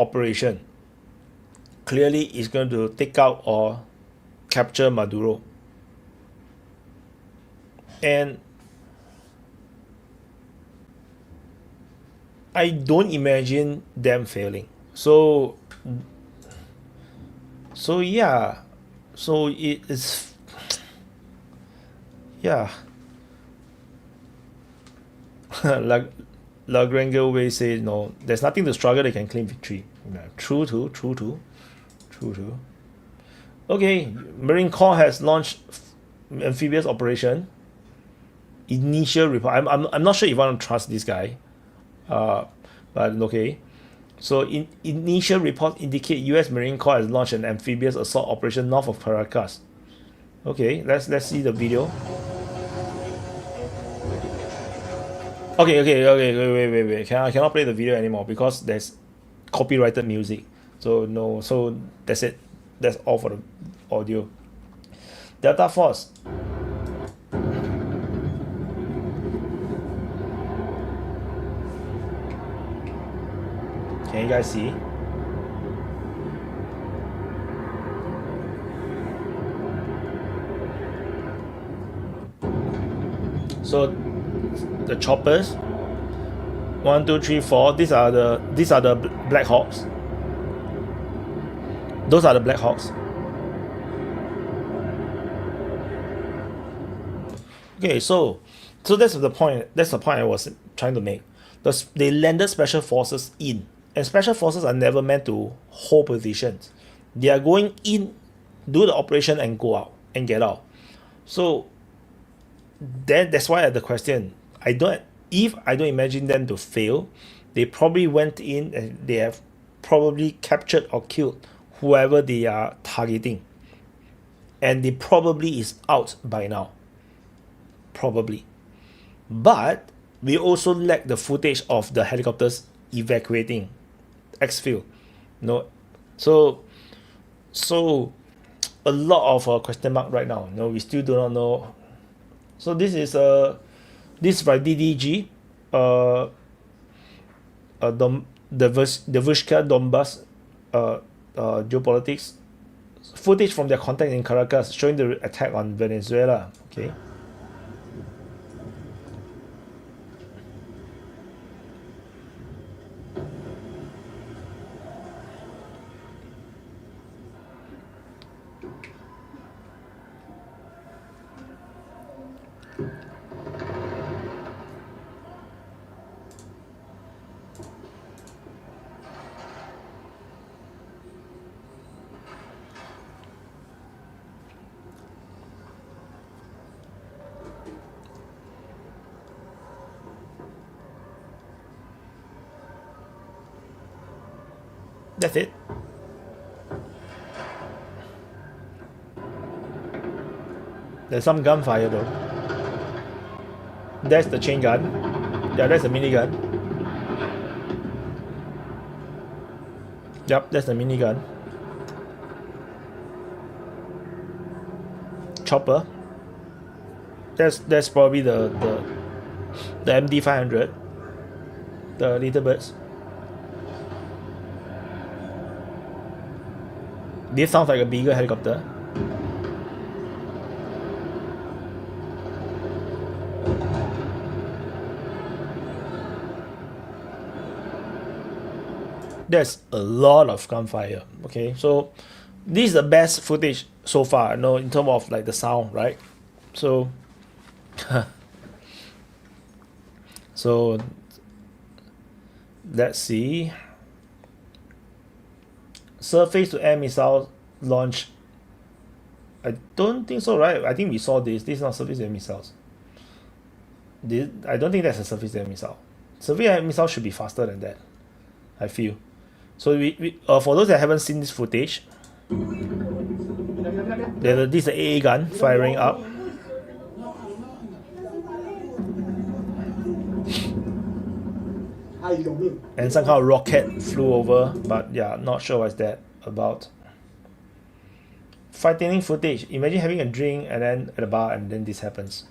operation clearly is going to take out or capture Maduro. And I don't imagine them failing. So yeah, so it is, yeah. Like Lagrange way say, no, there's nothing to struggle, they can claim victory. Yeah, true too. Okay, Marine Corps has launched amphibious operation. Initial report. I'm not sure if I want to trust this guy. But okay. So initial reports indicate U.S. Marine Corps has launched an amphibious assault operation north of Caracas. Okay, let's see the video. Okay, wait. I cannot play the video anymore because there's copyrighted music. So no, so that's it. That's all for the audio. Delta Force. Can you guys see? So the choppers, 1, 2, 3, 4. These are the Black Hawks. Those are the Black Hawks. Okay, so that's the point. That's the point I was trying to make. They landed special forces in, and special forces are never meant to hold positions. They are going in, do the operation, and go out and get out. So then that's why the question. If I don't imagine them to fail, they probably went in and they have probably captured or killed whoever they are targeting, and they probably is out by now. Probably. But we also lack the footage of the helicopters evacuating exfil. No, so a lot of question mark right now. No, we still do not know. So this is by DDG, the Vishka Donbass geopolitics footage from their contact in Caracas showing the attack on Venezuela. Okay. That's it. There's some gunfire though. That's the chain gun. Yeah, that's the minigun. Yep, that's the minigun. Chopper. That's probably the MD500. The little birds. This sounds like a bigger helicopter. There's a lot of gunfire. Okay, so this is the best footage so far, in terms of like the sound, right? So so let's see. Surface to air missile launch. I don't think so, right? I think we saw this. This is not surface to air missiles. I don't think that's a surface to air missile. Surface to air missile should be faster than that, I feel. So we for those that haven't seen this footage, this is the AA gun firing up. And some kind of rocket flew over, but yeah, not sure what's that about. Frightening footage. Imagine having a drink and then at a bar and then this happens.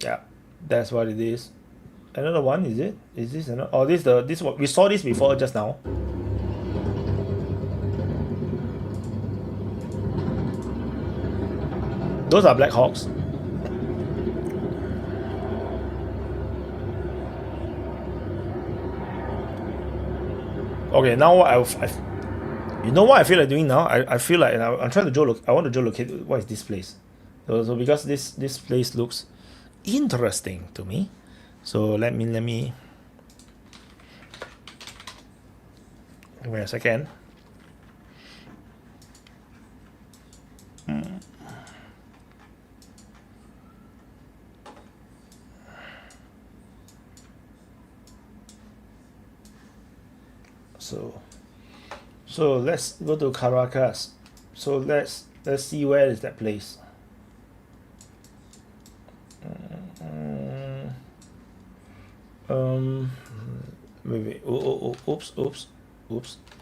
Yeah, that's what it is. Another one, is it? Is this another? Oh, this one we saw this before just now. Those are Black Hawks. Okay, now you know what I feel like doing now? I feel like, and I'm trying to I want to locate what is this place. So because this place looks interesting to me, so let me wait a second. So let's go to Caracas. So let's see where is that place. Wait. Oops.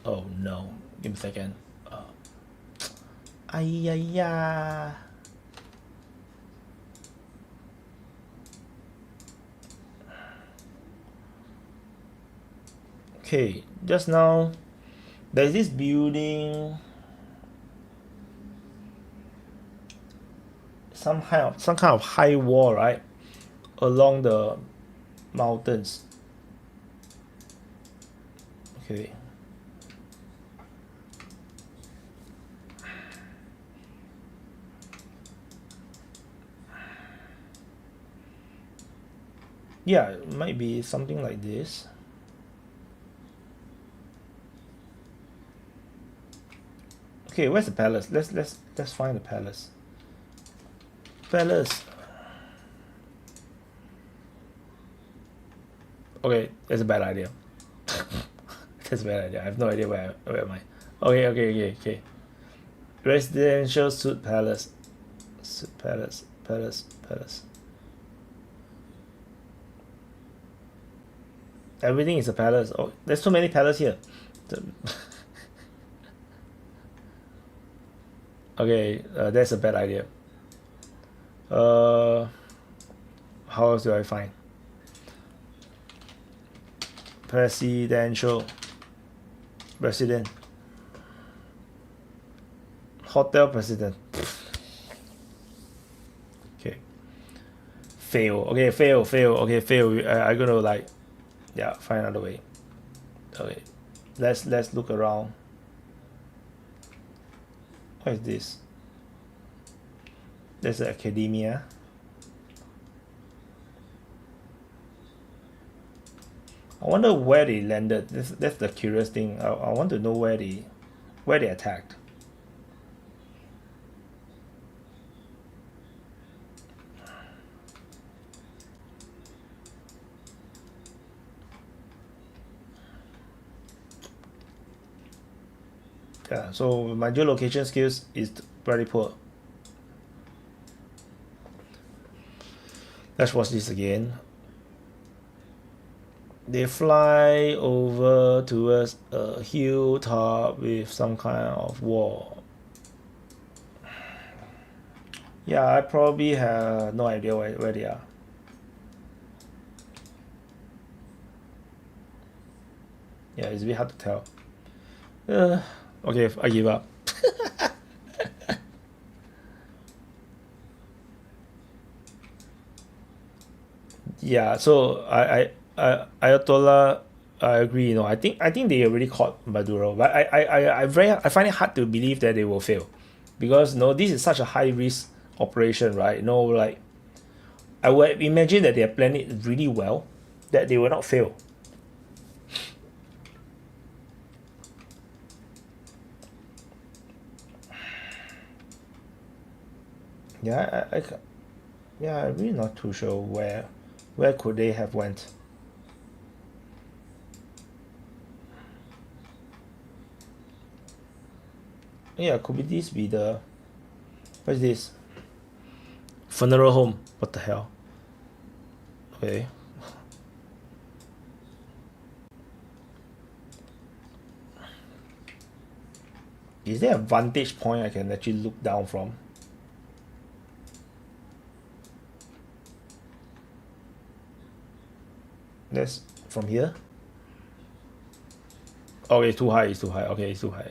Oh no. Give me a second. Ay. Okay, just now there's this building, some kind of high wall, right, along the mountains. Okay. Yeah, it might be something like this. Okay, where's the palace? Let's find the palace. Okay, that's a bad idea. That's a bad idea. I have no idea where am I. Okay. Residential suite palace. Palace. Everything is a palace. Oh, there's so many palaces here. Okay, that's a bad idea. How else do I find? Resident. Hotel president. Okay. Fail. Okay, fail. Okay, fail. I'm gonna like, yeah, find another way. Okay, let's look around. What is this? There's an academia. I wonder where they landed. That's the curious thing. I want to know where they attacked. Yeah, so my geolocation skills is very poor. Let's watch this again. They fly over towards a hilltop with some kind of wall. Yeah, I probably have no idea where they are. Yeah, it's a bit hard to tell. Okay, I give up. Yeah, so Ayatollah, I agree. I think they already caught Maduro, but I find it hard to believe that they will fail, because this is such a high risk operation, right? Like I would imagine that they are planning it really well, that they will not fail. Yeah, I'm really not too sure where could they have went. Yeah, could this be the, what is this? Funeral home. What the hell? Okay. Is there a vantage point I can actually look down from? That's from here. Okay, it's too high. It's too high. Okay, it's too high.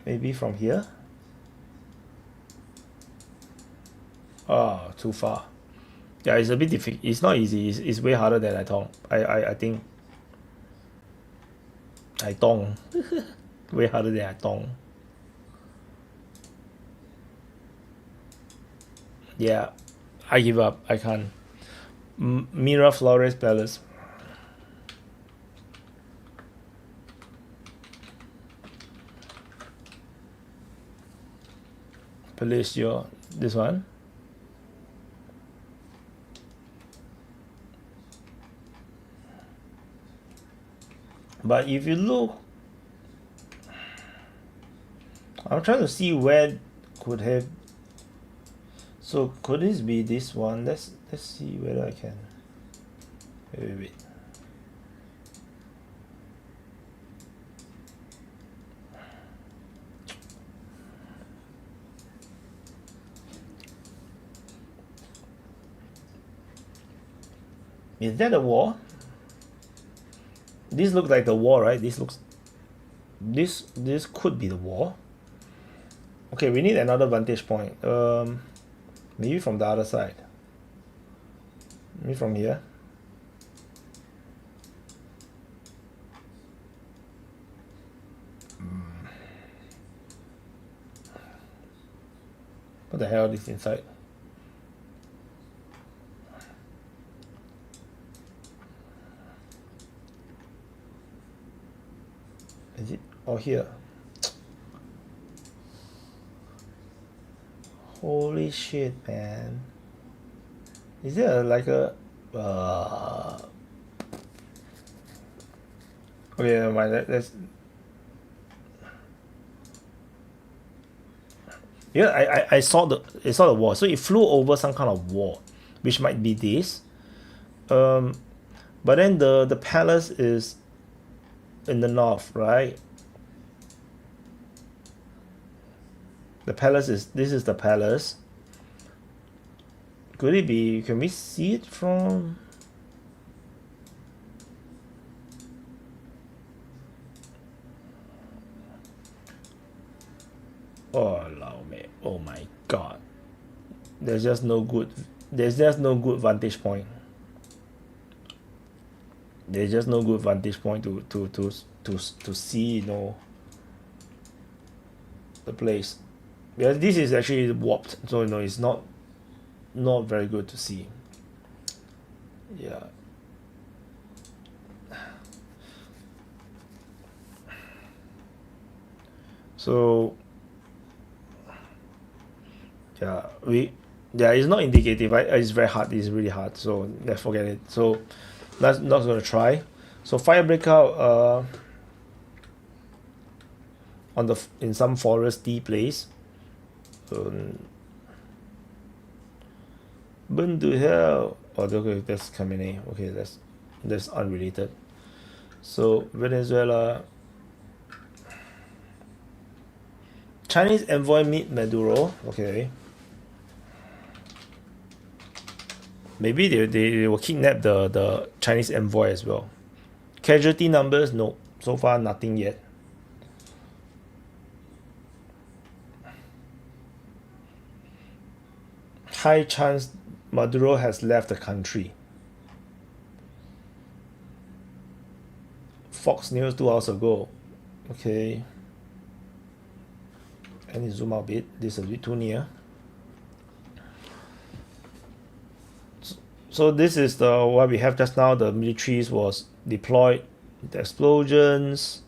Maybe from here. Ah, too far. Yeah, it's a bit difficult. It's not easy. It's way harder than I thought. I think I thought way harder than I thought. Yeah, I give up. I can't. Miraflores Palace. Palacio. This one. But if you look, I'm trying to see where could have. So could this be this one? Let's see whether I can. Wait. Is that a wall? This looks like the wall, right? This could be the wall. Okay, we need another vantage point. Maybe from the other side. Maybe from here. What the hell is inside? Is it? Oh, here. Holy shit, man. Is there like a okay, never mind. Let's yeah, I saw the wall. So it flew over some kind of wall, which might be this. But then the palace is in the north, right? The palace is, this is the palace. Could it be, can we see it from? Oh my god. There's just no good vantage point. There's just no good vantage point to see, you know, the place. Because this is actually warped, so you know it's not very good to see. Yeah. So yeah, it's not indicative. It's very hard. It's really hard. So let's forget it. So let's not gonna try. So fire breakout on the in some foresty place. Burn to hell. Oh, okay, that's Khamenei. Okay, that's unrelated. So Venezuela. Chinese envoy meet Maduro. Okay. Maybe they will kidnap the Chinese envoy as well. Casualty numbers, no. So far, nothing yet. High chance Maduro has left the country. Fox News 2 hours ago. Okay. I need to zoom out a bit. This is a bit too near. So this is the what we have just now. The militaries was deployed. The explosions.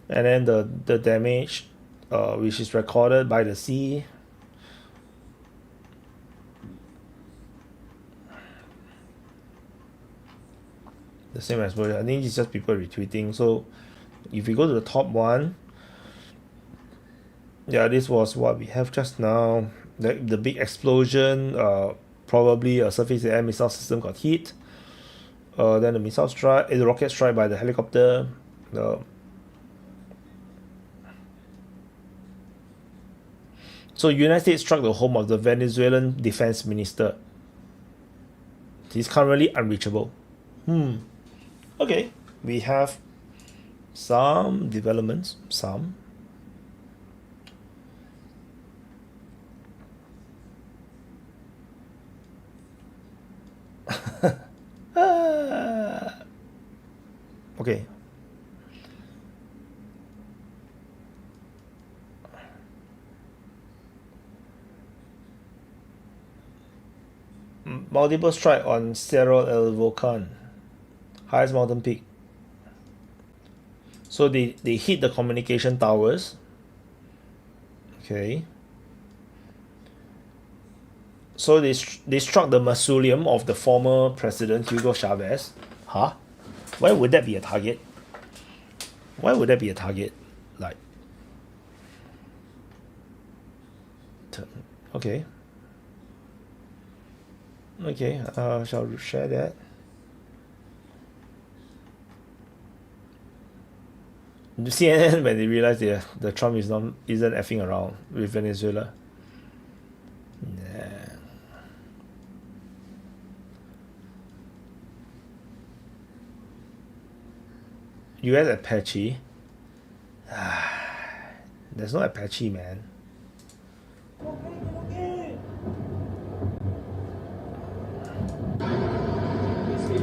And then the damage, which is recorded by the sea. The same as well. I think it's just people retweeting. So if we go to the top one, yeah, this was what we have just now. The big explosion, probably a surface to air missile system got hit. Then the missile strike, the rocket strike by the helicopter. So United States struck the home of the Venezuelan defense minister. He's currently unreachable. Okay, we have some developments. Some. Okay. Multiple strike on Cerro El Volcan, highest mountain peak. So they hit the communication towers. Okay. So they struck the mausoleum of the former president Hugo Chavez. Huh? Why would that be a target? Why would that be a target? Like, okay. Okay, shall share that. CNN when they realize the Trump isn't effing around with Venezuela. Nah. US Apache. There's no Apache, man.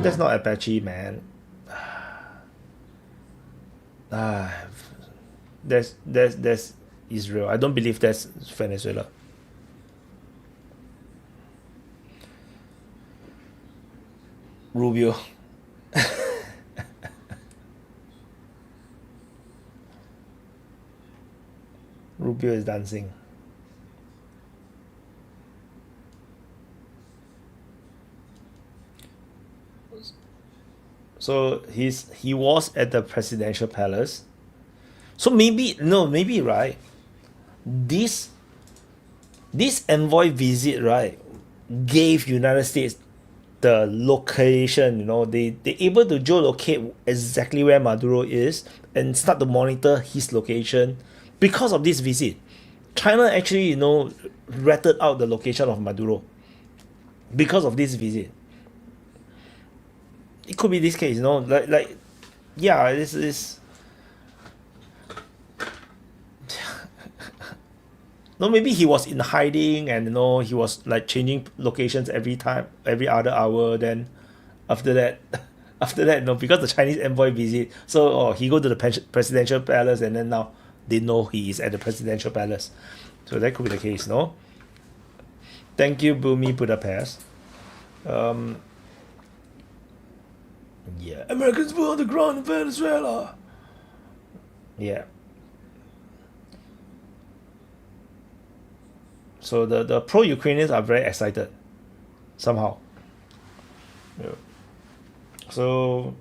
That's not Apache, man. There's Israel. I don't believe that's Venezuela. Rubio. Rubio is dancing. So he was at the presidential palace. So maybe right. This envoy visit, right, gave United States the location. They able to geolocate exactly where Maduro is and start to monitor his location. Because of this visit, China actually ratted out the location of Maduro. Because of this visit, it could be this case. Yeah, this is. No, maybe he was in hiding and he was like changing locations every other hour. Then after that, because the Chinese envoy visit, so he go to the presidential palace and then now they know he is at the presidential palace. So that could be the case, no? Thank you, Bumi Budapest. Yeah, Americans were on the ground in Venezuela. Yeah. So the pro-Ukrainians are very excited, somehow. Yeah. So,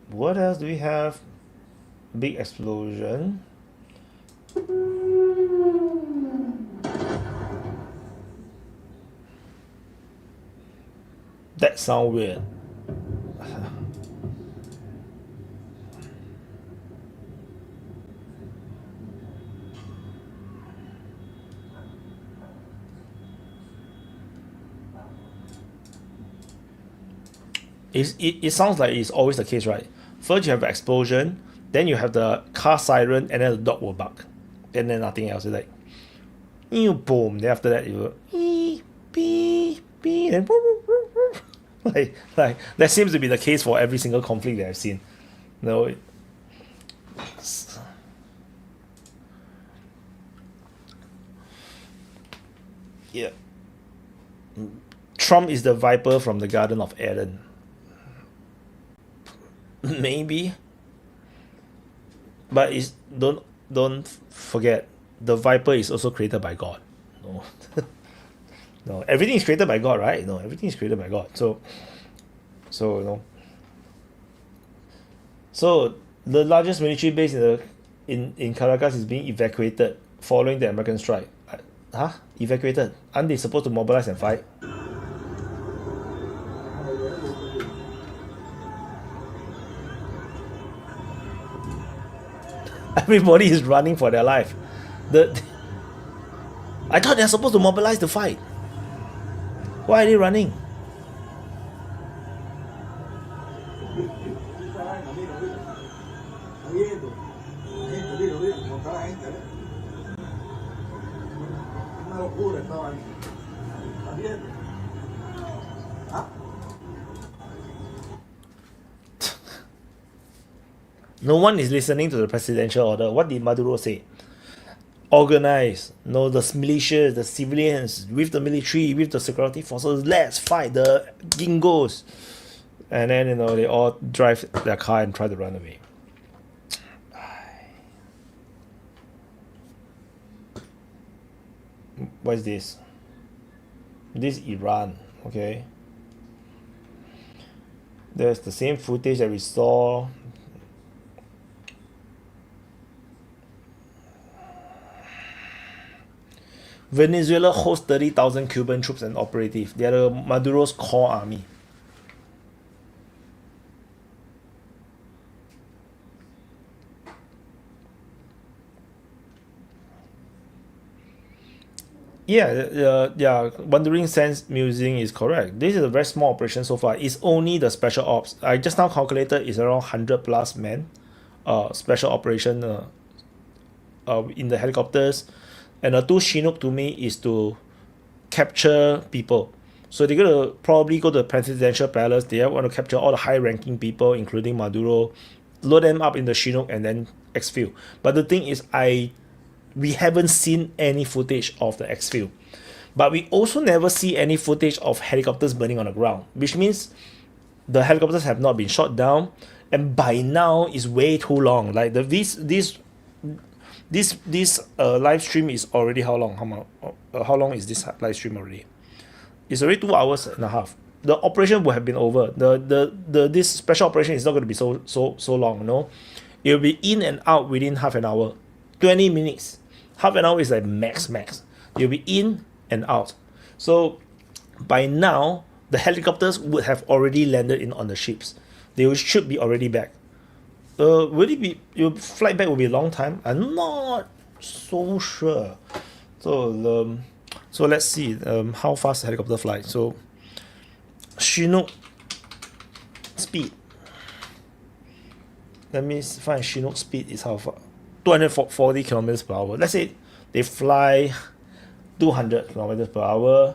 what else do we have? Big explosion. That sound weird. It sounds like it's always the case, right? First you have the explosion, then you have the car siren, and then the dog will bark, and then nothing else. It's like, boom. Then after that you go, beep, beep, and like that seems to be the case for every single conflict that I've seen. No. Yeah. Trump is the viper from the Garden of Eden. Maybe, but don't forget the viper is also created by God. No. No, everything is created by God, right? No, everything is created by God. So so the largest military base in Caracas is being evacuated following the American strike. Evacuated? Aren't they supposed to mobilize and fight? Everybody is running for their life. I thought they're supposed to mobilize the fight. Why are they running? No one is listening to the presidential order. What did Maduro say? Organize, the militias, the civilians, with the military, with the security forces. Let's fight the gingos. And then they all drive their car and try to run away. What is this? This is Iran, okay? There's the same footage that we saw. Venezuela hosts 30,000 Cuban troops and operative. They are the Maduro's core army. Yeah, Wandering Sands Musing is correct. This is a very small operation so far. It's only the special ops. I just now calculated it's around 100 plus men. Special operation in the helicopters. And the two Chinook to me is to capture people. So they're gonna probably go to the presidential palace. They want to capture all the high-ranking people, including Maduro, load them up in the Chinook and then exfil. But the thing is, we haven't seen any footage of the exfil. But we also never see any footage of helicopters burning on the ground, which means the helicopters have not been shot down. And by now, it's way too long. Like this live stream is already how long? How long is this live stream already? It's already 2 hours and a half. The operation would have been over. This special operation is not going to be so long. It will be in and out within half an hour, 20 minutes. Half an hour is like max. You'll be in and out. So by now, the helicopters would have already landed on the ships. They should be already back. Will it be? Your flight back will be a long time. I'm not so sure. So let's see how fast the helicopter flies. So Chinook speed. Let me find Chinook speed is how far. 240 kilometers per hour. Let's say they fly 200 kilometers per hour.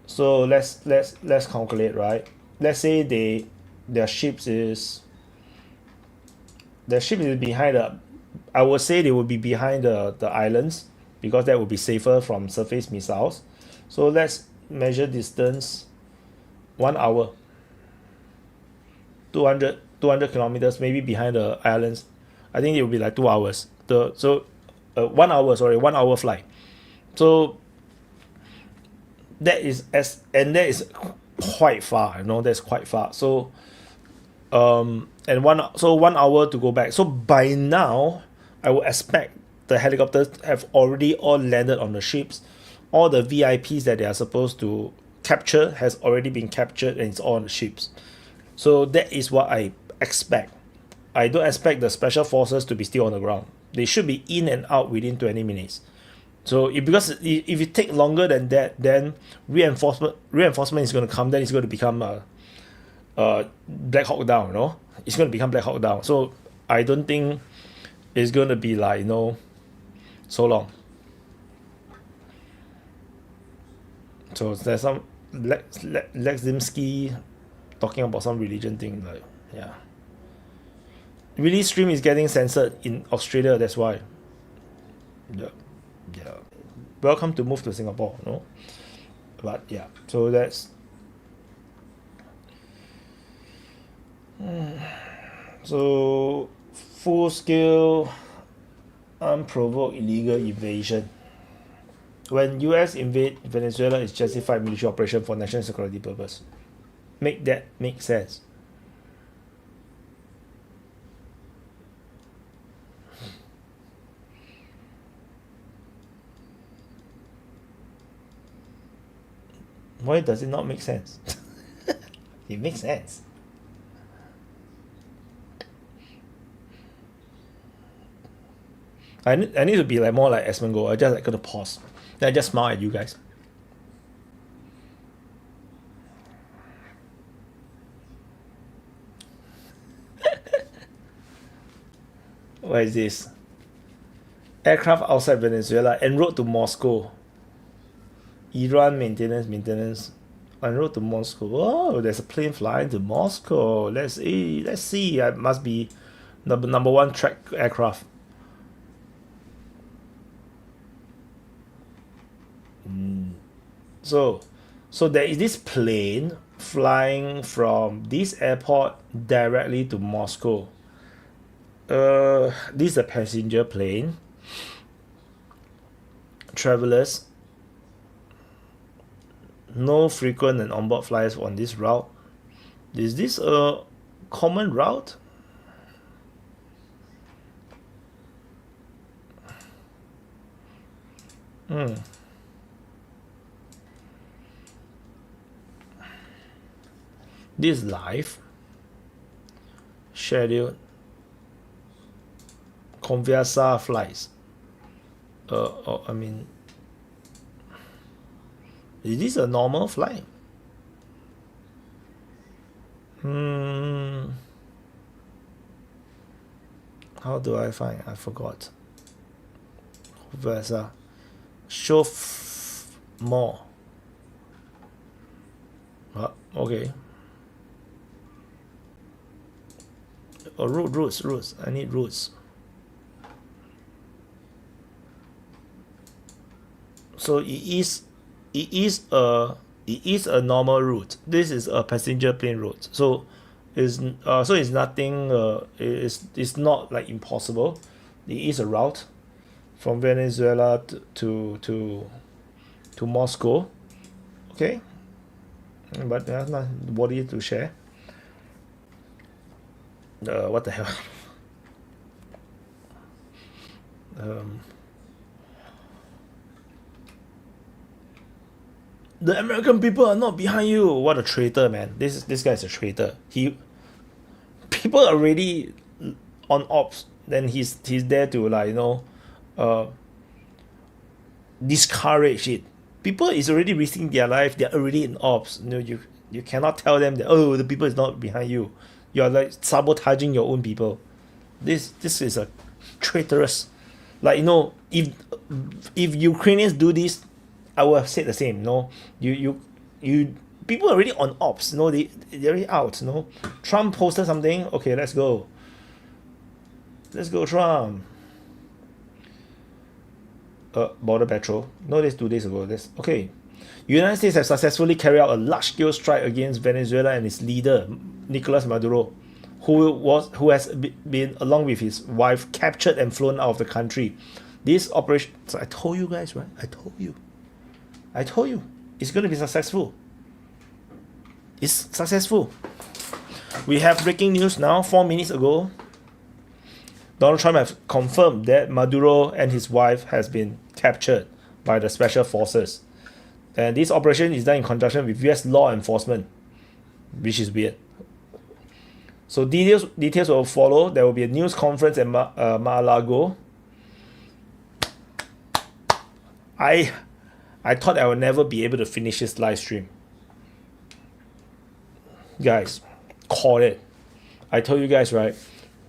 So let's calculate, right? Let's say their ship is behind I would say they would be behind the islands, because that would be safer from surface missiles. So let's measure distance. 1 hour. 200 kilometers, maybe behind the islands. I think it will be like 2 hours. 1 hour, 1 hour flight. So that is quite far. That's quite far. So and 1 hour to go back. So by now, I would expect the helicopters have already all landed on the ships. All the VIPs that they are supposed to capture has already been captured, and it's all on the ships. So that is what I expect. I don't expect the special forces to be still on the ground. They should be in and out within 20 minutes. So because if it take longer than that, then reinforcement is going to come. Then it's going to become Black Hawk Down. It's going to become Black Hawk Down. So I don't think it's going to be like so long. So there's some Lex Zimsky talking about some religion thing, like, yeah. Really, stream is getting censored in Australia, that's why. Yeah. Welcome to move to Singapore, But yeah, so that's so full scale unprovoked illegal invasion. When US invade Venezuela, it's justified military operation for national security purpose. Make that make sense. Why does it not make sense? It makes sense. I need to be like more like Esmongo. I just like gonna pause. Then I just smile at you guys. What is this? Aircraft outside Venezuela en route to Moscow. Iran maintenance. En route to Moscow. Oh, there's a plane flying to Moscow. Let's see. It must be number one track aircraft. So there is this plane flying from this airport directly to Moscow. This is a passenger plane. Travelers. No frequent and onboard flyers on this route. Is this a common route? This live scheduled Conviasa flights. I mean, is this a normal flight? How do I find? I forgot. Conviasa. Show more. Okay. Oh, routes. I need routes. So it is a normal route. This is a passenger plane route. So it's nothing. It's not like impossible. It is a route from Venezuela to Moscow. Okay, but there's nobody to share. What the hell? The American people are not behind you. What a traitor, man! This guy is a traitor. People are already on ops. Then he's there to discourage it. People is already risking their life. They're already in ops. You cannot tell them that the people is not behind you. You're like sabotaging your own people. This is a traitorous. If Ukrainians do this, I would have said the same. You people are already on ops. They're already out. Trump posted something. Okay, let's go. Let's go, Trump. Border patrol. No, this 2 days ago. Okay. United States have successfully carried out a large-scale strike against Venezuela and its leader, Nicolas Maduro, who has been, along with his wife, captured and flown out of the country. This operation, so I told you guys, right? I told you. It's going to be successful. It's successful. We have breaking news now. 4 minutes ago, Donald Trump has confirmed that Maduro and his wife has been captured by the special forces. And this operation is done in conjunction with US law enforcement, which is weird. So details will follow. There will be a news conference at Mar-a-Lago. I thought I would never be able to finish this live stream. Guys, call it. I told you guys, right?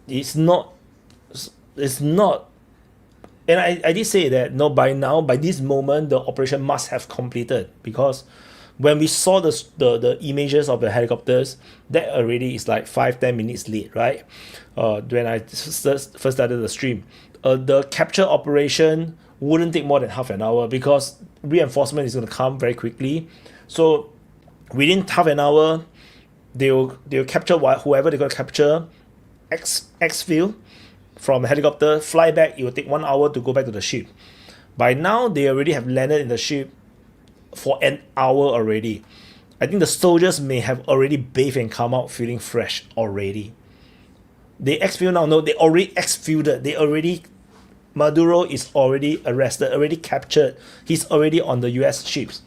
It's not, and I did say that by now, by this moment, the operation must have completed, because when we saw the images of the helicopters, that already is like 5-10 minutes late, right? When I first started the stream, the capture operation wouldn't take more than half an hour, because reinforcement is going to come very quickly. So within half an hour, they'll capture whoever they're going to capture, exfil from a helicopter, fly back. It will take 1 hour to go back to the ship. By now, they already have landed in the ship for an hour already. I think the soldiers may have already bathed and come out feeling fresh already. They exfil now. No, they already exfiled. Maduro is already arrested, already captured. He's already on the US ships.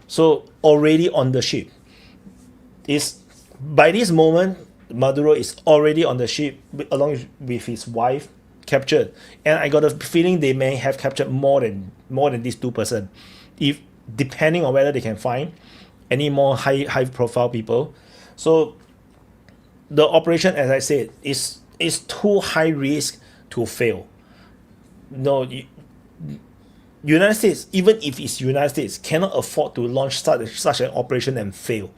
So already on the ship. By this moment, Maduro is already on the ship along with his wife, captured, and I got a feeling they may have captured more than these 2%, if depending on whether they can find any more high profile people. So the operation, as I said, is too high risk to fail. No, United States, even if it's United States, cannot afford to launch such an operation and fail.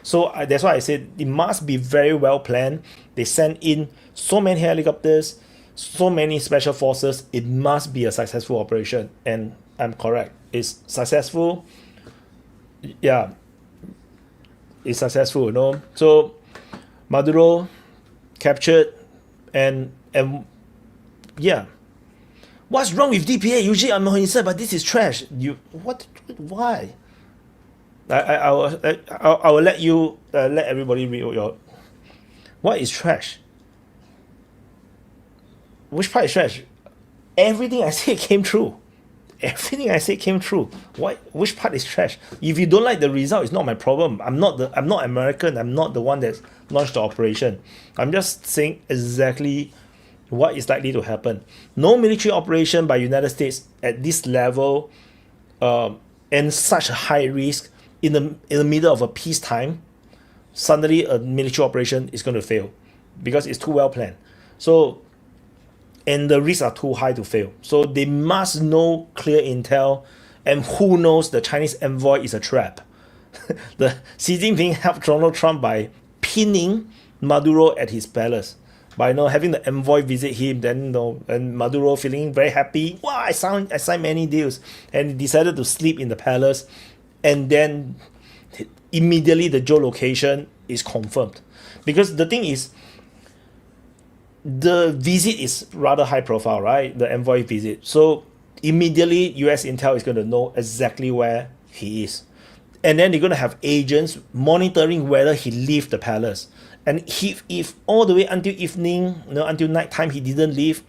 So that's why I said it must be very well planned. They send in so many helicopters, so many special forces. It must be a successful operation, and I'm correct. It's successful. Yeah, it's successful. No, so Maduro captured, and yeah. What's wrong with DPA? Usually I'm on his side, but this is trash. You what? Why? I will let you let everybody read your. What is trash? Which part is trash? Everything I said came true. Everything I said came true. What? Which part is trash? If you don't like the result, it's not my problem. I'm not American. I'm not the one that launched the operation. I'm just saying exactly what is likely to happen. No military operation by United States at this level, and such a high risk in the middle of a peacetime. Suddenly, a military operation is going to fail because it's too well planned. So, and the risks are too high to fail. So they must know clear intel, and who knows the Chinese envoy is a trap. The Xi Jinping helped Donald Trump by pinning Maduro at his palace. By having the envoy visit him, then and Maduro feeling very happy. Wow, I signed many deals, and he decided to sleep in the palace, and then immediately the geolocation is confirmed, because the thing is, the visit is rather high profile, right? The envoy visit, so immediately US intel is going to know exactly where he is, and then they're going to have agents monitoring whether he leave the palace. And if all the way until evening, until nighttime, he didn't leave,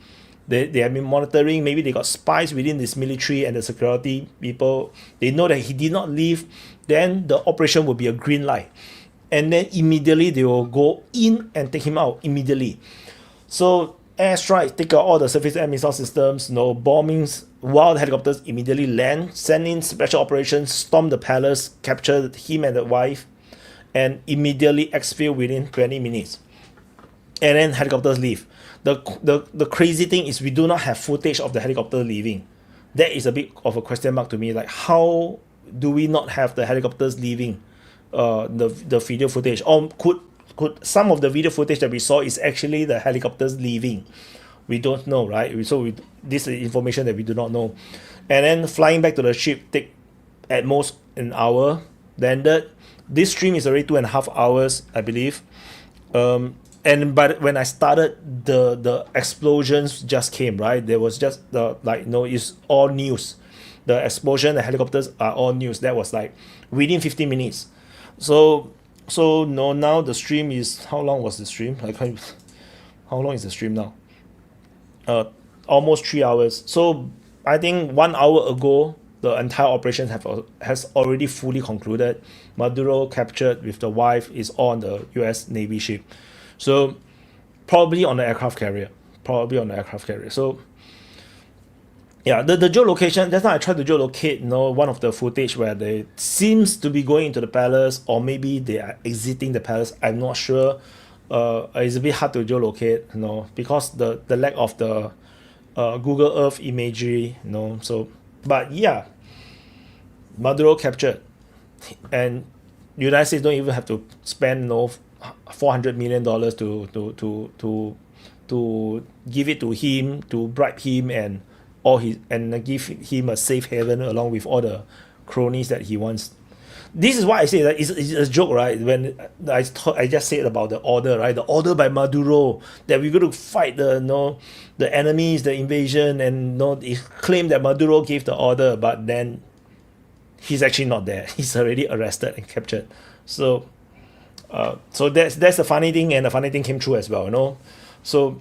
they have been monitoring. Maybe they got spies within this military and the security people. They know that he did not leave. Then the operation will be a green light, and then immediately they will go in and take him out immediately. So airstrikes, take out all the surface air missile systems, bombings, while the helicopters immediately land, send in special operations, storm the palace, capture him and the wife, and immediately exfil within 20 minutes. And then helicopters leave. The crazy thing is we do not have footage of the helicopter leaving. That is a bit of a question mark to me. Like, how do we not have the helicopters leaving the video footage? Or could some of the video footage that we saw is actually the helicopters leaving? We don't know, right? So this is information that we do not know. And then flying back to the ship take at most an hour. Landed. This stream is already 2.5 hours, I believe. But when I started, the explosions just came, right? There was just it's all news. The explosion, the helicopters are all news. That was like within 15 minutes. So now the stream is, how long was the stream? How long is the stream now? Almost 3 hours. So I think 1 hour ago, the entire operation has already fully concluded. Maduro captured with the wife is on the US Navy ship. So probably on the aircraft carrier. So yeah, the geolocation, that's why I tried to geolocate, one of the footage where they seems to be going into the palace, or maybe they are exiting the palace. I'm not sure. It's a bit hard to geolocate, because the lack of the Google Earth imagery, so, but yeah, Maduro captured, and United States don't even have to spend $400 million to give it to him, to bribe him and give him a safe haven along with all the cronies that he wants. This is why I say that it's a joke, right? When I just said about the order, right? The order by Maduro that we're going to fight the enemies, the invasion, and it claimed that Maduro gave the order, but then he's actually not there. He's already arrested and captured. So that's the funny thing, and the funny thing came true as well, So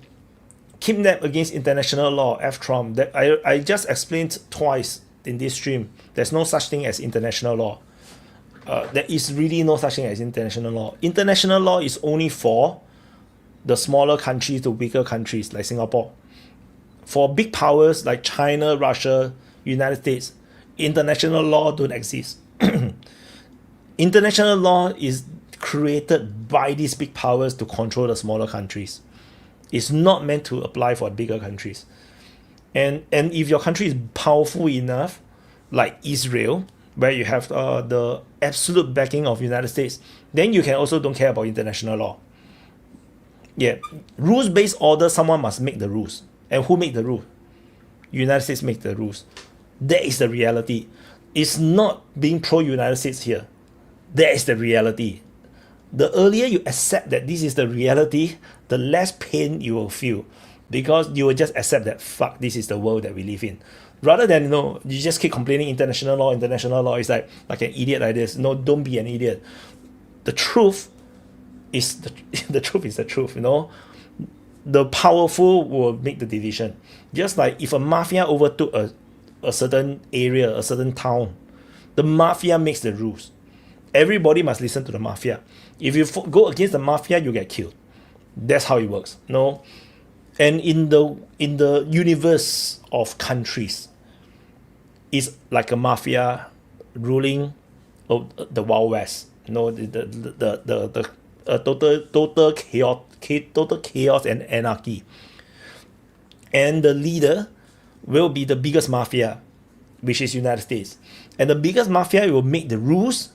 kidnap against international law, F Trump. That I just explained twice in this stream. There's no such thing as international law. There is really no such thing as international law. International law is only for the smaller countries, the weaker countries like Singapore. For big powers like China, Russia, United States, international law don't exist. International law is created by these big powers to control the smaller countries. It's not meant to apply for bigger countries. And if your country is powerful enough, like Israel, where you have the absolute backing of United States, then you can also don't care about international law. Yeah, rules-based order, someone must make the rules. And who make the rule? United States make the rules. That is the reality. It's not being pro-United States here. That is the reality. The earlier you accept that this is the reality, the less pain you will feel, because you will just accept that, fuck, this is the world that we live in. Rather than, you just keep complaining international law. It's like an idiot like this. No, don't be an idiot. The truth is the truth is the truth. The powerful will make the decision. Just like if a mafia overtook a certain area, a certain town, the mafia makes the rules. Everybody must listen to the mafia. If you go against the mafia, you get killed. That's how it works. And in the universe of countries, it's like a mafia ruling the Wild West. The total chaos and anarchy. And the leader will be the biggest mafia, which is United States. And the biggest mafia will make the rules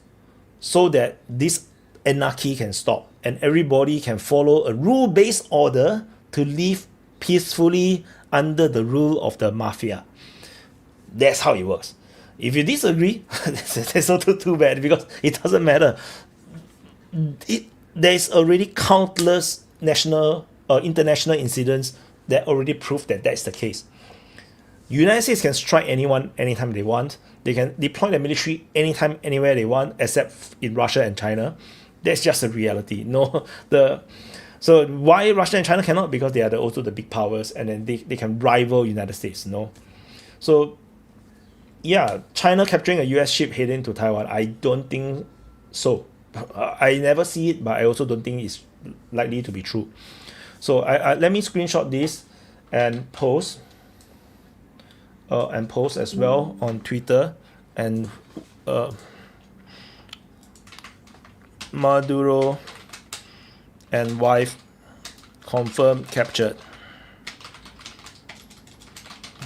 so that this anarchy can stop and everybody can follow a rule-based order to live peacefully under the rule of the mafia. That's how it works. If you disagree, that's not too bad, because it doesn't matter. There's already countless national or international incidents that already prove that that's the case. United States can strike anyone anytime they want. They can deploy the military anytime, anywhere they want, except in Russia and China. That's just a reality. So why Russia and China cannot? Because they are also the big powers, and then they can rival United States. So yeah, China capturing a US ship heading to Taiwan, I don't think so. I never see it, but I also don't think it's likely to be true. So I let me screenshot this and post as well on Twitter. And Maduro and wife confirmed captured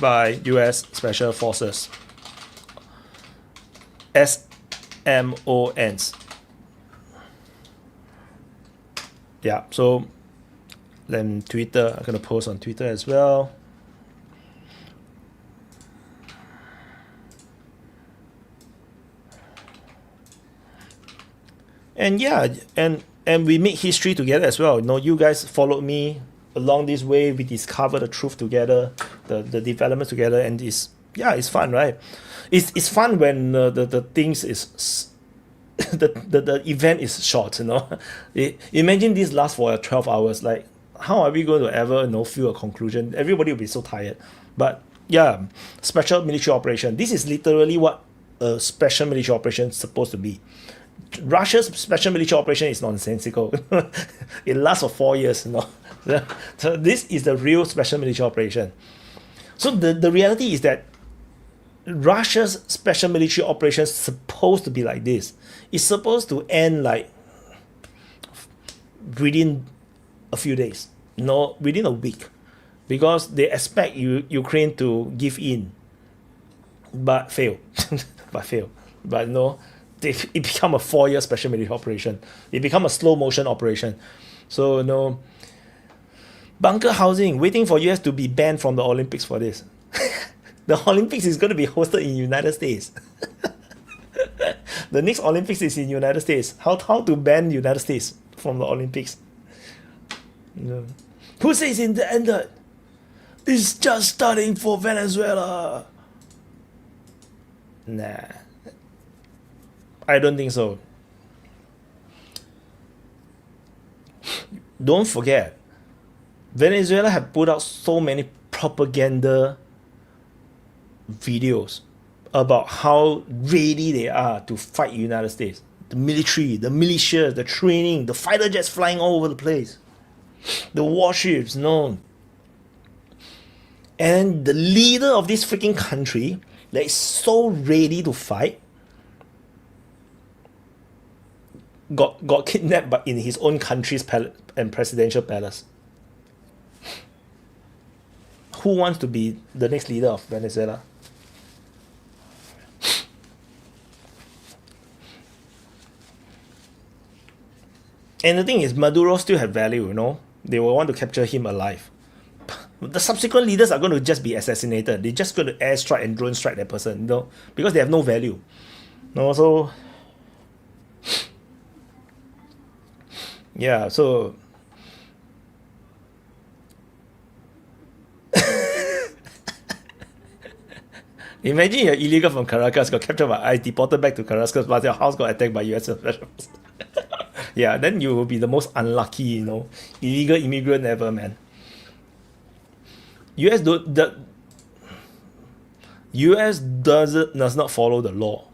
by US Special Forces. SMONs. Yeah, so then Twitter, I'm gonna post on Twitter as well. And yeah, and we make history together as well. You guys followed me along this way. We discover the truth together, the development together, and it's fun, right? It's fun when the things is the event is short. Imagine this lasts for 12 hours. Like, how are we going to ever feel a conclusion? Everybody will be so tired. But yeah, special military operation. This is literally what a special military operation is supposed to be. Russia's special military operation is nonsensical. It lasts for 4 years. So this is the real special military operation. So the reality is that Russia's special military operation is supposed to be like this. It's supposed to end like within a few days, within a week, because they expect Ukraine to give in, but fail, but no, it become a 4-year special military operation. It become a slow motion operation. So bunker housing, waiting for US to be banned from the Olympics for this. The Olympics is going to be hosted in United States. The next Olympics is in United States. How to ban United States from the Olympics? Who says it ended? It's just starting for Venezuela. Nah, I don't think so. Don't forget, Venezuela have put out so many propaganda videos about how ready they are to fight United States. The military, the militia, the training, the fighter jets flying all over the place, the warships, And And the leader of this freaking country that is so ready to fight got kidnapped but in his own country's and presidential palace. Who wants to be the next leader of Venezuela? And the thing is, Maduro still have value, you know. They will want to capture him alive. The subsequent leaders are going to just be assassinated. They're just going to airstrike and drone strike that person, you know, because they have no value. No, so yeah, so imagine you're illegal from Caracas, got captured by ICE, deported back to Caracas, but your house got attacked by US specials. Yeah, then you will be the most unlucky, you know, illegal immigrant ever, man. US does not follow the law.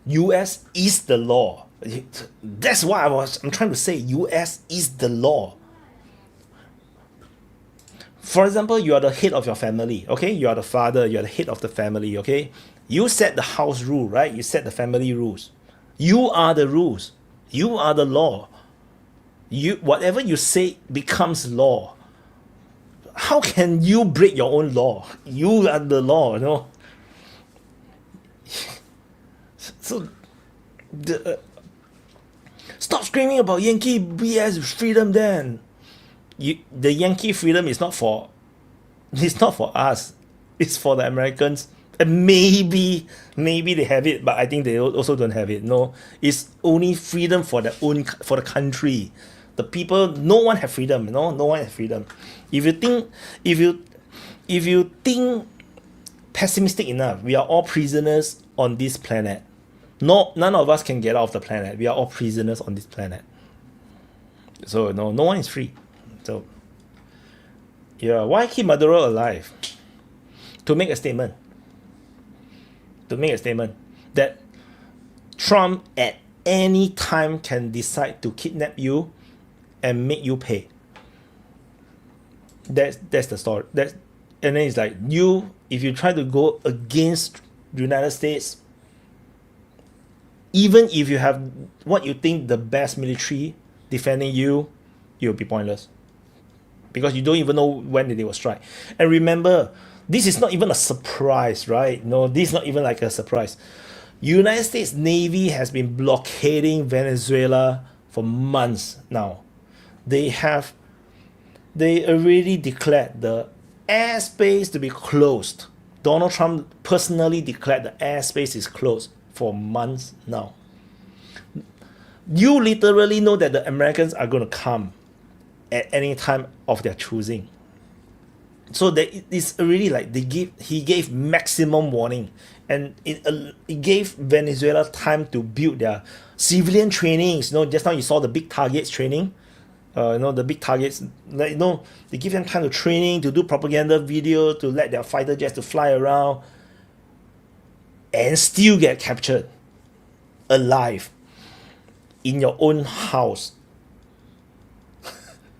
US is the law. That's what I'm trying to say. US is the law. For example, you are the head of your family, okay? You are the father, you are the head of the family, okay? You set the house rule, right? You set the family rules. You are the rules. You are the law. Whatever you say becomes law. How can you break your own law? You are the law, you know? So, stop screaming about Yankee BS freedom then. The Yankee freedom is not for us. It's for the Americans. And maybe they have it, but I think they also don't have it. No, it's only freedom for the country. The people, no one have freedom. No one has freedom. If you think pessimistic enough, we are all prisoners on this planet. No, none of us can get out of the planet. We are all prisoners on this planet. So no one is free. So yeah, why keep Maduro alive? To make a statement. That Trump at any time can decide to kidnap you and make you pay. That's the story. And then it's like, if you try to go against the United States, even if you have what you think the best military defending you, you'll be pointless. Because you don't even know when they will strike. And remember, this is not even a surprise, right? No, this is not even like a surprise. United States Navy has been blockading Venezuela for months now. They already declared the airspace to be closed. Donald Trump personally declared the airspace is closed for months now. You literally know that the Americans are going to come at any time of their choosing. So it's already like he gave maximum warning, and it gave Venezuela time to build their civilian trainings. You know, just now you saw the big targets training. The big targets, they give them time to training, to do propaganda video, to let their fighter jets to fly around, and still get captured alive in your own house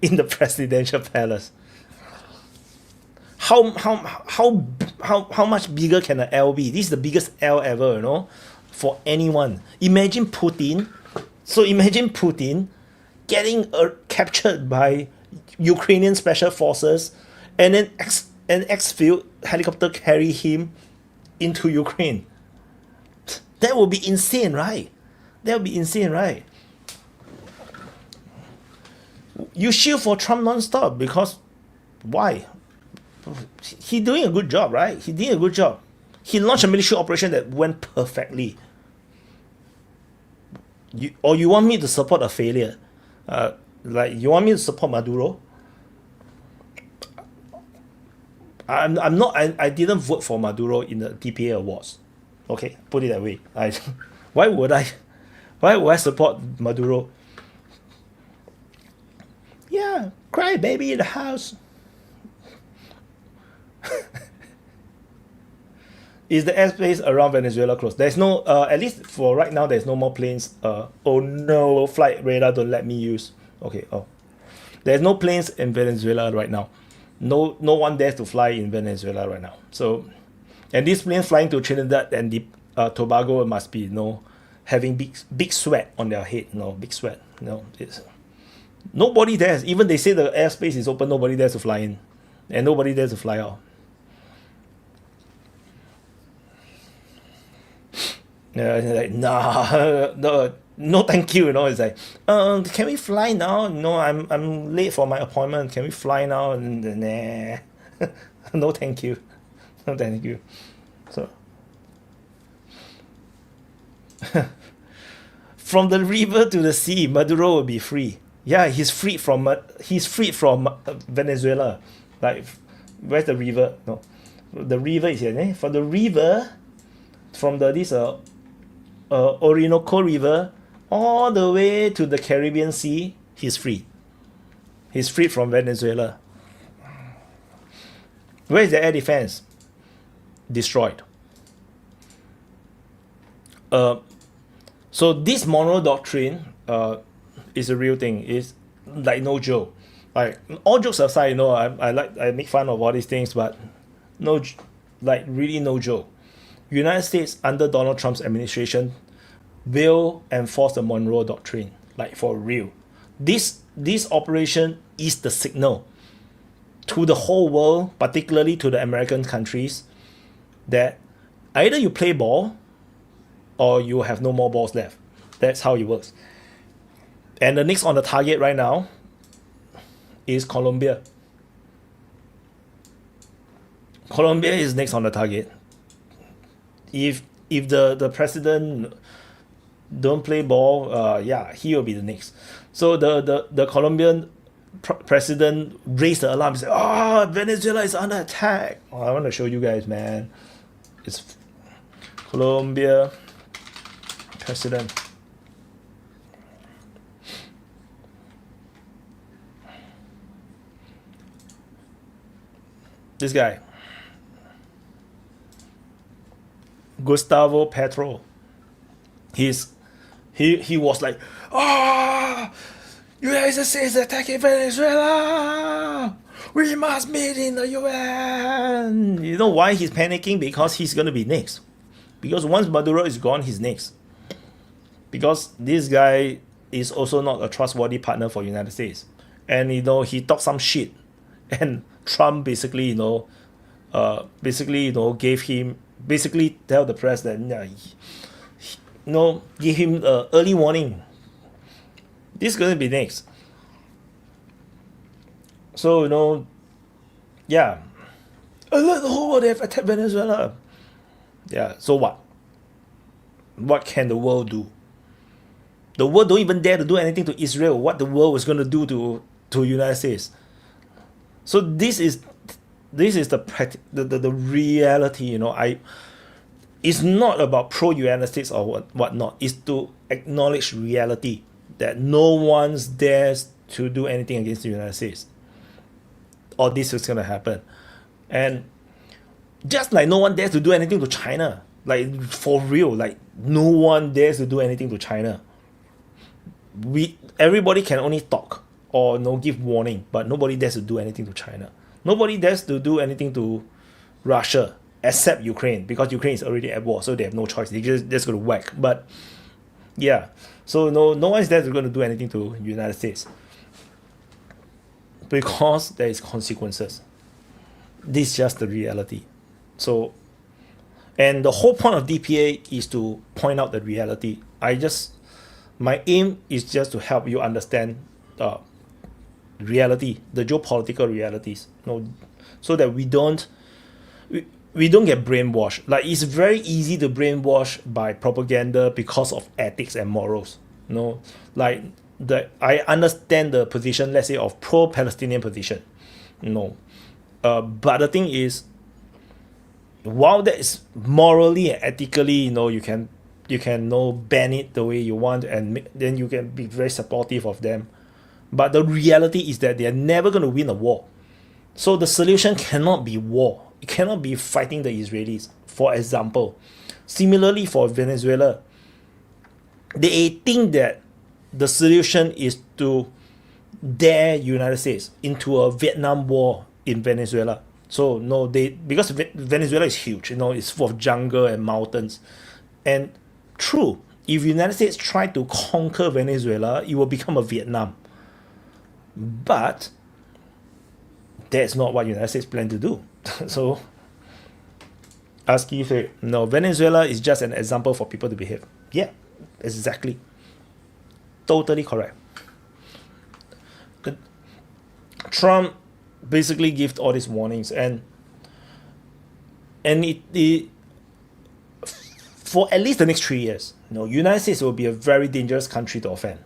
in the presidential palace. How much bigger can an L be? This is the biggest L ever, you know, for anyone. Imagine Putin getting captured by Ukrainian special forces, and then an ex-field helicopter carry him into Ukraine. That would be insane, right? You shield for Trump non-stop because why? He doing a good job, right? He launched a military operation that went perfectly. You want me to support a failure? You want me to support Maduro? I'm not. I didn't vote for Maduro in the TPA awards. Okay, put it that way. Why would I support Maduro? Yeah, cry baby in the house. Is the airspace around Venezuela closed? There's no, at least for right now, there's no more planes. Oh no, flight radar don't let me use. Okay, there's no planes in Venezuela right now. no one dares to fly in Venezuela right now. So, and this plane flying to Trinidad and the Tobago must be, having big sweat on their head, big sweat. It's nobody dares. Even they say the airspace is open, nobody dares to fly in, and nobody dares to fly out. Yeah, like nah, no, thank you. It's like, can we fly now? No, I'm late for my appointment. Can we fly now? And nah, no, thank you, no, thank you. So, from the river to the sea, Maduro will be free. Yeah, he's freed from Venezuela. Like, where's the river? No, the river is here. Eh? From the river, from this Orinoco River all the way to the Caribbean Sea, he's free. He's freed from Venezuela. Where is the air defense? Destroyed. So this Monroe Doctrine is a real thing. It's like no joke. Like, all jokes aside, I make fun of all these things, but really no joke. United States under Donald Trump's administration will enforce the Monroe Doctrine, like for real. This operation is the signal to the whole world, particularly to the American countries, that either you play ball or you have no more balls left. That's how it works. And the next on the target right now is Colombia. Colombia is next on the target. If the president don't play ball, he will be the next. So the Colombian president raised the alarm and said, Venezuela is under attack. I want to show you guys, man. It's Colombia president. This guy, Gustavo Petro. He was like, United States attacking Venezuela. We must meet in the UN. You know why he's panicking? Because he's gonna be next. Because once Maduro is gone, he's next. Because this guy is also not a trustworthy partner for United States, and he talked some shit, and Trump basically gave him, tell the press that give him early warning. This is gonna be next. So alert the whole world, they have attacked Venezuela. Yeah. So what? What can the world do? The world don't even dare to do anything to Israel. What the world was gonna do to United States? So this is the reality. It's not about pro-United States or whatnot. It's to acknowledge reality that no one dares to do anything against the United States, or this is gonna happen. And just like no one dares to do anything to China, like for real, like no one dares to do anything to China. Everybody can only talk or give warning, but nobody dares to do anything to China. Nobody dares to do anything to Russia except Ukraine, because Ukraine is already at war, so they have no choice. They just going to whack. But yeah, so no one's there going to do anything to United States because there is consequences. This is just the reality. So, and the whole point of DPA is to point out the reality. My aim is just to help you understand reality, the geopolitical realities, so that we don't get brainwashed. Like, it's very easy to brainwash by propaganda because of ethics and morals. I understand the position, let's say, of pro-Palestinian position. But the thing is, while that is morally and ethically, you can ban it the way you want, and then you can be very supportive of them. But the reality is that they are never going to win a war. So the solution cannot be war. It cannot be fighting the Israelis, for example. Similarly, for Venezuela, they think that the solution is to dare United States into a Vietnam War in Venezuela. So no, because Venezuela is huge, it's full of jungle and mountains, and true, if United States try to conquer Venezuela, it will become a Vietnam. But that's not what United States plan to do. So as Keith said, no, Venezuela is just an example for people to behave. Yeah, exactly. Totally correct. Trump basically gave all these warnings, and it for at least the next 3 years, United States will be a very dangerous country to offend.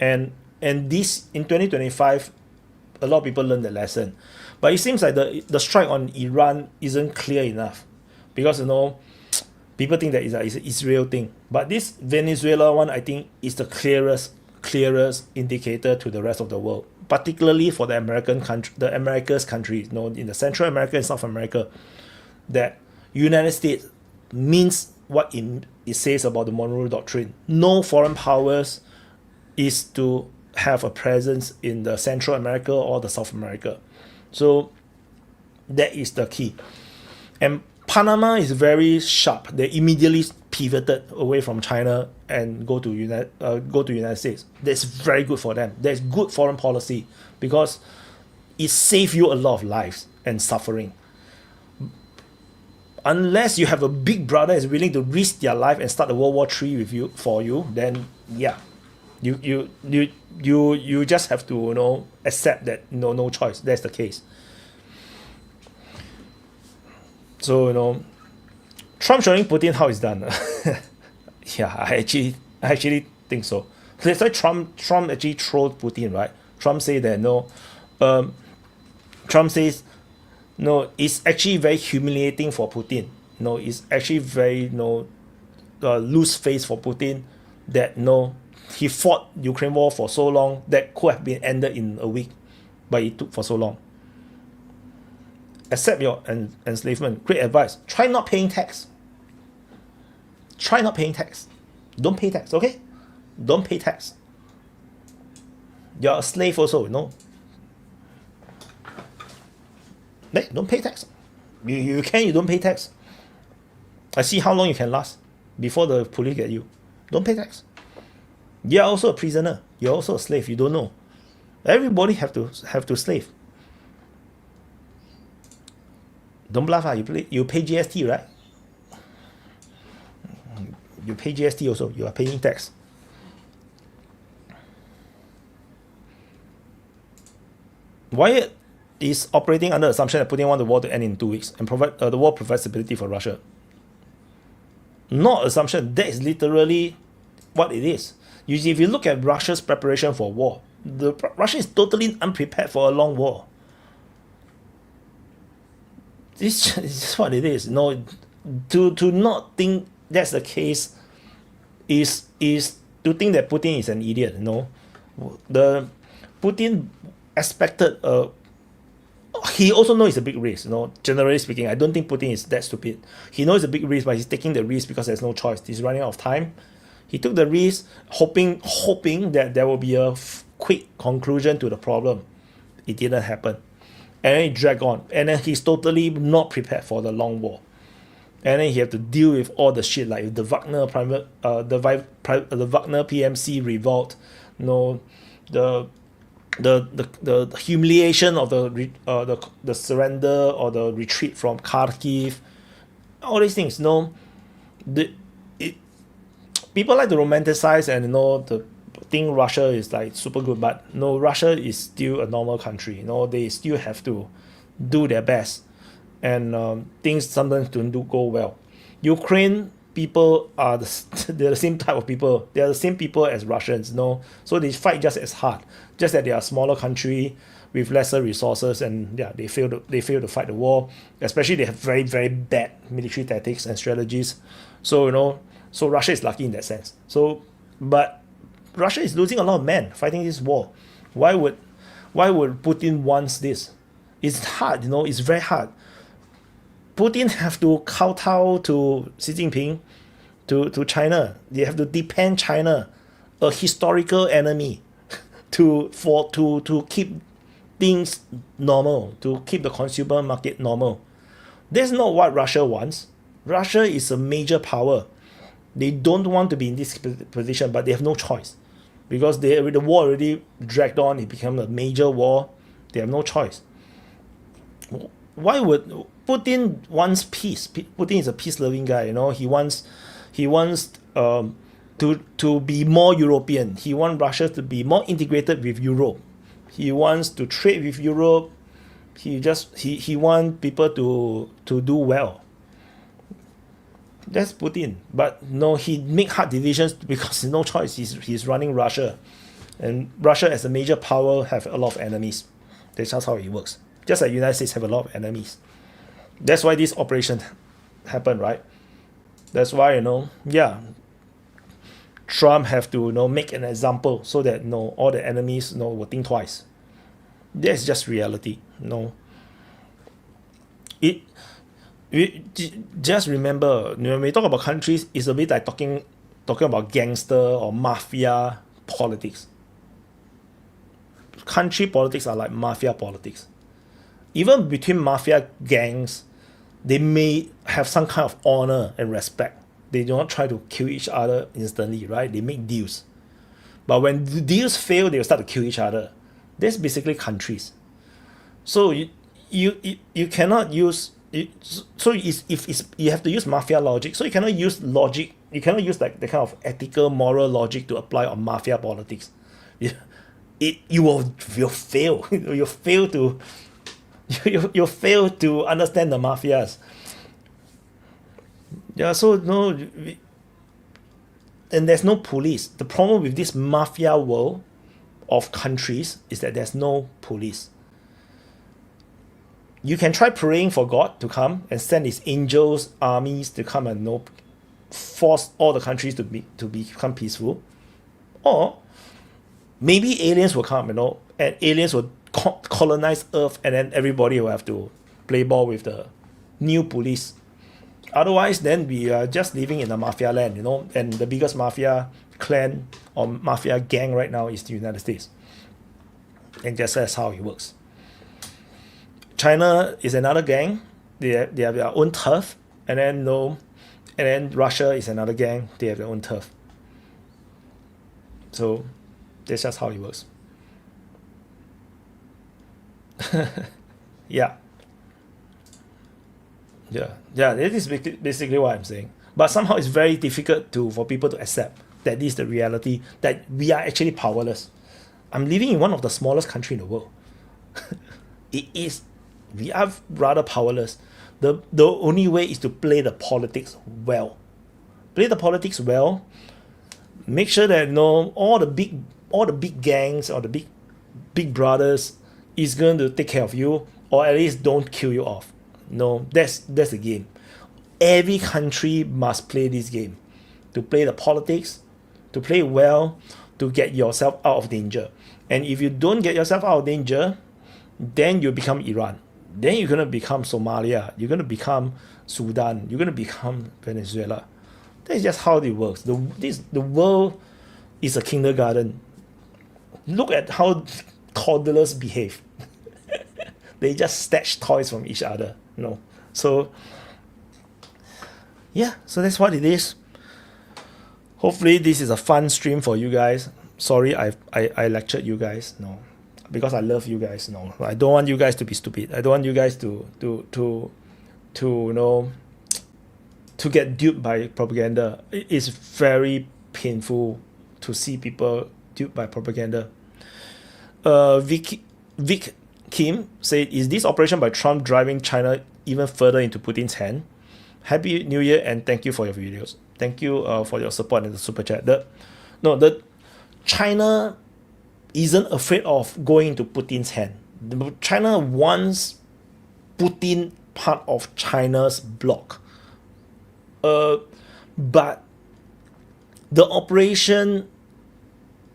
And this in 2025, a lot of people learned the lesson, but it seems like the strike on Iran isn't clear enough, because people think that it's an Israel thing, but this Venezuela one, I think, is the clearest indicator to the rest of the world, particularly for the Americas countries, in the Central America and South America, that United States means what it says about the Monroe Doctrine. No foreign powers is to have a presence in the Central America or the South America. So that is the key. And Panama is very sharp. They immediately pivoted away from China and go to United States. That's very good for them. That's good foreign policy, because it saves you a lot of lives and suffering. Unless you have a big brother is willing to risk their life and start a World War III for you, then yeah, you just have to accept that no choice. That's the case. So Trump showing Putin how it's done. Yeah, I actually think so. That's why Trump actually trolled Putin, right? Trump said that Trump says it's actually very humiliating for Putin. It's actually very loose face for Putin that he fought Ukraine war for so long that could have been ended in a week, but it took for so long. Accept your enslavement. Great advice. Try not paying tax. Don't pay tax, okay? Don't pay tax. You're a slave also, Hey, don't pay tax. You don't pay tax. I see how long you can last before the police get you. Don't pay tax. You're also a prisoner. You're also a slave. You don't know. Everybody have to slave. Don't bluff. You pay GST, right? You pay GST also. You are paying tax. Wyatt is operating under the assumption that Putin wants the war to end in 2 weeks and provide the war provides stability for Russia. Not assumption. That is literally what it is. If you look at Russia's preparation for war, Russia is totally unprepared for a long war. This is what it is. To not think that's the case is to think that Putin is an idiot. The Putin expected he also knows it's a big risk. Generally speaking, I don't think Putin is that stupid. He knows it's a big risk, but he's taking the risk because there's no choice. He's running out of time. He took the risk, hoping that there will be a quick conclusion to the problem. It didn't happen, and then it dragged on. And then he's totally not prepared for the long war. And then he have to deal with all the shit like the Wagner the Wagner PMC revolt. The humiliation of the surrender or the retreat from Kharkiv, all these things. People like to romanticize and think Russia is like super good, but Russia is still a normal country. They still have to do their best, and things sometimes don't go well. Ukraine people are they're the same type of people. They are the same people as Russians, so they fight just as hard, just that they are a smaller country with lesser resources, and yeah, they fail to fight the war. Especially they have very, very bad military tactics and strategies. So so Russia is lucky in that sense. But Russia is losing a lot of men fighting this war. Why would Putin wants this? It's hard, it's very hard. Putin have to kowtow to Xi Jinping, to China. They have to depend China, a historical enemy, to keep things normal, to keep the consumer market normal. That's not what Russia wants. Russia is a major power. They don't want to be in this position, but they have no choice. Because the war already dragged on, it became a major war. They have no choice. Why would Putin wants peace? Putin is a peace-loving guy. He wants to be more European. He wants Russia to be more integrated with Europe. He wants to trade with Europe. He wants people to do well. That's Putin. But no, he make hard decisions because no choice. He's running Russia. And Russia as a major power have a lot of enemies. That's just how it works. Just like the United States have a lot of enemies. That's why this operation happened, right? That's why, Trump have to make an example so that all the enemies will think twice. That's just reality. Just remember, when we talk about countries, it's a bit like talking about gangster or mafia politics. Country politics are like mafia politics. Even between mafia gangs, they may have some kind of honor and respect. They do not try to kill each other instantly, right? They make deals. But when the deals fail, they will start to kill each other. That's basically countries. So you cannot use it, so if you have to use mafia logic. So you cannot use logic. You cannot use like the kind of ethical, moral logic to apply on mafia politics. You will fail. You'll fail to you'll fail to understand the mafias. Yeah, so and there's no police. The problem with this mafia world of countries is that there's no police. You can try praying for God to come and send his angels, armies to come and force all the countries to become peaceful. Or maybe aliens will come, and aliens will colonize Earth, and then everybody will have to play ball with the new police. Otherwise, then we are just living in a mafia land, and the biggest mafia clan or mafia gang right now is the United States. And just that's how it works. China is another gang. They have their own turf, and then Russia is another gang. They have their own turf. So that's just how it works. Yeah. That is basically what I'm saying. But somehow it's very difficult for people to accept that this is the reality, that we are actually powerless. I'm living in one of the smallest countries in the world. We are rather powerless. The only way is to play the politics well. Play the politics well. Make sure that all the big gangs or the big brothers is going to take care of you, or at least don't kill you off. That's the game. Every country must play this game. To play the politics, to play well, to get yourself out of danger. And if you don't get yourself out of danger, then you become Iran. Then you're going to become Somalia. You're going to become Sudan. You're going to become Venezuela. That's just how it works. The world is a kindergarten. Look at how toddlers behave. They just snatch toys from each other. So yeah, so that's what it is. Hopefully this is a fun stream for you guys. Sorry I lectured you guys, because I love you guys. I don't want you guys to be stupid. I don't want you guys to get duped by propaganda. It is very painful to see people duped by propaganda. Vic Kim said, is this operation by Trump driving China even further into Putin's hand? Happy New Year and thank you for your videos. Thank you for your support and the super chat. The China isn't afraid of going into Putin's hand. China wants Putin part of China's bloc. But the operation,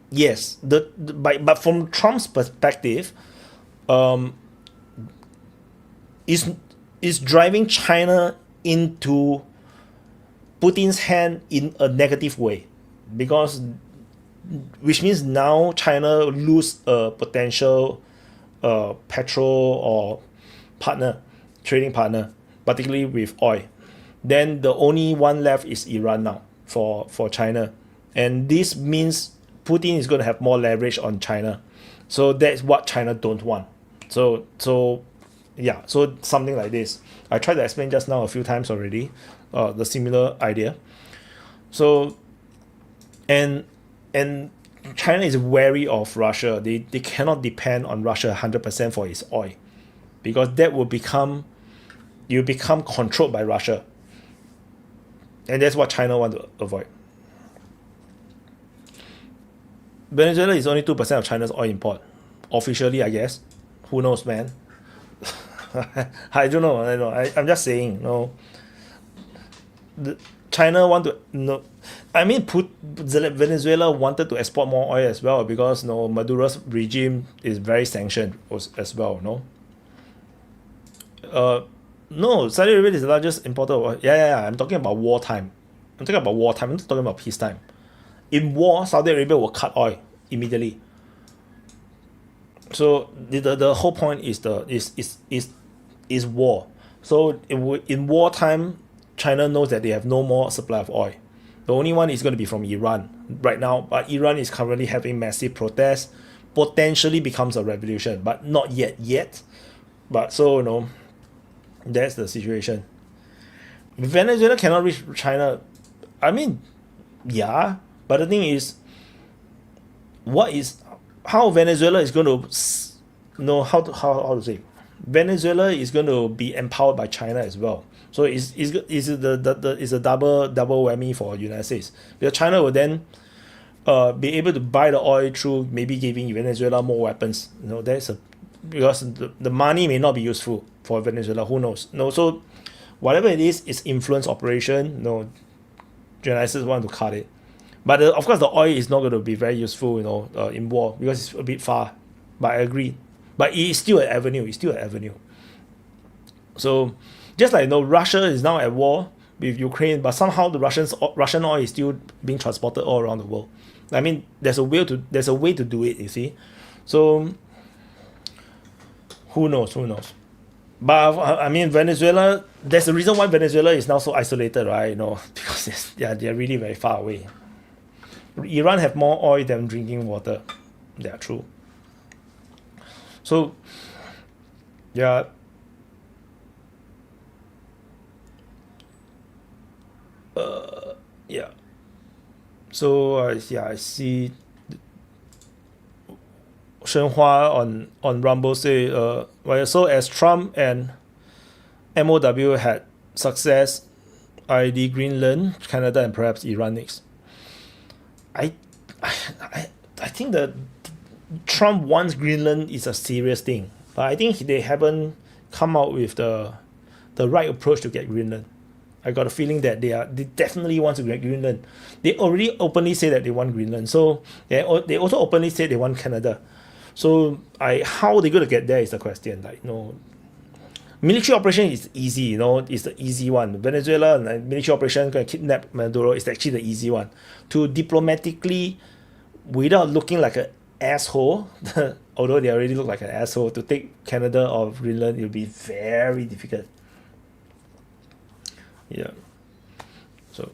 yes, but from Trump's perspective, is driving China into Putin's hand in a negative way, which means now China lose a potential petrol or trading partner, particularly with oil. Then the only one left is Iran now for China, and this means Putin is going to have more leverage on China. So that's what China don't want. So yeah, so something like this. I tried to explain just now a few times already, the similar idea. So and China is wary of Russia. They cannot depend on Russia 100% for its oil, because that will become controlled by Russia, and that's what China want to avoid. Venezuela is only 2% of China's oil import, officially, I guess. Who knows, man? I don't know. I'm just saying. No, China want to no. I mean, Venezuela wanted to export more oil as well, because no, Maduro's regime is very sanctioned as well. No. No, Saudi Arabia is the largest importer of oil. Yeah. I'm talking about wartime. I'm talking about wartime. I'm not talking about peacetime. In war, Saudi Arabia will cut oil immediately. So the whole point is war. So in wartime, China knows that they have no more supply of oil. The only one is going to be from Iran right now, but Iran is currently having massive protests, potentially becomes a revolution, but not yet. But so that's the situation. Venezuela cannot reach China. I mean, yeah, but the thing is, how Venezuela is going to how to say, Venezuela is going to be empowered by China as well. So it's a double whammy for United States, because China will then be able to buy the oil through maybe giving Venezuela more weapons. Because the money may not be useful for Venezuela. Who knows? So whatever it is, it's influence operation. United States want to cut it. But of course, the oil is not going to be very useful, in war, because it's a bit far. But I agree. But it is still an avenue. So just like Russia is now at war with Ukraine, but somehow the Russian oil is still being transported all around the world. I mean, there's a way to do it. You see, so who knows? But I mean, Venezuela. There's a reason why Venezuela is now so isolated, right? Because they're really very far away. Iran have more oil than drinking water. Yeah, true. So, yeah. Yeah. So, I see Shenhua on Rumble say, so as Trump and MOW had success, ID Greenland, Canada, and perhaps Iran next. I think that Trump wants Greenland is a serious thing, but I think they haven't come out with the right approach to get Greenland. I got a feeling that they definitely want to get Greenland. They already openly say that they want Greenland, so they also openly say they want Canada. So how they going to get there is the question. Military operation is easy, it's the easy one. Venezuela and military operation going to kidnap Maduro is actually the easy one. To diplomatically, without looking like an asshole, although they already look like an asshole, to take Canada or Greenland, it will be very difficult. Yeah. So.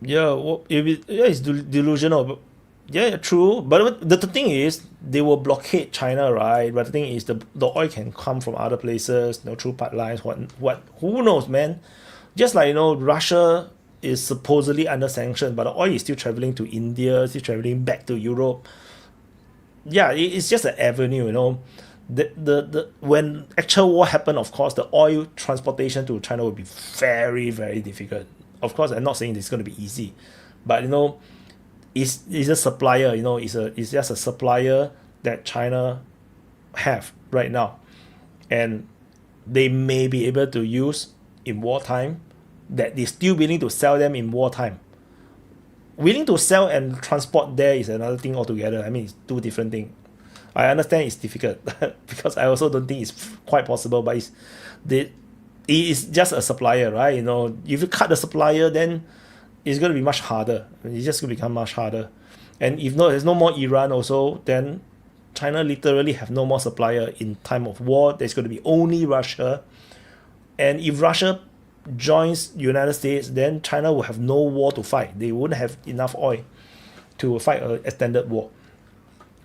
Yeah, it's delusional. But yeah, true. But the thing is, they will blockade China, right? But the thing is, the oil can come from other places, through pipelines. What? Who knows, man? Just like Russia is supposedly under sanction, but the oil is still traveling to India, still traveling back to Europe. Yeah, it's just an avenue, The when actual war happened, of course, the oil transportation to China will be very, very difficult. Of course, I'm not saying it's going to be easy, but it's a supplier. It's just a supplier that China have right now, and they may be able to use in wartime. That they're still willing to sell them in wartime. Willing to sell and transport there is another thing altogether. I mean, it's two different things. I understand it's difficult because I also don't think it's quite possible, but it is just a supplier, right? If you cut the supplier, then it's going to be much harder. It's just going to become much harder. And if not, there's no more Iran also, then China literally have no more supplier in time of war. There's going to be only Russia. And if Russia joins United States, then China will have no war to fight. They wouldn't have enough oil to fight an extended war.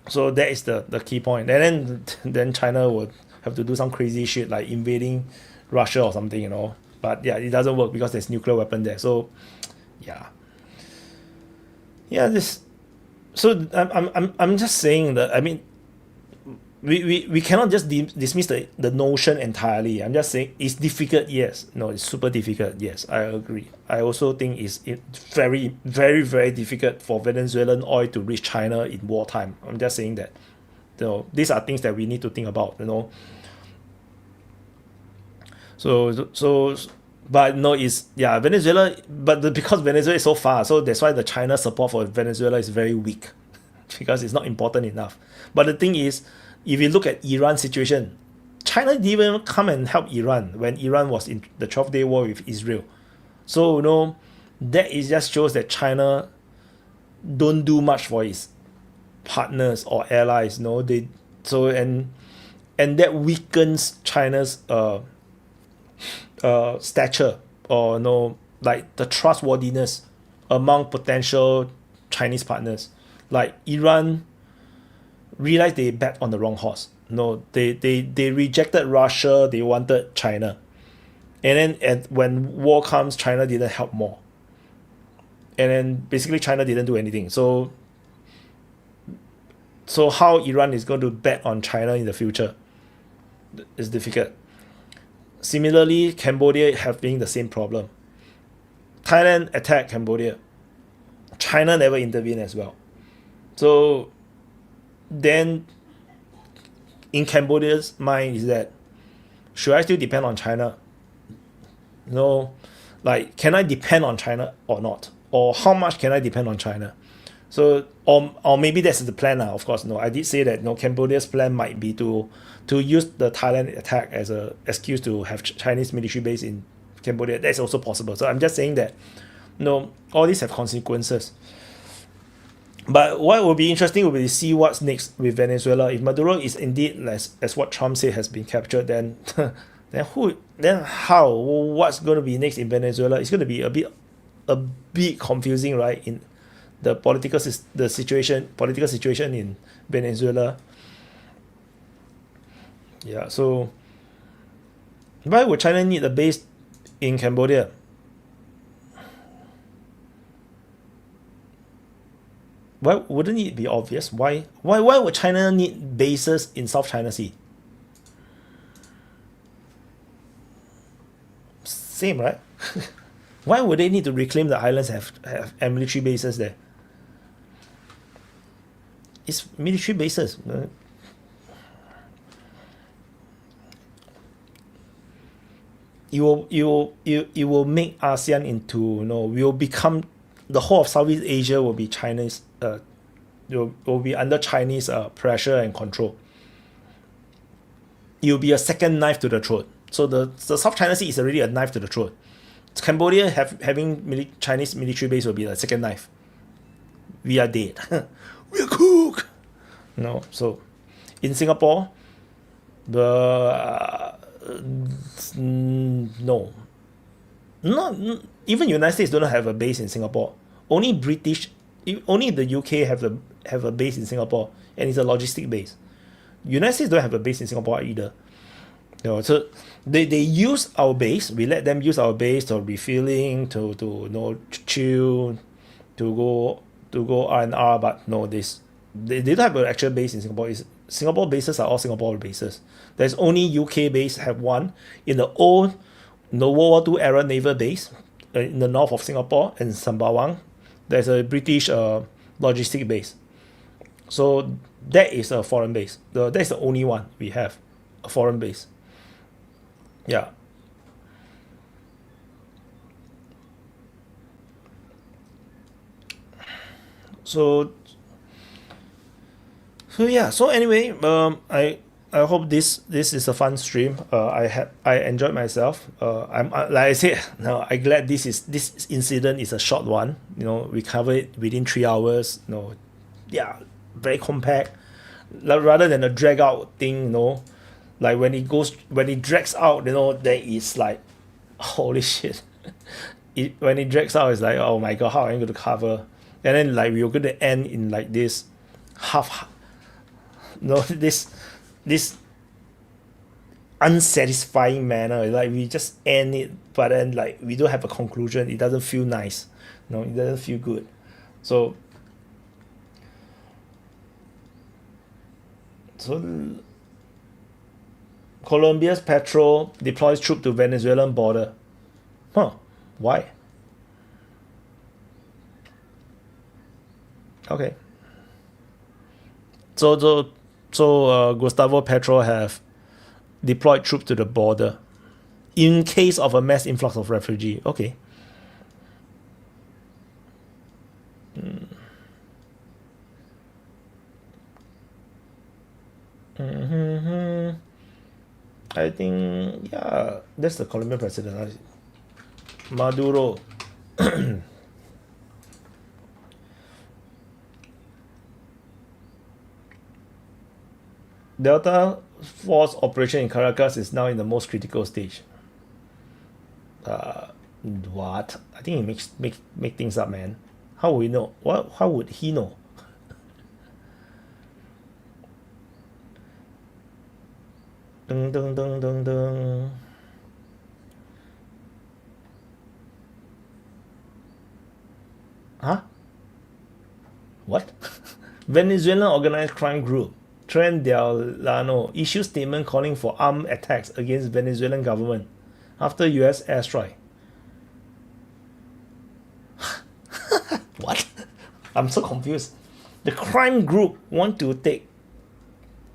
So that is the key point. And then China would have to do some crazy shit like invading Russia or something, you know. But yeah, it doesn't work because there's nuclear weapon there. So yeah. Yeah, this so I'm just saying that, I mean, we cannot just dismiss the notion entirely. I'm just saying it's difficult, yes. No, it's super difficult, yes. I agree. I also think it's very, very, very difficult for Venezuelan oil to reach China in wartime. I'm just saying that. You know, these are things that we need to think about, you know. So but no, it's yeah, Venezuela, but because Venezuela is so far, so that's why the China support for Venezuela is very weak because it's not important enough. But the thing is, if you look at Iran situation, China didn't even come and help Iran when Iran was in the 12-day war with Israel. So, you know, that is just shows that China don't do much for its partners or allies, you know. They so and that weakens China's stature, or you know, like the trustworthiness among potential Chinese partners. Like Iran realized they bet on the wrong horse. No, they rejected Russia, they wanted China. And then when war comes, China didn't help more. And then basically China didn't do anything. So how Iran is going to bet on China in the future is difficult. Similarly, Cambodia having the same problem. Thailand attacked Cambodia. China never intervened as well. So then in Cambodia's mind is that, should I still depend on China? No, like, can I depend on China or not? Or how much can I depend on China? So or maybe that's the plan now. Of course, no, I did say that no, Cambodia's plan might be to use the Thailand attack as a excuse to have Chinese military base in Cambodia. That's also possible. So I'm just saying that no, all these have consequences. But what will be interesting will be to see what's next with Venezuela. If Maduro is indeed as what Trump said has been captured, then how, what's going to be next in Venezuela? It's going to be a bit confusing, right? In the political situation in Venezuela. Yeah, so why would China need a base in Cambodia? Why wouldn't it be obvious? Why would China need bases in South China Sea? Same, right? Why would they need to reclaim the islands and have military bases there? It's military bases. It will make ASEAN into, you know, will become, the whole of Southeast Asia will be China's, will be under Chinese pressure and control. It will be a second knife to the throat. So the South China Sea is already a knife to the throat. Cambodia having Chinese military base will be the second knife. We are dead. We are cooked. No, so in Singapore, no, not even United States don't have a base in Singapore. Only the UK have a base in Singapore, and it's a logistic base. United States don't have a base in Singapore either. You know, so they use our base. We let them use our base to refilling, to you know, chill, to go R&R. But no, they don't have an actual base in Singapore. Singapore bases are all Singapore bases. There's only UK base have one in the old, World War II era naval base in the north of Singapore and Sembawang. There's a British logistic base. So that is a foreign base. That's the only one we have, a foreign base. Yeah. So yeah. So anyway, this is a fun stream. I enjoyed myself. Like I said, no, I'm glad this incident is a short one. You know, we cover it within 3 hours. You know, yeah, very compact. Like, rather than a drag out thing, you know, like when it drags out, you know, then it's like, holy shit. When it drags out, it's like, oh my god, how am I going to cover? And then like we were going to end in like this this unsatisfying manner. Like we just end it, but then like we don't have a conclusion. It doesn't feel nice. No, it doesn't feel good. So Colombia's Petro deploys troop to Venezuelan border. Huh? Why? Okay. So Gustavo Petro have deployed troops to the border in case of a mass influx of refugee. Okay. I think, yeah, that's the Colombian president, Maduro. Delta Force operation in Caracas is now in the most critical stage. What? I think he make things up, man. How would we know? What? How would he know? Dun, dun, dun, dun, dun. Huh? What? Venezuelan organized crime group Tren Delano issued statement calling for armed attacks against Venezuelan government after US airstrike. What? I'm so confused. The crime group want to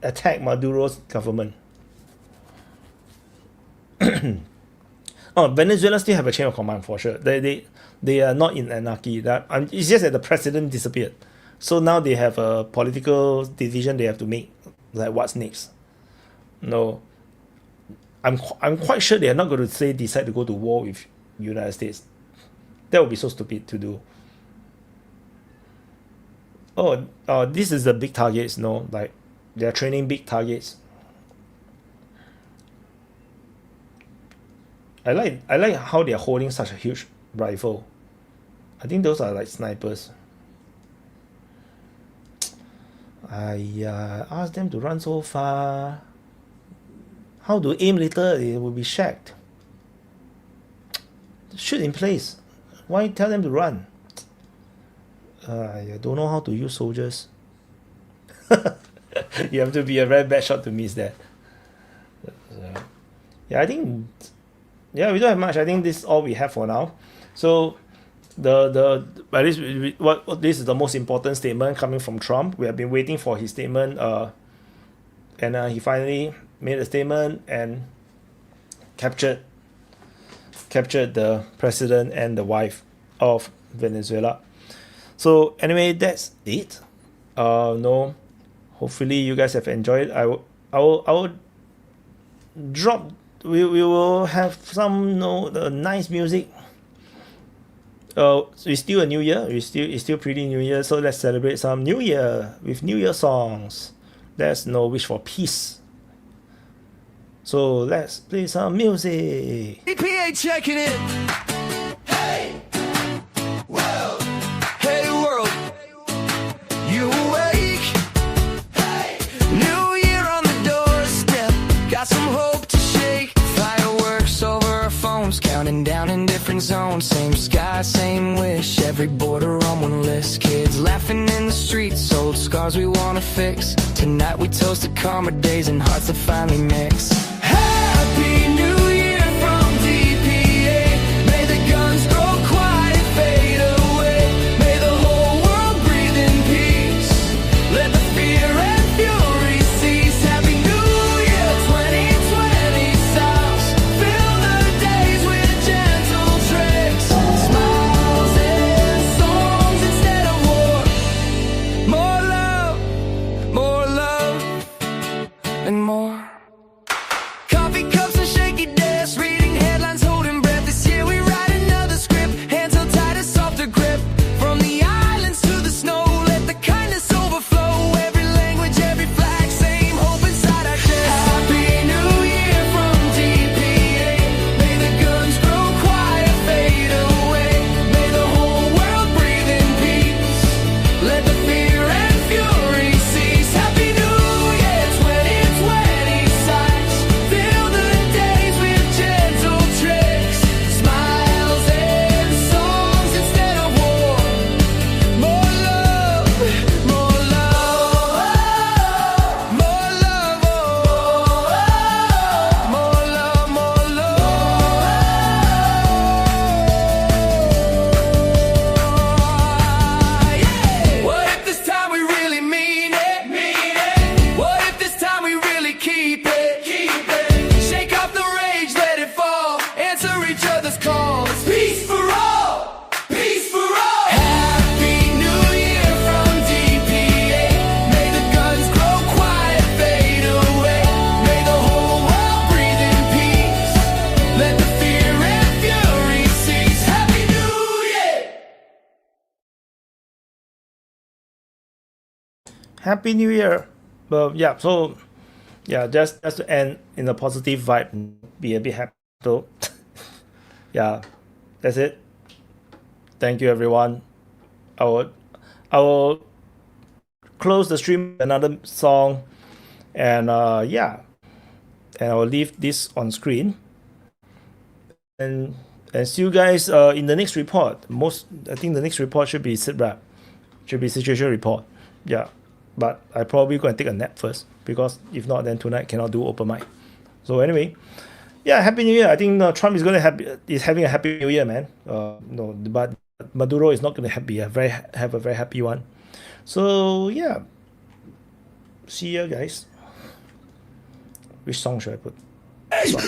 attack Maduro's government. Oh, Venezuela still have a chain of command for sure. They are not in anarchy. It's just that the president disappeared. So now they have a political decision they have to make, like what's next. No, I'm quite sure they are not going to decide to go to war with United States. That would be so stupid to do. Oh, this is the big targets. No, like they are training big targets. I like how they are holding such a huge rifle. I think those are like snipers. I ask them to run so far. How to aim later? It will be shacked. Shoot in place. Why tell them to run? I don't know how to use soldiers. You have to be a very bad shot to miss that. Yeah, I think. Yeah, we don't have much. I think this is all we have for now. So at least this is the most important statement coming from Trump. We have been waiting for his statement, and he finally made a statement and captured the president and the wife of Venezuela. So anyway, that's it. No, hopefully you guys have enjoyed. I will drop. We will have some nice music. It's still a new year. It's still pretty new year. So let's celebrate some new year with new year songs. Let's wish for peace. So let's play some music. EPA checking in. Hey, world. Hey, world. You awake? Hey, new year on the doorstep. Got some hope to shake. Fireworks over our phones, counting down in different zones. Same sky, same wish. Every border on one list. Kids laughing in the streets. Old scars we wanna fix. Tonight we toast to calmer days and hearts that finally mix. Happy New Year from DPA. May the guns grow quiet, fade away. May the whole world breathe in peace. Let the fear and fury cease. Happy New Year 2020 sounds. Fill the days with gentle tricks. Smiles and songs instead of war. More love, and more Happy New Year. Yeah, so yeah, just to end in a positive vibe, be a bit happy. So yeah, that's it. Thank you, everyone. I will close the stream with another song, and yeah, and I will leave this on screen, and see you guys in the next report. I think the next report should be SITREP, should be situation report. Yeah, but I probably going to take a nap first, because if not, then tonight cannot do open mic. So anyway, yeah, Happy New Year. I think Trump is going to is having a Happy New Year, man. No, but Maduro is not going to have a very happy one. So yeah, see you guys. Which song should I put? This one.